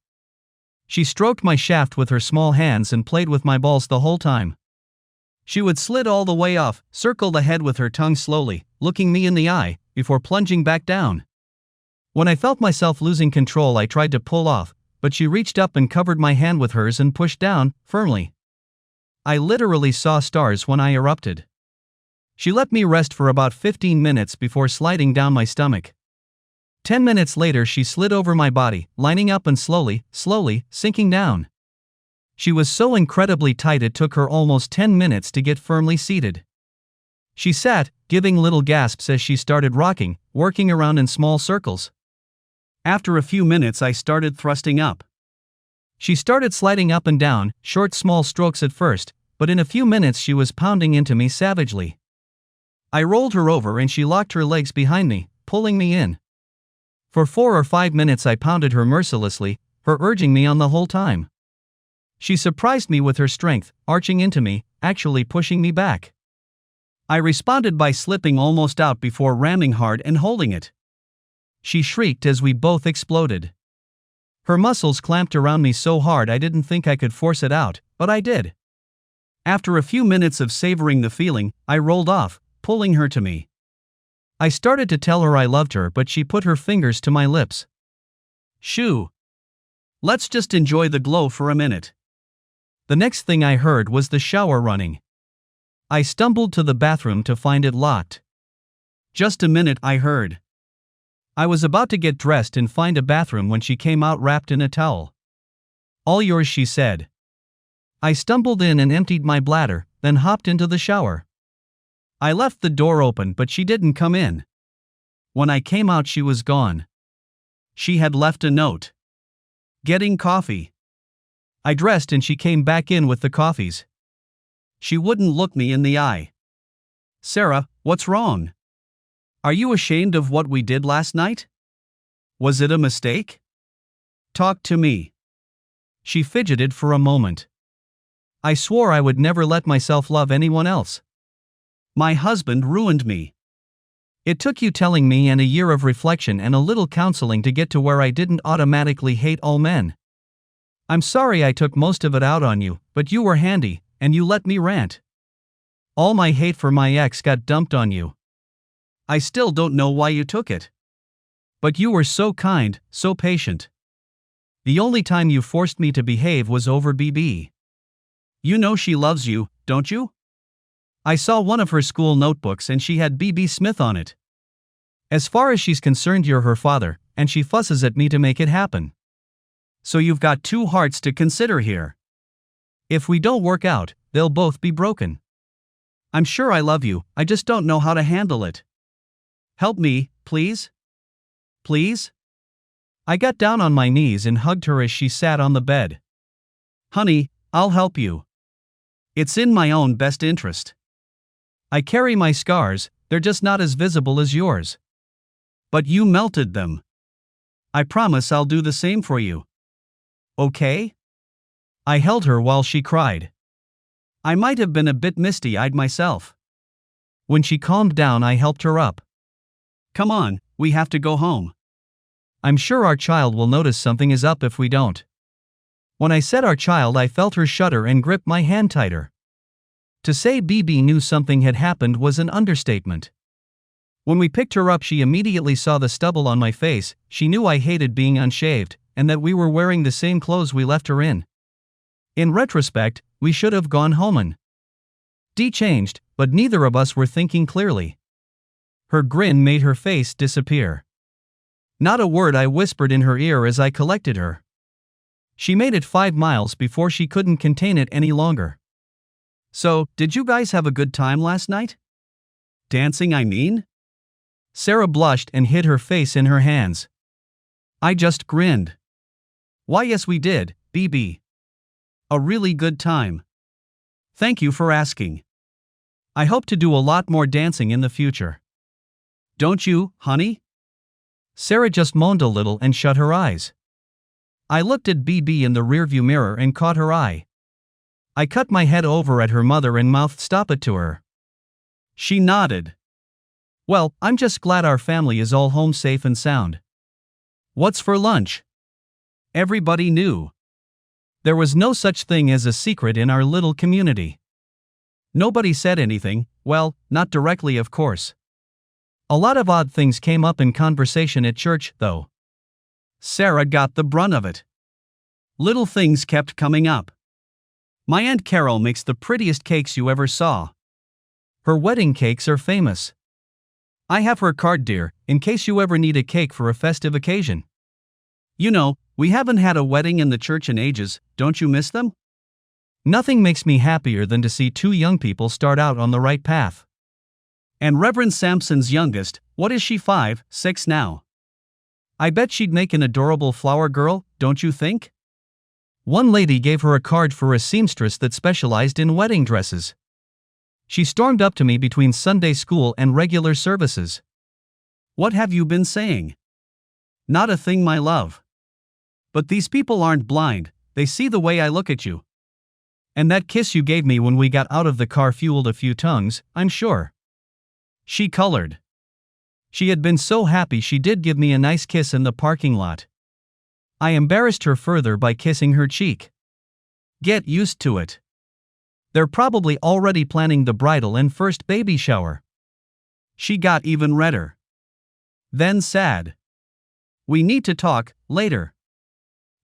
She stroked my shaft with her small hands and played with my balls the whole time. She would slid all the way off, circle the head with her tongue slowly, looking me in the eye, before plunging back down. When I felt myself losing control I tried to pull off, but she reached up and covered my hand with hers and pushed down, firmly. I literally saw stars when I erupted. She let me rest for about 15 minutes before sliding down my stomach. 10 minutes later she slid over my body, lining up and slowly, sinking down. She was so incredibly tight it took her almost 10 minutes to get firmly seated. She sat, giving little gasps as she started rocking, working around in small circles. After a few minutes I started thrusting up. She started sliding up and down, short small strokes at first, but in a few minutes she was pounding into me savagely. I rolled her over and she locked her legs behind me, pulling me in. For 4 or 5 minutes I pounded her mercilessly, her urging me on the whole time. She surprised me with her strength, arching into me, actually pushing me back. I responded by slipping almost out before ramming hard and holding it. She shrieked as we both exploded. Her muscles clamped around me so hard I didn't think I could force it out, but I did. After a few minutes of savoring the feeling, I rolled off, pulling her to me. I started to tell her I loved her but she put her fingers to my lips. Shoo. Let's just enjoy the glow for a minute. The next thing I heard was the shower running. I stumbled to the bathroom to find it locked. Just a minute, I heard. I was about to get dressed and find a bathroom when she came out wrapped in a towel. "All yours," she said. I stumbled in and emptied my bladder, then hopped into the shower. I left the door open, but she didn't come in. When I came out, she was gone. She had left a note. "Getting coffee." I dressed and she came back in with the coffees. She wouldn't look me in the eye. "Sarah, what's wrong? Are you ashamed of what we did last night? Was it a mistake? Talk to me." She fidgeted for a moment. "I swore I would never let myself love anyone else. My husband ruined me. It took you telling me and a year of reflection and a little counseling to get to where I didn't automatically hate all men. I'm sorry I took most of it out on you, but you were handy, and you let me rant. All my hate for my ex got dumped on you. I still don't know why you took it. But you were so kind, so patient. The only time you forced me to behave was over BB. You know she loves you, don't you? I saw one of her school notebooks and she had BB Smith on it. As far as she's concerned, you're her father, and she fusses at me to make it happen. So you've got two hearts to consider here. If we don't work out, they'll both be broken. I'm sure I love you, I just don't know how to handle it. Help me, please? Please?" I got down on my knees and hugged her as she sat on the bed. "Honey, I'll help you. It's in my own best interest. I carry my scars, they're just not as visible as yours. But you melted them. I promise I'll do the same for you. Okay?" I held her while she cried. I might have been a bit misty-eyed myself. When she calmed down, I helped her up. "Come on, we have to go home. I'm sure our child will notice something is up if we don't." When I said our child, I felt her shudder and grip my hand tighter. To say BB knew something had happened was an understatement. When we picked her up, she immediately saw the stubble on my face. She knew I hated being unshaved, and that we were wearing the same clothes we left her in. In retrospect, we should have gone home. De-changed, but neither of us were thinking clearly. Her grin made her face disappear. Not a word I whispered in her ear as I collected her. She made it 5 miles before she couldn't contain it any longer. "So, did you guys have a good time last night? Dancing, I mean?" Sarah blushed and hid her face in her hands. I just grinned. "Why, yes we did, BB. A really good time. Thank you for asking. I hope to do a lot more dancing in the future." "Don't you, honey?" Sarah just moaned a little and shut her eyes. I looked at BB in the rearview mirror and caught her eye. I cut my head over at her mother and mouthed "Stop it" to her. She nodded. "Well, I'm just glad our family is all home safe and sound. What's for lunch?" Everybody knew. There was no such thing as a secret in our little community. Nobody said anything, well, not directly of course. A lot of odd things came up in conversation at church, though. Sarah got the brunt of it. Little things kept coming up. My Aunt Carol makes the prettiest cakes you ever saw. Her wedding cakes are famous. I have her card, dear, in case you ever need a cake for a festive occasion. You know, we haven't had a wedding in the church in ages, don't you miss them? Nothing makes me happier than to see two young people start out on the right path. And Reverend Sampson's youngest, what is she, 5, 6 now? I bet she'd make an adorable flower girl, don't you think? One lady gave her a card for a seamstress that specialized in wedding dresses. She stormed up to me between Sunday school and regular services. "What have you been saying?" "Not a thing, my love. But these people aren't blind, they see the way I look at you. And that kiss you gave me when we got out of the car fueled a few tongues, I'm sure." She colored. She had been so happy she did give me a nice kiss in the parking lot. I embarrassed her further by kissing her cheek. Get used to it. They're probably already planning the bridal and first baby shower. She got even redder. Then sad. "We need to talk, later."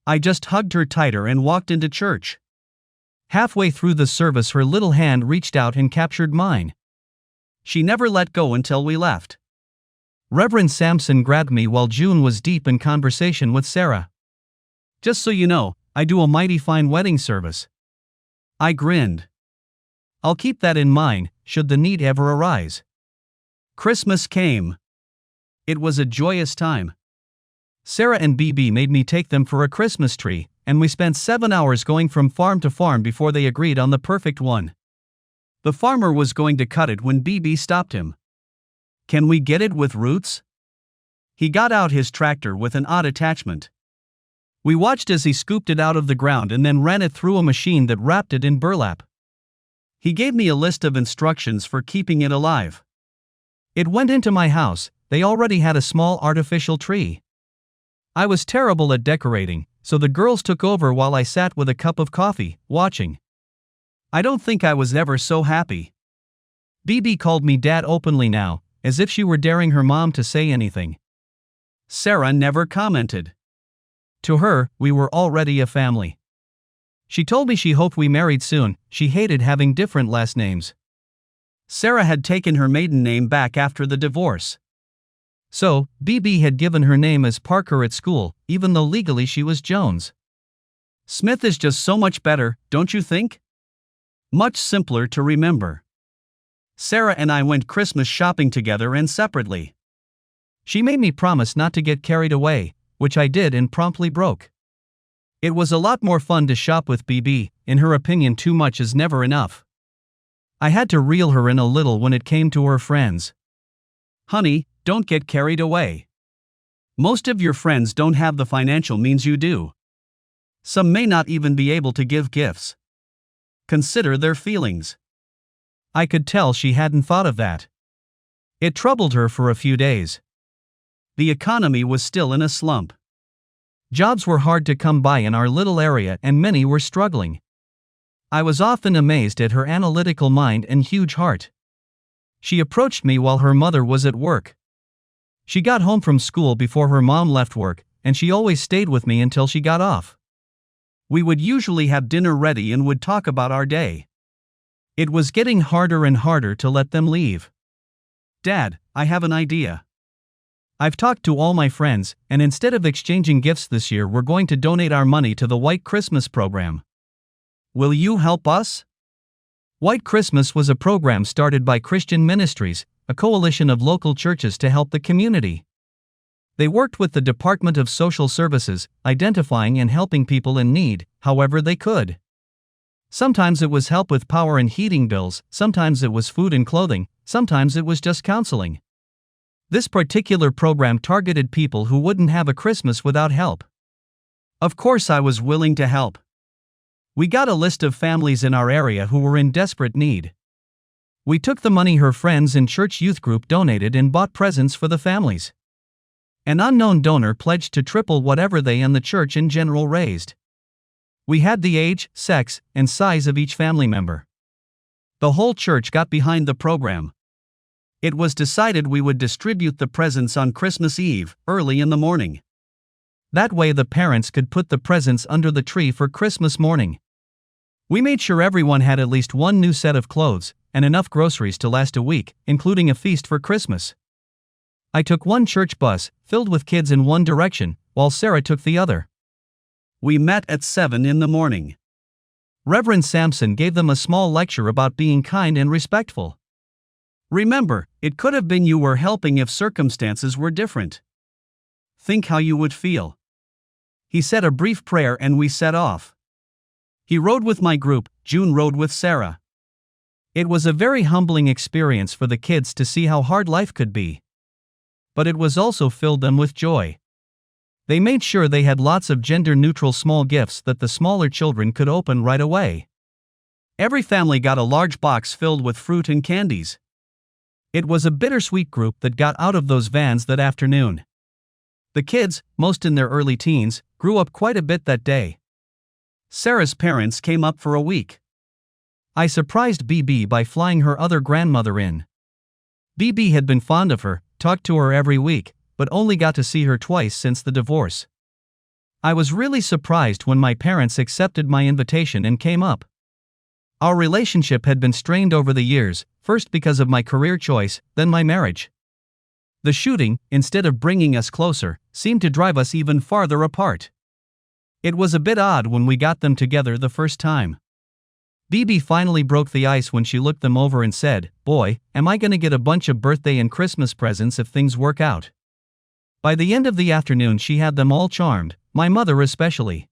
I just hugged her tighter and walked into church. Halfway through the service, her little hand reached out and captured mine. She never let go until we left. Reverend Sampson grabbed me while June was deep in conversation with Sarah. "Just so you know, I do a mighty fine wedding service." I grinned. "I'll keep that in mind, should the need ever arise." Christmas came. It was a joyous time. Sarah and BB made me take them for a Christmas tree, and we spent 7 hours going from farm to farm before they agreed on the perfect one. The farmer was going to cut it when BB stopped him. "Can we get it with roots?" He got out his tractor with an odd attachment. We watched as he scooped it out of the ground and then ran it through a machine that wrapped it in burlap. He gave me a list of instructions for keeping it alive. It went into my house. They already had a small artificial tree. I was terrible at decorating, so the girls took over while I sat with a cup of coffee, watching. I don't think I was ever so happy. BB called me Dad openly now, as if she were daring her mom to say anything. Sarah never commented. To her, we were already a family. She told me she hoped we married soon. She hated having different last names. Sarah had taken her maiden name back after the divorce. So, BB had given her name as Parker at school, even though legally she was Jones. Smith is just so much better, don't you think? Much simpler to remember. Sarah and I went Christmas shopping together and separately. She made me promise not to get carried away, which I did and promptly broke. It was a lot more fun to shop with BB. In her opinion, too much is never enough. I had to reel her in a little when it came to her friends. "Honey, don't get carried away. Most of your friends don't have the financial means you do. Some may not even be able to give gifts. Consider their feelings." I could tell she hadn't thought of that. It troubled her for a few days. The economy was still in a slump. Jobs were hard to come by in our little area and many were struggling. I was often amazed at her analytical mind and huge heart. She approached me while her mother was at work. She got home from school before her mom left work, and she always stayed with me until she got off. We would usually have dinner ready and would talk about our day. It was getting harder and harder to let them leave. "Dad, I have an idea. I've talked to all my friends, and instead of exchanging gifts this year, we're going to donate our money to the White Christmas program. Will you help us?" White Christmas was a program started by Christian Ministries, a coalition of local churches to help the community. They worked with the Department of Social Services, identifying and helping people in need, however they could. Sometimes it was help with power and heating bills, sometimes it was food and clothing, sometimes it was just counseling. This particular program targeted people who wouldn't have a Christmas without help. Of course, I was willing to help. We got a list of families in our area who were in desperate need. We took the money her friends and church youth group donated and bought presents for the families. An unknown donor pledged to triple whatever they and the church in general raised. We had the age, sex, and size of each family member. The whole church got behind the program. It was decided we would distribute the presents on Christmas Eve, early in the morning. That way the parents could put the presents under the tree for Christmas morning. We made sure everyone had at least one new set of clothes, and enough groceries to last a week, including a feast for Christmas. I took one church bus, filled with kids in one direction, while Sarah took the other. We met at 7 in the morning. Reverend Sampson gave them a small lecture about being kind and respectful. Remember, it could have been you were helping if circumstances were different. Think how you would feel. He said a brief prayer and we set off. He rode with my group, June rode with Sarah. It was a very humbling experience for the kids to see how hard life could be. But it was also filled them with joy. They made sure they had lots of gender-neutral small gifts that the smaller children could open right away. Every family got a large box filled with fruit and candies. It was a bittersweet group that got out of those vans that afternoon. The kids, most in their early teens, grew up quite a bit that day. Sarah's parents came up for a week. I surprised BB by flying her other grandmother in. BB had been fond of her, talked to her every week, but only got to see her twice since the divorce. I was really surprised when my parents accepted my invitation and came up. Our relationship had been strained over the years, first because of my career choice, then my marriage. The shooting, instead of bringing us closer, seemed to drive us even farther apart. It was a bit odd when we got them together the first time. BB finally broke the ice when she looked them over and said, "Boy, am I gonna get a bunch of birthday and Christmas presents if things work out." By the end of the afternoon she had them all charmed, my mother especially.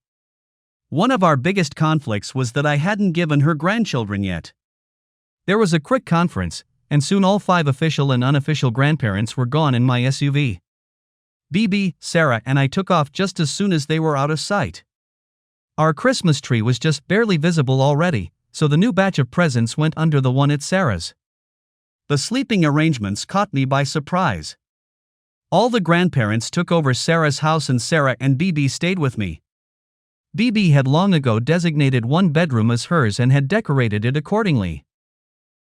One of our biggest conflicts was that I hadn't given her grandchildren yet. There was a quick conference, and soon all 5 official and unofficial grandparents were gone in my SUV. BB, Sarah and I took off just as soon as they were out of sight. Our Christmas tree was just barely visible already, so the new batch of presents went under the one at Sarah's. The sleeping arrangements caught me by surprise. All the grandparents took over Sarah's house and Sarah and BB stayed with me. BB had long ago designated one bedroom as hers and had decorated it accordingly.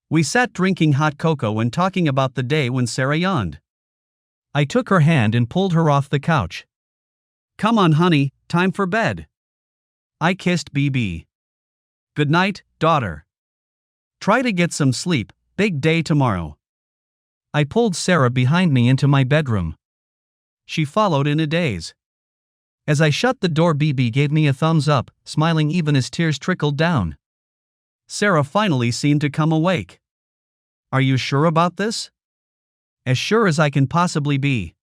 We sat drinking hot cocoa and talking about the day when Sarah yawned. I took her hand and pulled her off the couch. "Come on, honey, time for bed." I kissed BB. "Good night, daughter. Try to get some sleep, big day tomorrow." I pulled Sarah behind me into my bedroom. She followed in a daze. As I shut the door, BB gave me a thumbs up, smiling even as tears trickled down. Sarah finally seemed to come awake. "Are you sure about this?" "As sure as I can possibly be.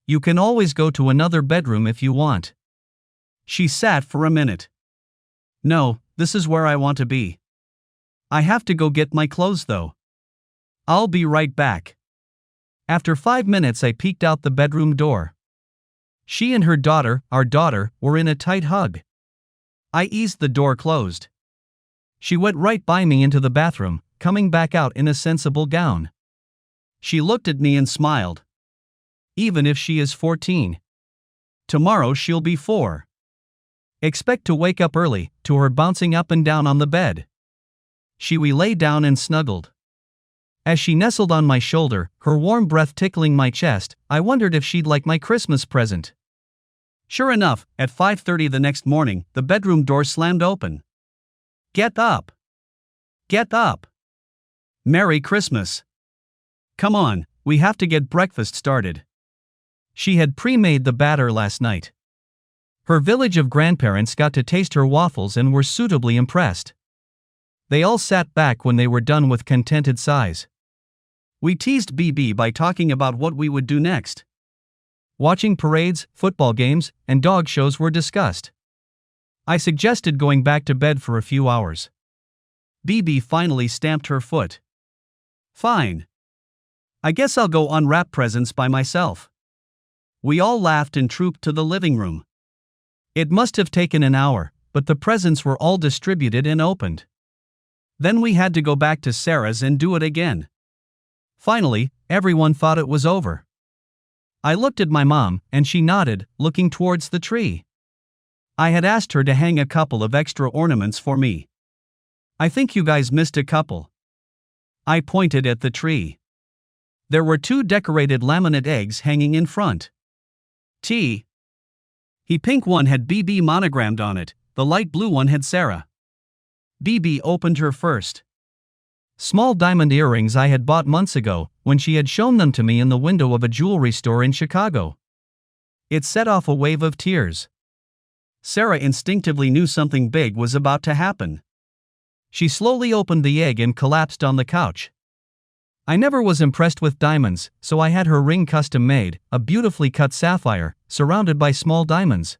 You can always go to another bedroom if you want." She sat for a minute. "No, this is where I want to be. I have to go get my clothes though. I'll be right back." After 5 minutes I peeked out the bedroom door. She and her daughter, our daughter, were in a tight hug. I eased the door closed. She went right by me into the bathroom, coming back out in a sensible gown. She looked at me and smiled. "Even if she is 14. Tomorrow she'll be 4. Expect to wake up early," to her bouncing up and down on the bed. We lay down and snuggled. As she nestled on my shoulder, her warm breath tickling my chest, I wondered if she'd like my Christmas present. Sure enough, at 5:30 the next morning, the bedroom door slammed open. "Get up! Get up! Merry Christmas! Come on, we have to get breakfast started." She had pre-made the batter last night. Her village of grandparents got to taste her waffles and were suitably impressed. They all sat back when they were done with contented sighs. We teased BB by talking about what we would do next. Watching parades, football games, and dog shows were discussed. I suggested going back to bed for a few hours. BB finally stamped her foot. "Fine. I guess I'll go unwrap presents by myself." We all laughed and trooped to the living room. It must have taken an hour, but the presents were all distributed and opened. Then we had to go back to Sarah's and do it again. Finally, everyone thought it was over. I looked at my mom, and she nodded, looking towards the tree. I had asked her to hang a couple of extra ornaments for me. "I think you guys missed a couple." I pointed at the tree. There were 2 decorated laminate eggs hanging in front. The pink one had BB monogrammed on it, the light blue one had Sarah. BB opened her first. Small diamond earrings I had bought months ago, when she had shown them to me in the window of a jewelry store in Chicago. It set off a wave of tears. Sarah instinctively knew something big was about to happen. She slowly opened the egg and collapsed on the couch. I never was impressed with diamonds, so I had her ring custom made, a beautifully cut sapphire, surrounded by small diamonds.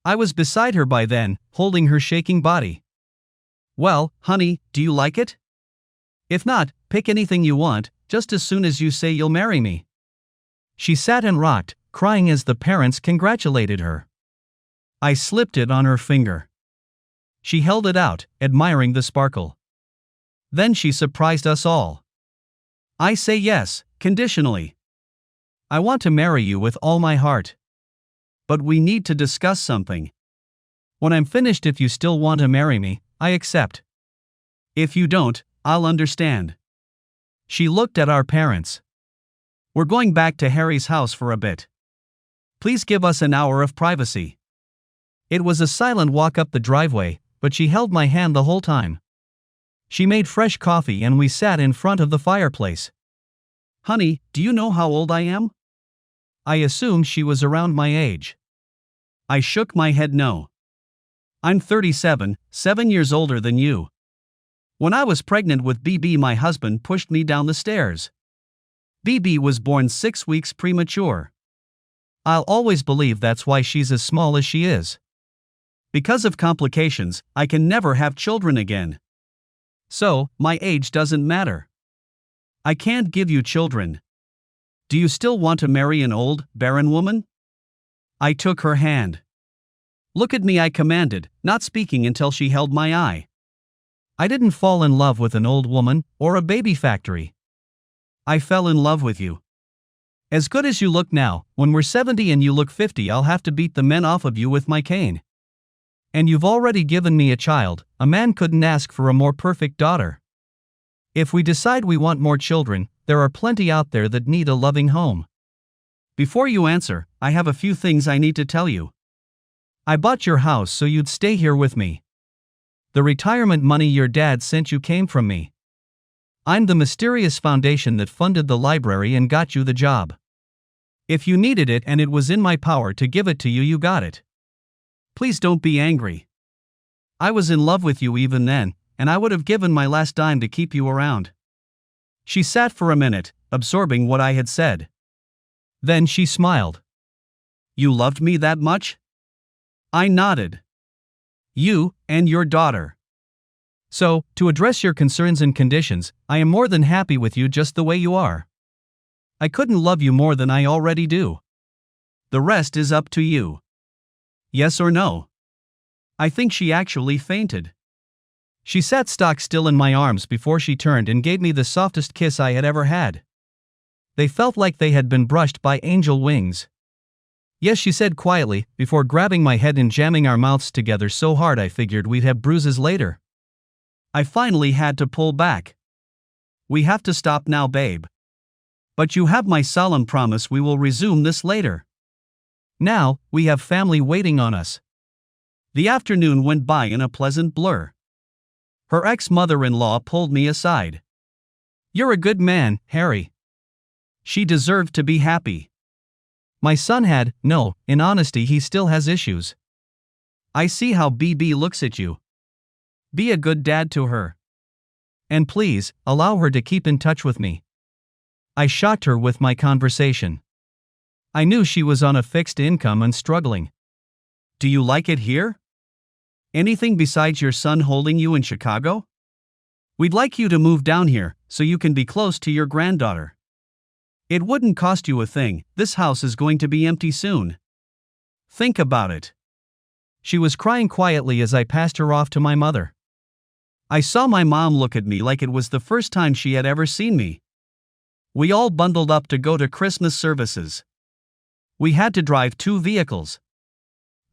I was beside her by then, holding her shaking body. "Well, honey, do you like it? If not, pick anything you want, just as soon as you say you'll marry me." She sat and rocked, crying as the parents congratulated her. I slipped it on her finger. She held it out, admiring the sparkle. Then she surprised us all. "I say yes, conditionally. I want to marry you with all my heart. But we need to discuss something. When I'm finished, if you still want to marry me, I accept. If you don't, I'll understand." She looked at our parents. "We're going back to Harry's house for a bit. Please give us an hour of privacy." It was a silent walk up the driveway, but she held my hand the whole time. She made fresh coffee and we sat in front of the fireplace. "Honey, do you know how old I am?" I assumed she was around my age. I shook my head no. "I'm 37, 7 years older than you. When I was pregnant with BB, my husband pushed me down the stairs. BB was born 6 weeks premature. I'll always believe that's why she's as small as she is. Because of complications, I can never have children again. So, my age doesn't matter. I can't give you children. Do you still want to marry an old, barren woman?" I took her hand. "Look at me," I commanded, not speaking until she held my eye. I didn't fall in love with an old woman or a baby factory. I fell in love with you. As good as you look now, when we're 70 and you look 50, I'll have to beat the men off of you with my cane. And you've already given me a child. A man couldn't ask for a more perfect daughter. If we decide we want more children, there are plenty out there that need a loving home. Before you answer, I have a few things I need to tell you. I bought your house so you'd stay here with me. The retirement money your dad sent you came from me. I'm the mysterious foundation that funded the library and got you the job. If you needed it and it was in my power to give it to you, you got it. Please don't be angry. I was in love with you even then, and I would have given my last dime to keep you around." She sat for a minute, absorbing what I had said. Then she smiled. "You loved me that much?" I nodded. "You, and your daughter. So, to address your concerns and conditions, I am more than happy with you just the way you are. I couldn't love you more than I already do. The rest is up to you. Yes or no?" I think she actually fainted. She sat stock still in my arms before she turned and gave me the softest kiss I had ever had. They felt like they had been brushed by angel wings. "Yes," she said quietly, before grabbing my head and jamming our mouths together so hard I figured we'd have bruises later. I finally had to pull back. "We have to stop now, babe. But you have my solemn promise we will resume this later. Now, we have family waiting on us." The afternoon went by in a pleasant blur. Her ex-mother-in-law pulled me aside. "You're a good man, Harry." She deserved to be happy. My son had, no, in honesty he still has issues. "I see how BB looks at you. Be a good dad to her. And please, allow her to keep in touch with me." I shocked her with my conversation. I knew she was on a fixed income and struggling. "Do you like it here? Anything besides your son holding you in Chicago? We'd like you to move down here, so you can be close to your granddaughter. It wouldn't cost you a thing, this house is going to be empty soon. Think about it." She was crying quietly as I passed her off to my mother. I saw my mom look at me like it was the first time she had ever seen me. We all bundled up to go to Christmas services. We had to drive 2 vehicles.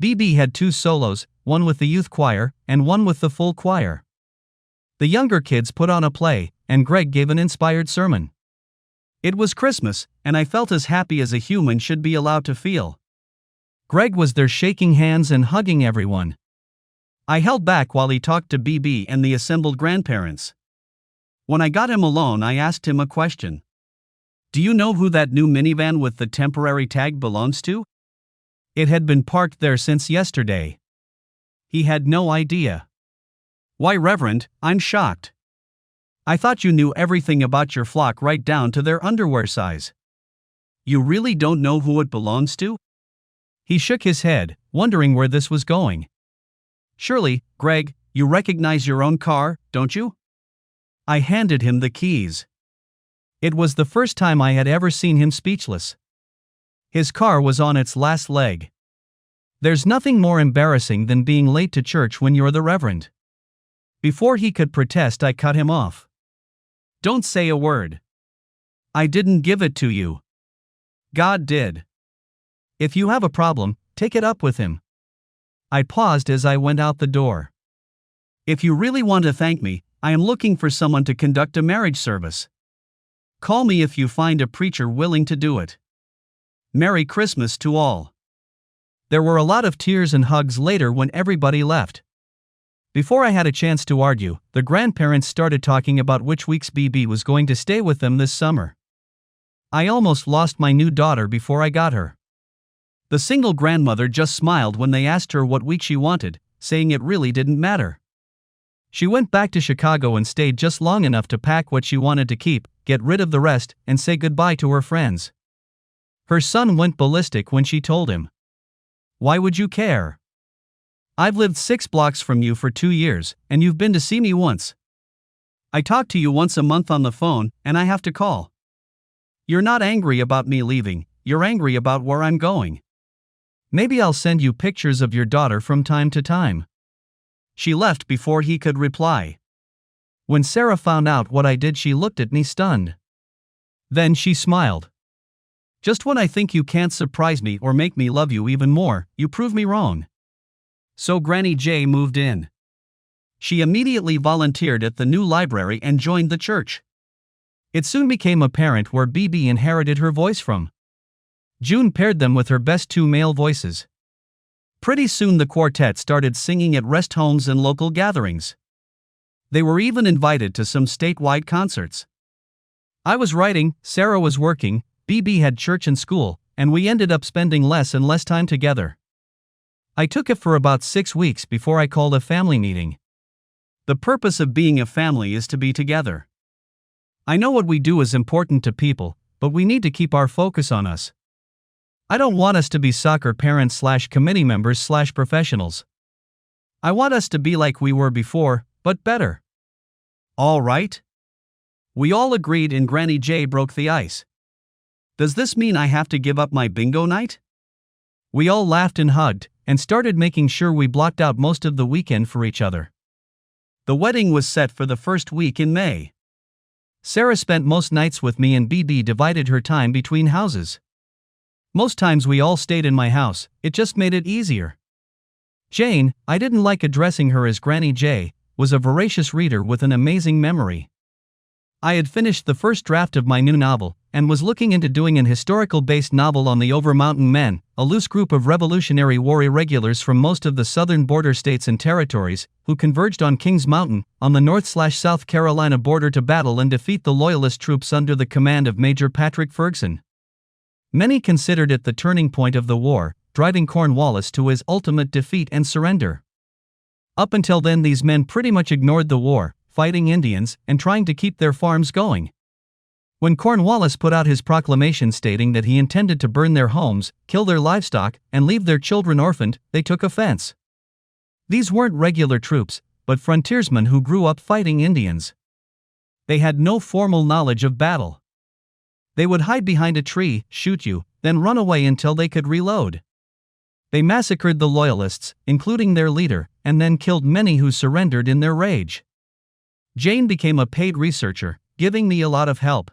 BB had 2 solos, one with the youth choir, and one with the full choir. The younger kids put on a play, and Greg gave an inspired sermon. It was Christmas, and I felt as happy as a human should be allowed to feel. Greg was there shaking hands and hugging everyone. I held back while he talked to BB and the assembled grandparents. When I got him alone, I asked him a question. "Do you know who that new minivan with the temporary tag belongs to?" It had been parked there since yesterday. He had no idea. "Why, Reverend, I'm shocked. I thought you knew everything about your flock right down to their underwear size. You really don't know who it belongs to?" He shook his head, wondering where this was going. "Surely, Greg, you recognize your own car, don't you?" I handed him the keys. It was the first time I had ever seen him speechless. His car was on its last leg. There's nothing more embarrassing than being late to church when you're the reverend. Before he could protest, I cut him off. "Don't say a word. I didn't give it to you. God did. If you have a problem, take it up with him." I paused as I went out the door. "If you really want to thank me, I am looking for someone to conduct a marriage service. Call me if you find a preacher willing to do it. Merry Christmas to all." There were a lot of tears and hugs later when everybody left. Before I had a chance to argue, the grandparents started talking about which weeks BB was going to stay with them this summer. I almost lost my new daughter before I got her. The single grandmother just smiled when they asked her what week she wanted, saying it really didn't matter. She went back to Chicago and stayed just long enough to pack what she wanted to keep, get rid of the rest, and say goodbye to her friends. Her son went ballistic when she told him, "Why would you care? I've lived 6 blocks from you for 2 years, and you've been to see me once. I talk to you once a month on the phone, and I have to call. You're not angry about me leaving, you're angry about where I'm going. Maybe I'll send you pictures of your daughter from time to time." She left before he could reply. When Sarah found out what I did, she looked at me stunned. Then she smiled. "Just when I think you can't surprise me or make me love you even more, you prove me wrong." So Granny J moved in. She immediately volunteered at the new library and joined the church. It soon became apparent where BB inherited her voice from. June paired them with her best 2 male voices. Pretty soon the quartet started singing at rest homes and local gatherings. They were even invited to some statewide concerts. I was writing, Sarah was working, BB had church and school, and we ended up spending less and less time together. I took it for about 6 weeks before I called a family meeting. The purpose of being a family is to be together. I know what we do is important to people, but we need to keep our focus on us. I don't want us to be soccer parents/committee members/professionals. I want us to be like we were before, but better. All right? We all agreed and Granny J broke the ice. Does this mean I have to give up my bingo night? We all laughed and hugged, and started making sure we blocked out most of the weekend for each other. The wedding was set for the first week in May. Sarah spent most nights with me and BB divided her time between houses. Most times we all stayed in my house, it just made it easier. Jane, I didn't like addressing her as Granny J, was a voracious reader with an amazing memory. I had finished the first draft of my new novel, and was looking into doing an historical-based novel on the Over-Mountain Men, a loose group of Revolutionary War irregulars from most of the southern border states and territories, who converged on Kings Mountain, on the North/South Carolina border to battle and defeat the Loyalist troops under the command of Major Patrick Ferguson. Many considered it the turning point of the war, driving Cornwallis to his ultimate defeat and surrender. Up until then these men pretty much ignored the war, fighting Indians, and trying to keep their farms going. When Cornwallis put out his proclamation stating that he intended to burn their homes, kill their livestock, and leave their children orphaned, they took offense. These weren't regular troops, but frontiersmen who grew up fighting Indians. They had no formal knowledge of battle. They would hide behind a tree, shoot you, then run away until they could reload. They massacred the Loyalists, including their leader, and then killed many who surrendered in their rage. Jane became a paid researcher, giving me a lot of help.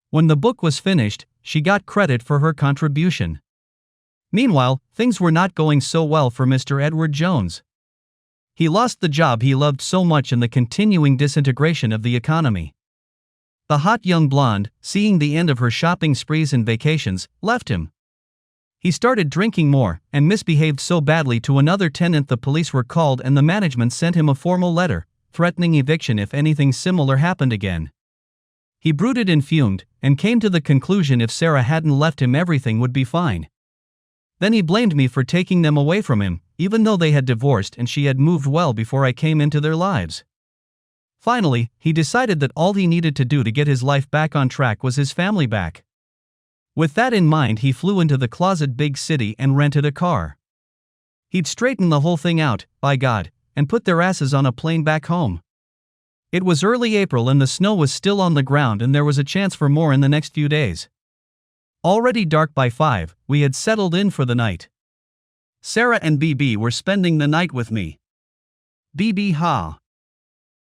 When the book was finished, she got credit for her contribution. Meanwhile, things were not going so well for Mr. Edward Jones. He lost the job he loved so much in the continuing disintegration of the economy. The hot young blonde, seeing the end of her shopping sprees and vacations, left him. He started drinking more, and misbehaved so badly to another tenant the police were called and the management sent him a formal letter, threatening eviction if anything similar happened again. He brooded and fumed, and came to the conclusion if Sarah hadn't left him everything would be fine. Then he blamed me for taking them away from him, even though they had divorced and she had moved well before I came into their lives. Finally, he decided that all he needed to do to get his life back on track was his family back. With that in mind, he flew into the closet big city and rented a car. He'd straighten the whole thing out, by God, and put their asses on a plane back home. It was early April and the snow was still on the ground and there was a chance for more in the next few days. Already dark by 5, we had settled in for the night. Sarah and BB were spending the night with me. BB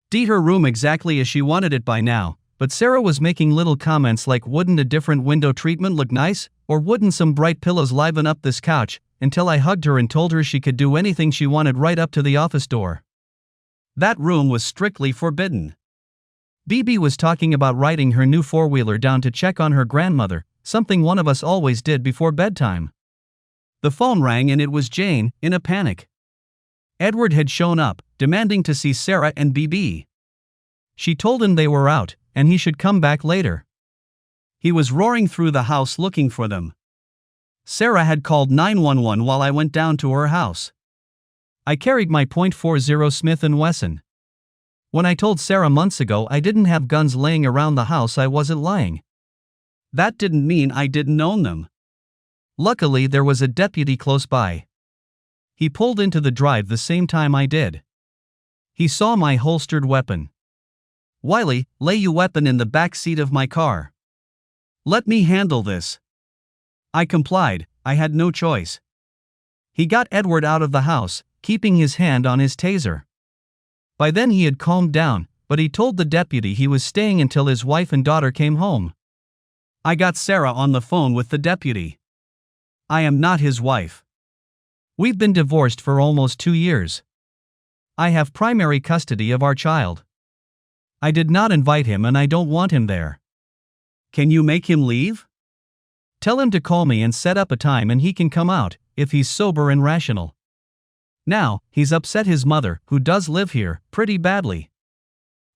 did her room exactly as she wanted it by now, but Sarah was making little comments like wouldn't a different window treatment look nice, or wouldn't some bright pillows liven up this couch, until I hugged her and told her she could do anything she wanted right up to the office door. That room was strictly forbidden. BB was talking about riding her new four-wheeler down to check on her grandmother, something one of us always did before bedtime. The phone rang and it was Jane, in a panic. Edward had shown up, demanding to see Sarah and BB. She told him they were out, and he should come back later. He was roaring through the house looking for them. Sarah had called 911 while I went down to her house. I carried my .40 Smith & Wesson. When I told Sarah months ago I didn't have guns laying around the house, I wasn't lying. That didn't mean I didn't own them. Luckily, there was a deputy close by. He pulled into the drive the same time I did. He saw my holstered weapon. "Wiley, lay your weapon in the back seat of my car. Let me handle this." I complied. I had no choice. He got Edward out of the house, keeping his hand on his taser. By then he had calmed down, but he told the deputy he was staying until his wife and daughter came home. I got Sarah on the phone with the deputy. I am not his wife. We've been divorced for almost 2 years. I have primary custody of our child. I did not invite him and I don't want him there. Can you make him leave? Tell him to call me and set up a time and he can come out, if he's sober and rational. Now, he's upset his mother, who does live here, pretty badly.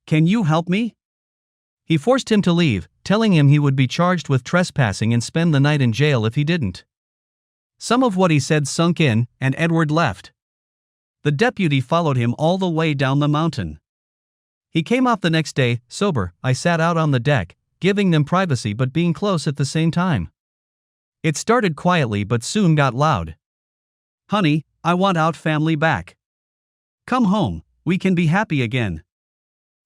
Can you help me? He forced him to leave, telling him he would be charged with trespassing and spend the night in jail if he didn't. Some of what he said sunk in, and Edward left. The deputy followed him all the way down the mountain. He came off the next day, sober. I sat out on the deck, giving them privacy but being close at the same time. It started quietly but soon got loud. "Honey, I want our family back. Come home, we can be happy again."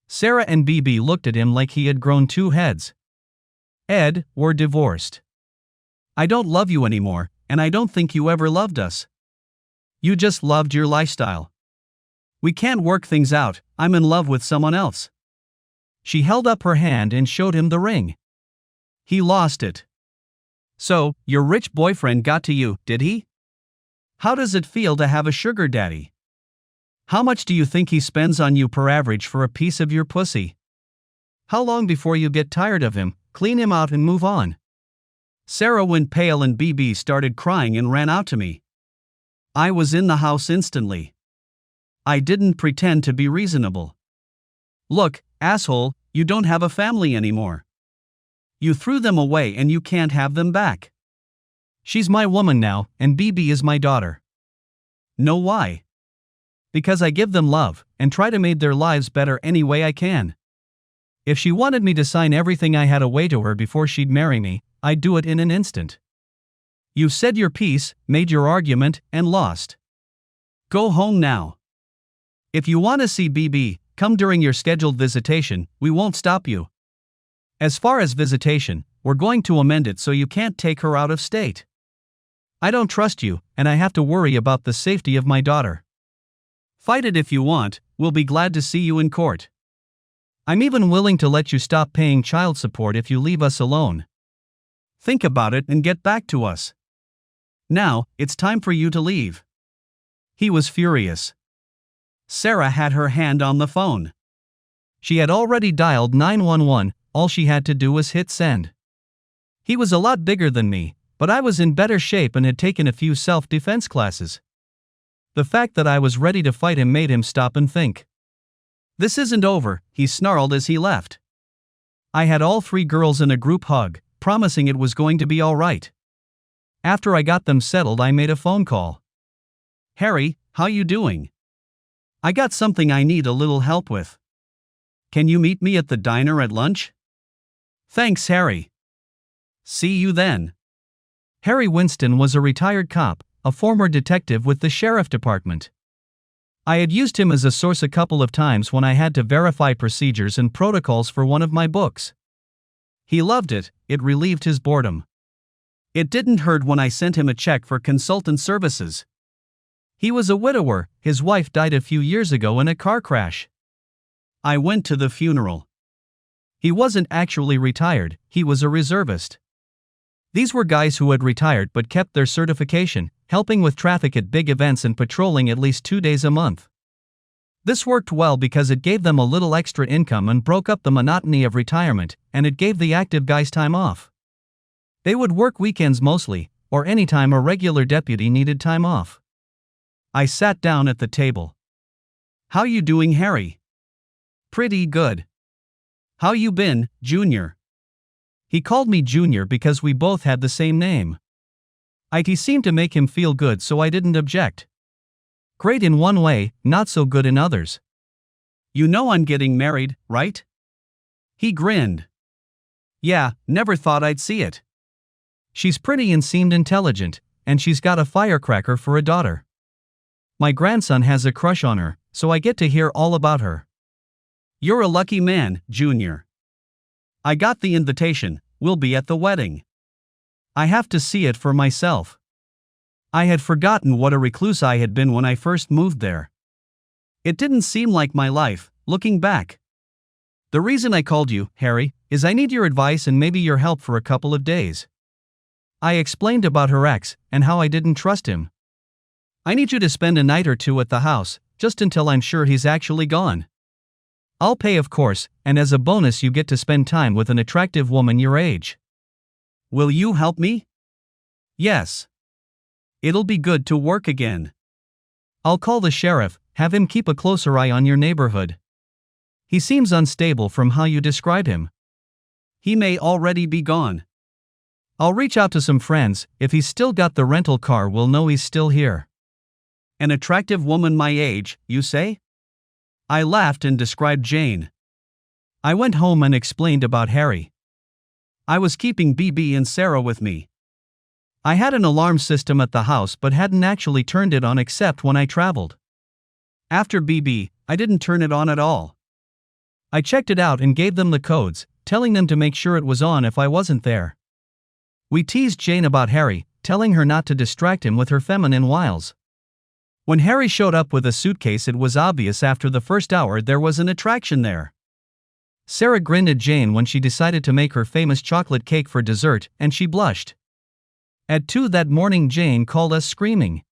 Sarah and BB looked at him like he had grown 2 heads. "Ed, we're divorced. I don't love you anymore, and I don't think you ever loved us. You just loved your lifestyle. We can't work things out, I'm in love with someone else." She held up her hand and showed him the ring. He lost it. "So, your rich boyfriend got to you, did he? How does it feel to have a sugar daddy? How much do you think he spends on you per average for a piece of your pussy? How long before you get tired of him, clean him out and move on?" Sarah went pale and BB started crying and ran out to me. I was in the house instantly. I didn't pretend to be reasonable. "Look, asshole, you don't have a family anymore. You threw them away and you can't have them back. She's my woman now, and BB is my daughter." "Know why?" "Because I give them love, and try to make their lives better any way I can. If she wanted me to sign everything I had away to her before she'd marry me, I'd do it in an instant. You said your piece, made your argument, and lost. Go home now. If you want to see BB, come during your scheduled visitation, we won't stop you. As far as visitation, we're going to amend it so you can't take her out of state. I don't trust you, and I have to worry about the safety of my daughter. Fight it if you want, we'll be glad to see you in court. I'm even willing to let you stop paying child support if you leave us alone. Think about it and get back to us. Now, it's time for you to leave." He was furious. Sarah had her hand on the phone. She had already dialed 911, all she had to do was hit send. He was a lot bigger than me, but I was in better shape and had taken a few self-defense classes. The fact that I was ready to fight him made him stop and think. "This isn't over," he snarled as he left. I had all 3 girls in a group hug, promising it was going to be all right. After I got them settled, I made a phone call. "Harry, how you doing? I got something I need a little help with. Can you meet me at the diner at lunch?" "Thanks, Harry. See you then." Harry Winston was a retired cop, a former detective with the sheriff department. I had used him as a source a couple of times when I had to verify procedures and protocols for one of my books. He loved it, it relieved his boredom. It didn't hurt when I sent him a check for consultant services. He was a widower, his wife died a few years ago in a car crash. I went to the funeral. He wasn't actually retired, he was a reservist. These were guys who had retired but kept their certification, helping with traffic at big events and patrolling at least 2 days a month. This worked well because it gave them a little extra income and broke up the monotony of retirement, and it gave the active guys time off. They would work weekends mostly, or any time a regular deputy needed time off. I sat down at the table. "How you doing, Harry?" "Pretty good." "How you been, Junior?" He called me Junior because we both had the same name. It seemed to make him feel good, so I didn't object. "Great in one way, not so good in others." "You know I'm getting married, right?" He grinned. "Yeah, never thought I'd see it." "She's pretty and seemed intelligent, and she's got a firecracker for a daughter. My grandson has a crush on her, so I get to hear all about her." "You're a lucky man, Junior." "I got the invitation, we'll be at the wedding." "I have to see it for myself." I had forgotten what a recluse I had been when I first moved there. It didn't seem like my life, looking back. "The reason I called you, Harry, is I need your advice and maybe your help for a couple of days." I explained about her ex, and how I didn't trust him. "I need you to spend a night or two at the house, just until I'm sure he's actually gone. I'll pay, of course, and as a bonus you get to spend time with an attractive woman your age. Will you help me?" "Yes. It'll be good to work again. I'll call the sheriff, have him keep a closer eye on your neighborhood. He seems unstable from how you describe him. He may already be gone. I'll reach out to some friends, if he's still got the rental car we'll know he's still here." "An attractive woman my age, you say?" I laughed and described Jane. I went home and explained about Harry. I was keeping BB and Sarah with me. I had an alarm system at the house but hadn't actually turned it on except when I traveled. After BB, I didn't turn it on at all. I checked it out and gave them the codes, telling them to make sure it was on if I wasn't there. We teased Jane about Harry, telling her not to distract him with her feminine wiles. When Harry showed up with a suitcase, it was obvious after the first hour there was an attraction there. Sarah grinned at Jane when she decided to make her famous chocolate cake for dessert, and she blushed. At 2 that morning Jane called us screaming.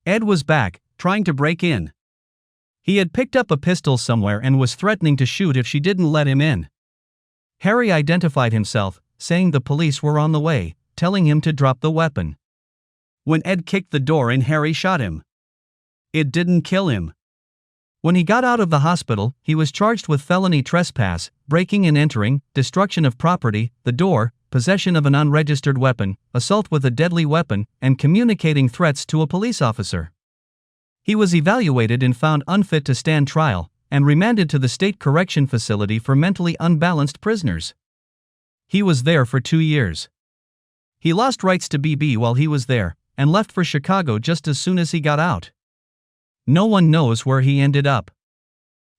Ed was back, trying to break in. He had picked up a pistol somewhere and was threatening to shoot if she didn't let him in. Harry identified himself, saying the police were on the way, telling him to drop the weapon. When Ed kicked the door in, Harry shot him. It didn't kill him. When he got out of the hospital, he was charged with felony trespass, breaking and entering, destruction of property, the door, possession of an unregistered weapon, assault with a deadly weapon, and communicating threats to a police officer. He was evaluated and found unfit to stand trial, and remanded to the State Correction Facility for mentally unbalanced prisoners. He was there for 2 years. He lost rights to BB while he was there, and left for Chicago just as soon as he got out. No one knows where he ended up.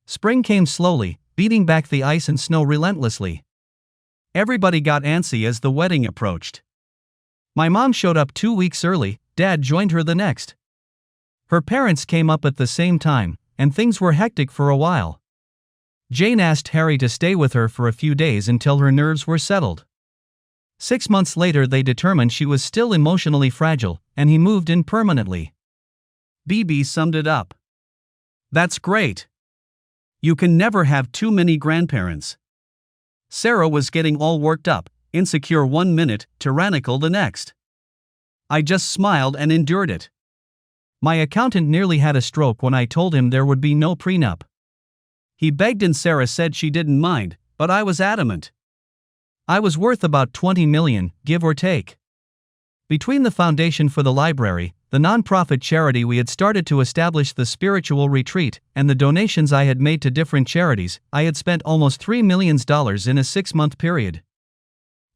Spring came slowly, beating back the ice and snow relentlessly. Everybody got antsy as the wedding approached. My mom showed up 2 weeks early, Dad joined her the next. Her parents came up at the same time, and things were hectic for a while. Jane asked Harry to stay with her for a few days until her nerves were settled. 6 months later they determined she was still emotionally fragile, and he moved in permanently. BB summed it up. "That's great. You can never have too many grandparents." Sarah was getting all worked up, insecure 1 minute, tyrannical the next. I just smiled and endured it. My accountant nearly had a stroke when I told him there would be no prenup. He begged and Sarah said she didn't mind, but I was adamant. I was worth about $20 million, give or take. Between the foundation for the library, the non-profit charity we had started to establish, the spiritual retreat, and the donations I had made to different charities, I had spent almost $3 million in a 6-month period.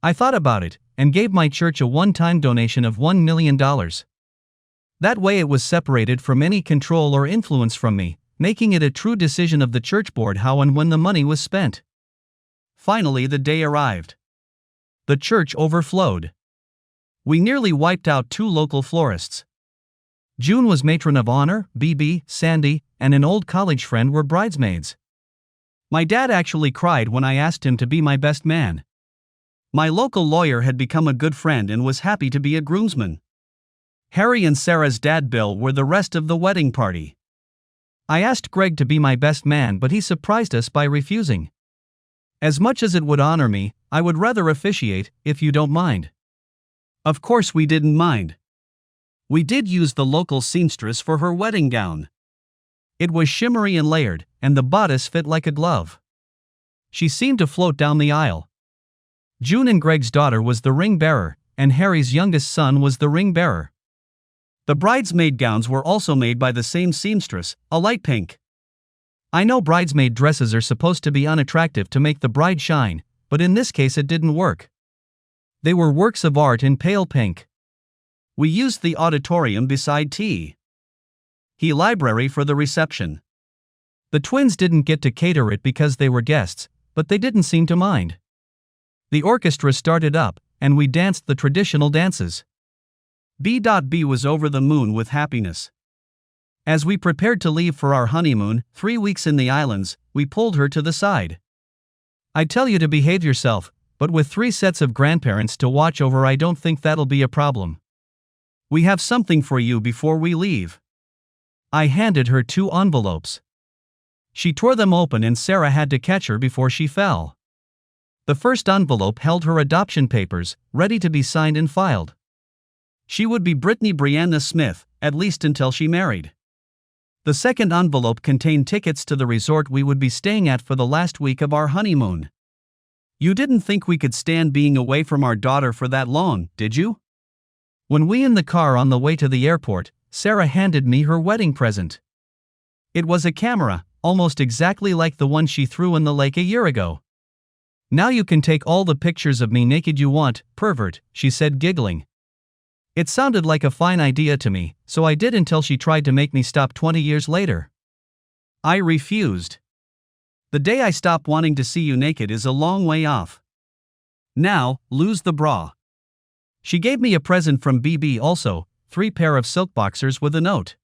I thought about it, and gave my church a one-time donation of $1 million. That way it was separated from any control or influence from me, making it a true decision of the church board how and when the money was spent. Finally the day arrived. The church overflowed. We nearly wiped out 2 local florists. June was matron of honor, BB, Sandy, and an old college friend were bridesmaids. My dad actually cried when I asked him to be my best man. My local lawyer had become a good friend and was happy to be a groomsman. Harry and Sarah's dad Bill were the rest of the wedding party. I asked Greg to be my best man, but he surprised us by refusing. As much as it would honor me, I would rather officiate, if you don't mind. Of course we didn't mind. We did use the local seamstress for her wedding gown. It was shimmery and layered, and the bodice fit like a glove. She seemed to float down the aisle. June and Greg's daughter was the ring bearer, and Harry's youngest son was the ring bearer. The bridesmaid gowns were also made by the same seamstress, a light pink. I know bridesmaid dresses are supposed to be unattractive to make the bride shine, but in this case it didn't work. They were works of art in pale pink. We used the auditorium beside T. He library for the reception. The twins didn't get to cater it because they were guests, but they didn't seem to mind. The orchestra started up, and we danced the traditional dances. B.B. was over the moon with happiness. As we prepared to leave for our honeymoon, 3 weeks in the islands, we pulled her to the side. I tell you to behave yourself, but with 3 sets of grandparents to watch over, I don't think that'll be a problem. We have something for you before we leave. I handed her 2 envelopes. She tore them open and Sarah had to catch her before she fell. The first envelope held her adoption papers, ready to be signed and filed. She would be Brittany Brianna Smith, at least until she married. The second envelope contained tickets to the resort we would be staying at for the last week of our honeymoon. You didn't think we could stand being away from our daughter for that long, did you? When we in the car on the way to the airport, Sarah handed me her wedding present. It was a camera, almost exactly like the one she threw in the lake a year ago. Now you can take all the pictures of me naked you want, pervert, she said, giggling. It sounded like a fine idea to me, so I did until she tried to make me stop 20 years later. I refused. The day I stop wanting to see you naked is a long way off. Now, lose the bra. She gave me a present from BB also, 3 pair of silk boxers with a note.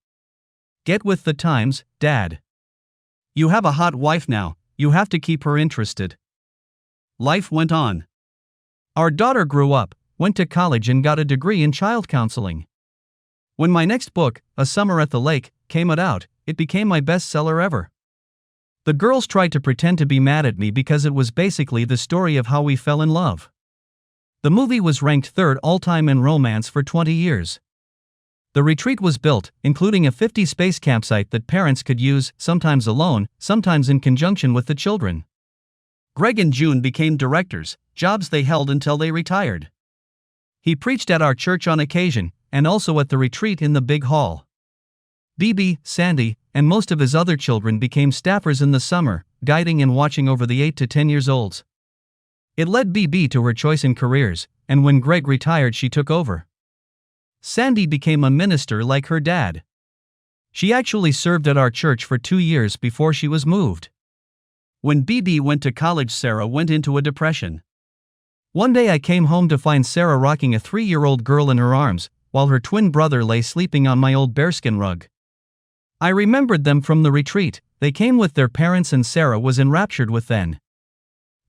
Get with the times, Dad. You have a hot wife now, you have to keep her interested. Life went on. Our daughter grew up, went to college and got a degree in child counseling. When my next book, A Summer at the Lake, came out, it became my bestseller ever. The girls tried to pretend to be mad at me because it was basically the story of how we fell in love. The movie was ranked 3rd all-time in romance for 20 years. The retreat was built, including a 50-space campsite that parents could use, sometimes alone, sometimes in conjunction with the children. Greg and June became directors, jobs they held until they retired. He preached at our church on occasion, and also at the retreat in the big hall. BB, Sandy, and most of his other children became staffers in the summer, guiding and watching over the 8 to 10 years olds. It led BB to her choice in careers, and when Greg retired she took over. Sandy became a minister like her dad. She actually served at our church for 2 years before she was moved. When BB went to college, Sarah went into a depression. One day I came home to find Sarah rocking a 3-year-old girl in her arms, while her twin brother lay sleeping on my old bearskin rug. I remembered them from the retreat. They came with their parents and Sarah was enraptured with them.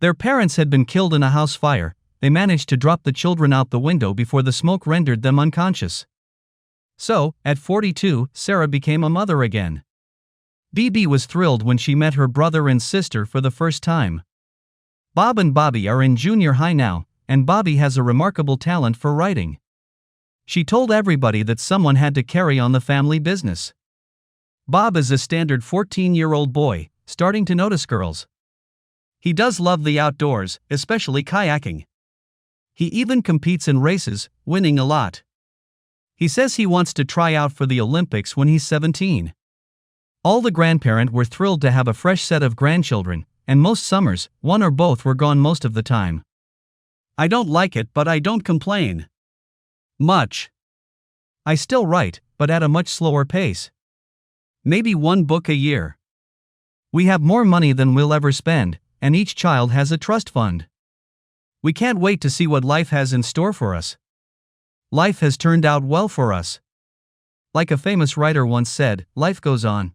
Their parents had been killed in a house fire. They managed to drop the children out the window before the smoke rendered them unconscious. So, at 42, Sarah became a mother again. BB was thrilled when she met her brother and sister for the first time. Bob and Bobby are in junior high now, and Bobby has a remarkable talent for writing. She told everybody that someone had to carry on the family business. Bob is a standard 14-year-old boy, starting to notice girls. He does love the outdoors, especially kayaking. He even competes in races, winning a lot. He says he wants to try out for the Olympics when he's 17. All the grandparents were thrilled to have a fresh set of grandchildren, and most summers, one or both were gone most of the time. I don't like it, but I don't complain much. I still write, but at a much slower pace. Maybe 1 book a year. We have more money than we'll ever spend, and each child has a trust fund. We can't wait to see what life has in store for us. Life has turned out well for us. Like a famous writer once said, life goes on.